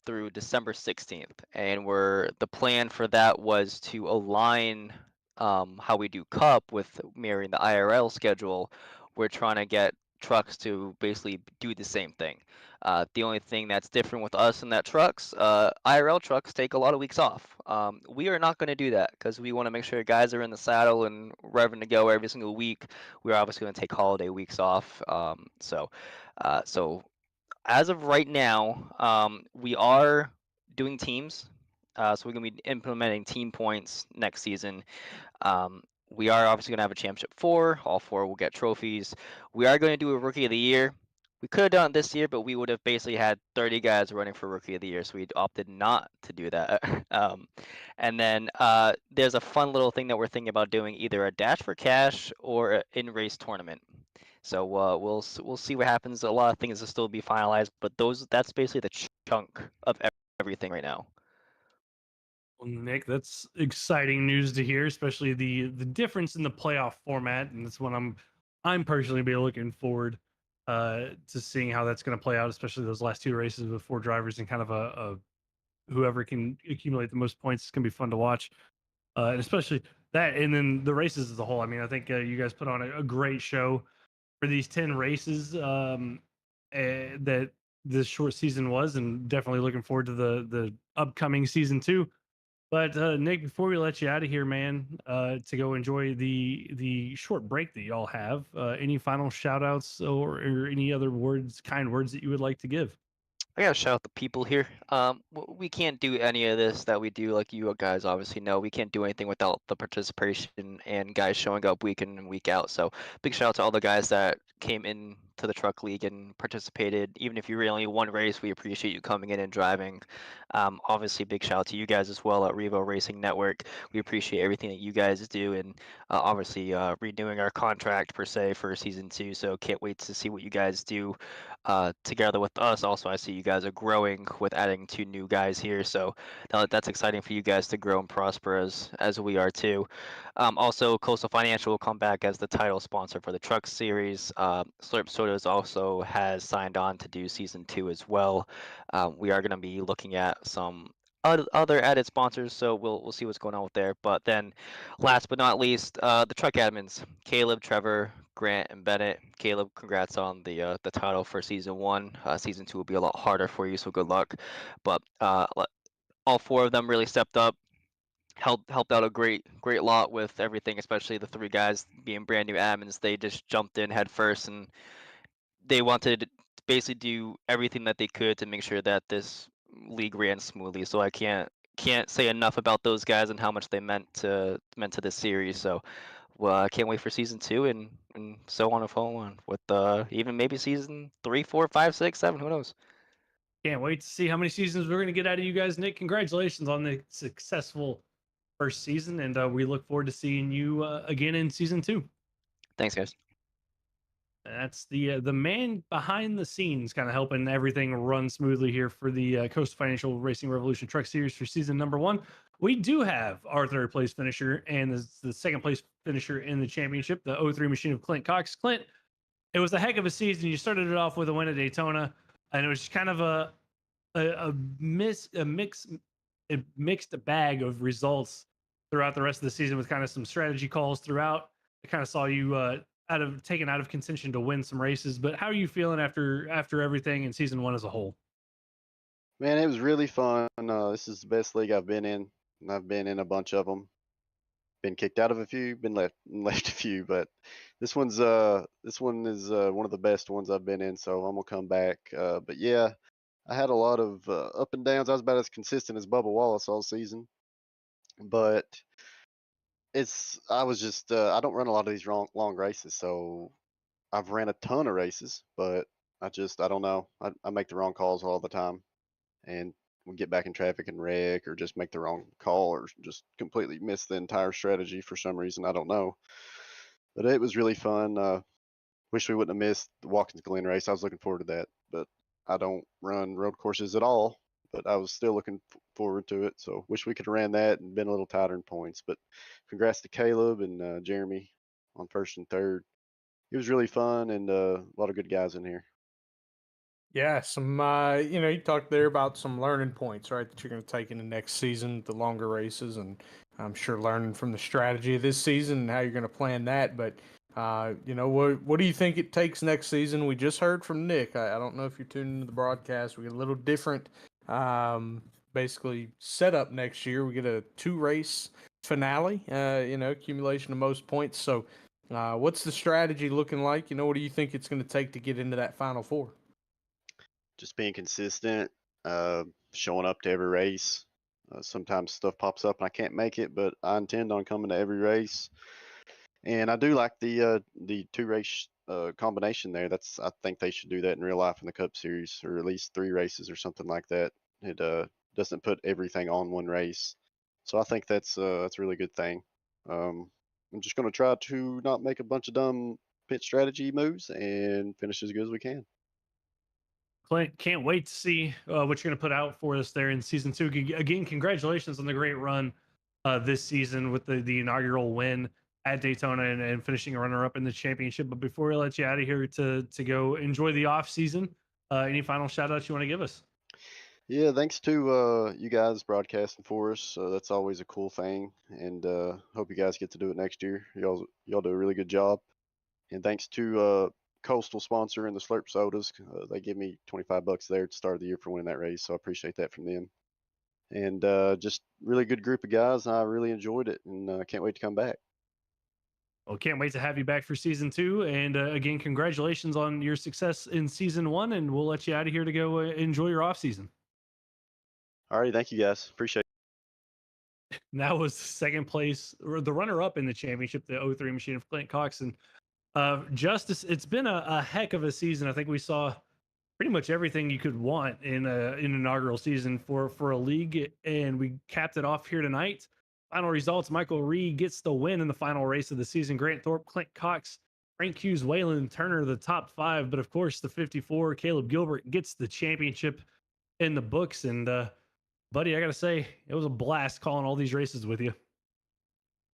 through December 16th, and the plan for that was to align how we do Cup with mirroring the IRL schedule. We're trying to get trucks to basically do the same thing. The only thing that's different with us and that trucks, IRL trucks take a lot of weeks off. We are not going to do that because we want to make sure guys are in the saddle and revving to go every single week. We're obviously going to take holiday weeks off. So as of right now, we are doing teams. So we're going to be implementing team points next season. Um, we are obviously going to have a championship 4. All 4 will get trophies. We are going to do a rookie of the year. We could have done it this year, but we would have basically had 30 guys running for rookie of the year, so we opted not to do that. And then there's a fun little thing that we're thinking about doing, either a dash for cash or an in-race tournament. So we'll see what happens. A lot of things will still be finalized, but that's basically the chunk of everything right now. Well, Nick, that's exciting news to hear, especially the difference in the playoff format, and that's what I'm personally be looking forward to seeing how that's going to play out, especially those last 2 races with 4 drivers and kind of a whoever can accumulate the most points. It's going to be fun to watch, and especially that, and then the races as a whole. I mean, I think you guys put on a great show for these 10 races that this short season was, and definitely looking forward to the upcoming season 2. But Nick, before we let you out of here, man, to go enjoy the short break that y'all have, any final shout outs or any other kind words that you would like to give? I gotta shout out the people here. We can't do any of this that we do, like you guys obviously know. We can't do anything without the participation and guys showing up week in and week out. So big shout out to all the guys that came in to the truck league and participated. Even if you were only 1 race, we appreciate you coming in and driving. Obviously, big shout out to you guys as well at Revo Racing Network. We appreciate everything that you guys do, and obviously renewing our contract per se for season 2. So can't wait to see what you guys do together with us. Also, I see you guys are growing with adding 2 new guys here, so that's exciting for you guys to grow and prosper as we are too. Also, Coastal Financial will come back as the title sponsor for the truck series. Slurp Sodas also has signed on to do season 2 as well. We are going to be looking at some other added sponsors, so we'll see what's going on with there. But then, last but not least, the truck admins: Caleb, Trevor, Grant, and Bennett. Caleb, congrats on the title for season 1. Season 2 will be a lot harder for you, so good luck. But all 4 of them really stepped up, helped out a great lot with everything, especially the 3 guys being brand new admins. They just jumped in head first, and they wanted to basically do everything that they could to make sure that this league ran smoothly. So I can't can't say enough about those guys and how much they meant to this series. So, well, I can't wait for season 2 and so on and so on with even maybe season 3, 4, 5, 6, 7. Who knows? Can't wait to see how many seasons we're going to get out of you guys. Nick, congratulations on the successful first season, and we look forward to seeing you again in season 2. Thanks, guys. That's the man behind the scenes, kind of helping everything run smoothly here for the Coast Financial Racing Revolution Truck Series for season number 1. We do have our third place finisher and the second place finisher in the championship, the 03 machine of Clint Cox. Clint, it was a heck of a season. You started it off with a win at Daytona, and it was kind of a mixed bag of results throughout the rest of the season, with kind of some strategy calls throughout. I kind of saw you taken out of contention to win some races. But how are you feeling after everything in season 1 as a whole? Man, it was really fun. This is the best league I've been in, and I've been in a bunch of them. Been kicked out of a few, been left a few, but this one is one of the best ones I've been in. So I'm gonna come back. But yeah, I had a lot of up and downs. I was about as consistent as Bubba Wallace all season, but I was just I don't run a lot of these long races, so I've ran a ton of races, but I don't know. I make the wrong calls all the time, and we get back in traffic and wreck, or just make the wrong call, or just completely miss the entire strategy for some reason. I don't know. But it was really fun. Wish we wouldn't have missed the Watkins Glen race. I was looking forward to that, but I don't run road courses at all. But I was still looking forward to it. So wish we could have ran that and been a little tighter in points. But congrats to Caleb and Jeremy on first and third. It was really fun, and a lot of good guys in here. Yeah, some you talked there about some learning points, right, that you're going to take in the next season, the longer races, and I'm sure learning from the strategy of this season and how you're going to plan that. But what do you think it takes next season? We just heard from Nick. I don't know if you're tuning into the broadcast. We get a little different, basically setup next year. We get a 2-race finale, accumulation of most points. So, what's the strategy looking like? What do you think it's going to take to get into that Final Four? Just being consistent, showing up to every race. Sometimes stuff pops up and I can't make it, but I intend on coming to every race. And I do like the 2-race combination there. I think they should do that in real life in the Cup Series, or at least 3 races or something like that. It doesn't put everything on one race, so I think that's a really good thing. I'm just going to try to not make a bunch of dumb pit strategy moves and finish as good as we can. Clint, can't wait to see what you're going to put out for us there in season 2. Again, congratulations on the great run this season with the inaugural win at Daytona and finishing a runner-up in the championship. But before we let you out of here to go enjoy the off season, any final shout-outs you want to give us? Yeah, thanks to you guys broadcasting for us. That's always a cool thing, and hope you guys get to do it next year. Y'all do a really good job. And thanks to Coastal sponsor and the Slurp sodas. They give me $25 there at the start of the year for winning that race, so I appreciate that from them. And just really good group of guys. I really enjoyed it, and can't wait to come back. Well, can't wait to have you back for season 2. And again, congratulations on your success in season 1. And we'll let you out of here to go enjoy your off season. All right, thank you guys. Appreciate it. And that was second place, or the runner-up in the championship, the 03 machine of Clint Cox. And Justice, it's been a heck of a season. I think we saw pretty much everything you could want in an inaugural season for a league, and we capped it off here tonight. Final results: Michael Reed gets the win in the final race of the season. Grant Thorpe, Clint Cox, Frank Hughes, Waylon Turner, the top 5. But of course, the 54, Caleb Gilbert, gets the championship in the books. And buddy, I gotta say, it was a blast calling all these races with you.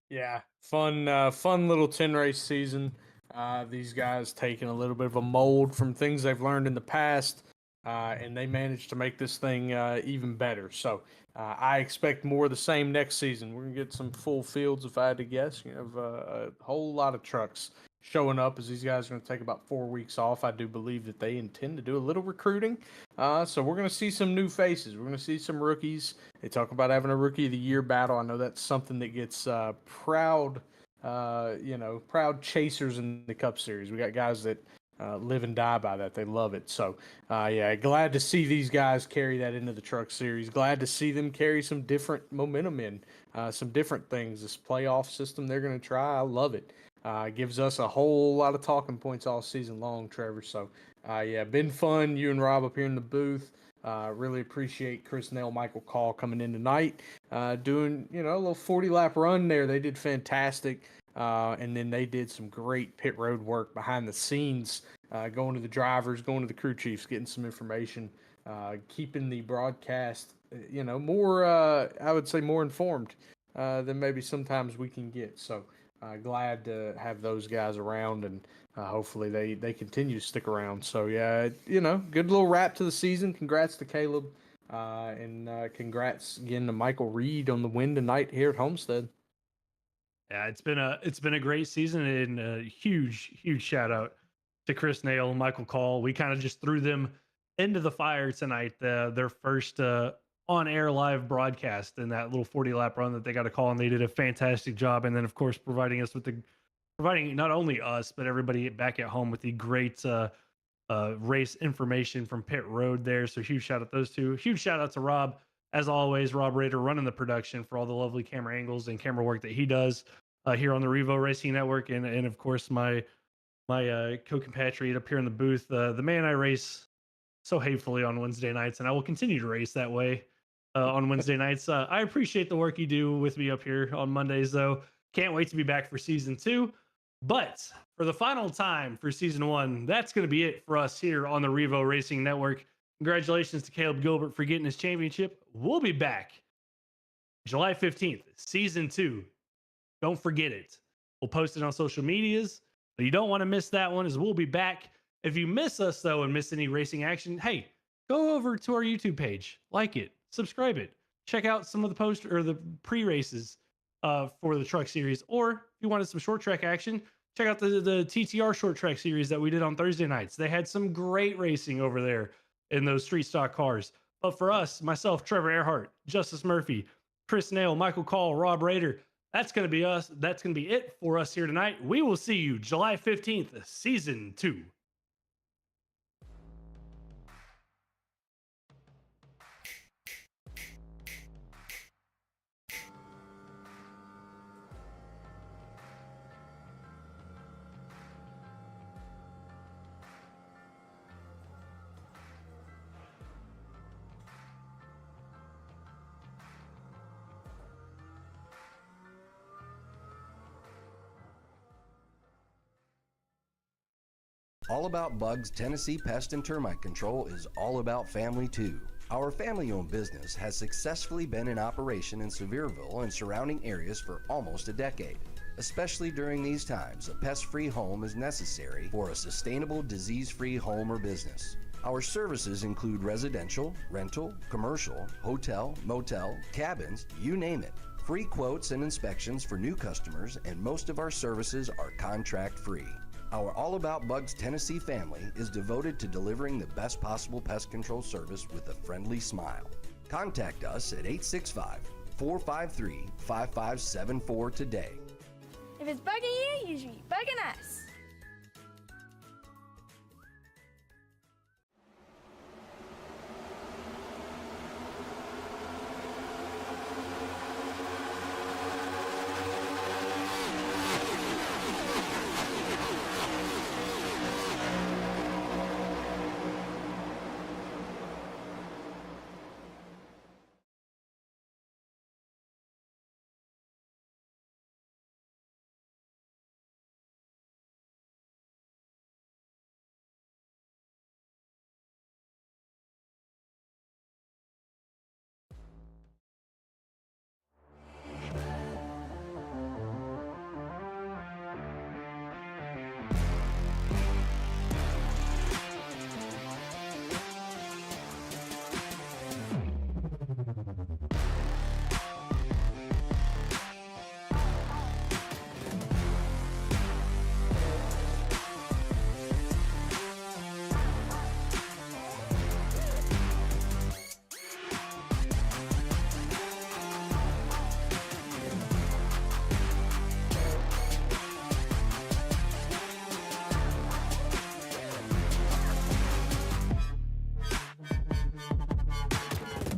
Yeah, fun little 10-race season. These guys taking a little bit of a mold from things they've learned in the past, and they managed to make this thing even better. So I expect more of the same next season. We're going to get some full fields, if I had to guess. You have a whole lot of trucks showing up, as these guys are going to take about 4 weeks off. I do believe that they intend to do a little recruiting. So we're going to see some new faces. We're going to see some rookies. They talk about having a Rookie of the Year battle. I know that's something that gets proud chasers in the Cup Series. We got guys that live and die by that. They love it. So, yeah, glad to see these guys carry that into the Truck Series. Glad to see them carry some different momentum in, some different things. This playoff system they're going to try, I love it. Gives us a whole lot of talking points all season long, Trevor. So, yeah, been fun. You and Rob up here in the booth. Really appreciate Chris Nail, Michael Call coming in tonight, doing, a little 40-lap run there. They did fantastic. And then they did some great pit road work behind the scenes, going to the drivers, going to the crew chiefs, getting some information, keeping the broadcast, more, I would say more informed than maybe sometimes we can get. So glad to have those guys around, and hopefully they continue to stick around. So, yeah, good little wrap to the season. Congrats to Caleb, and congrats again to Michael Reed on the win tonight here at Homestead. Yeah, it's been a great season, and a huge shout out to Chris Nail, Michael Call. We kind of just threw them into the fire tonight. Their first on air live broadcast in that little 40-lap run that they got a call, and they did a fantastic job. And then of course providing not only us but everybody back at home with the great race information from pit road there. So huge shout out to those two. Huge shout out to Rob. As always, Rob Rader running the production for all the lovely camera angles and camera work that he does here on the Revo Racing Network, and of course my co-compatriot up here in the booth, the man I race so hatefully on Wednesday nights, and I will continue to race that way on Wednesday nights. I appreciate the work you do with me up here on Mondays, though. Can't wait to be back for season 2. But for the final time for season 1, that's going to be it for us here on the Revo Racing Network. Congratulations to Caleb Gilbert for getting his championship. We'll be back July 15th, season 2. Don't forget it. We'll post it on social medias, but you don't want to miss that one, as we'll be back. If you miss us, though, and miss any racing action, hey, go over to our YouTube page, like it, subscribe it, check out some of the post or the pre-races for the truck series. Or if you wanted some short track action, check out the TTR short track series that we did on Thursday nights. They had some great racing over there in those street stock cars. But for us, myself, Trevor Earhart, Justice Murphy, Chris Nail, Michael Call, Rob Rader, that's going to be us. That's going to be it for us here tonight. We will see you July 15th, season 2. All About Bugs Tennessee Pest and Termite Control is all about family too. Our family-owned business has successfully been in operation in Sevierville and surrounding areas for almost a decade. Especially during these times, a pest-free home is necessary for a sustainable, disease-free home or business. Our services include residential, rental, commercial, hotel, motel, cabins, you name it. Free quotes and inspections for new customers, and most of our services are contract-free. Our All About Bugs Tennessee family is devoted to delivering the best possible pest control service with a friendly smile. Contact us at 865-453-5574 today. If it's bugging you, you should be bugging us.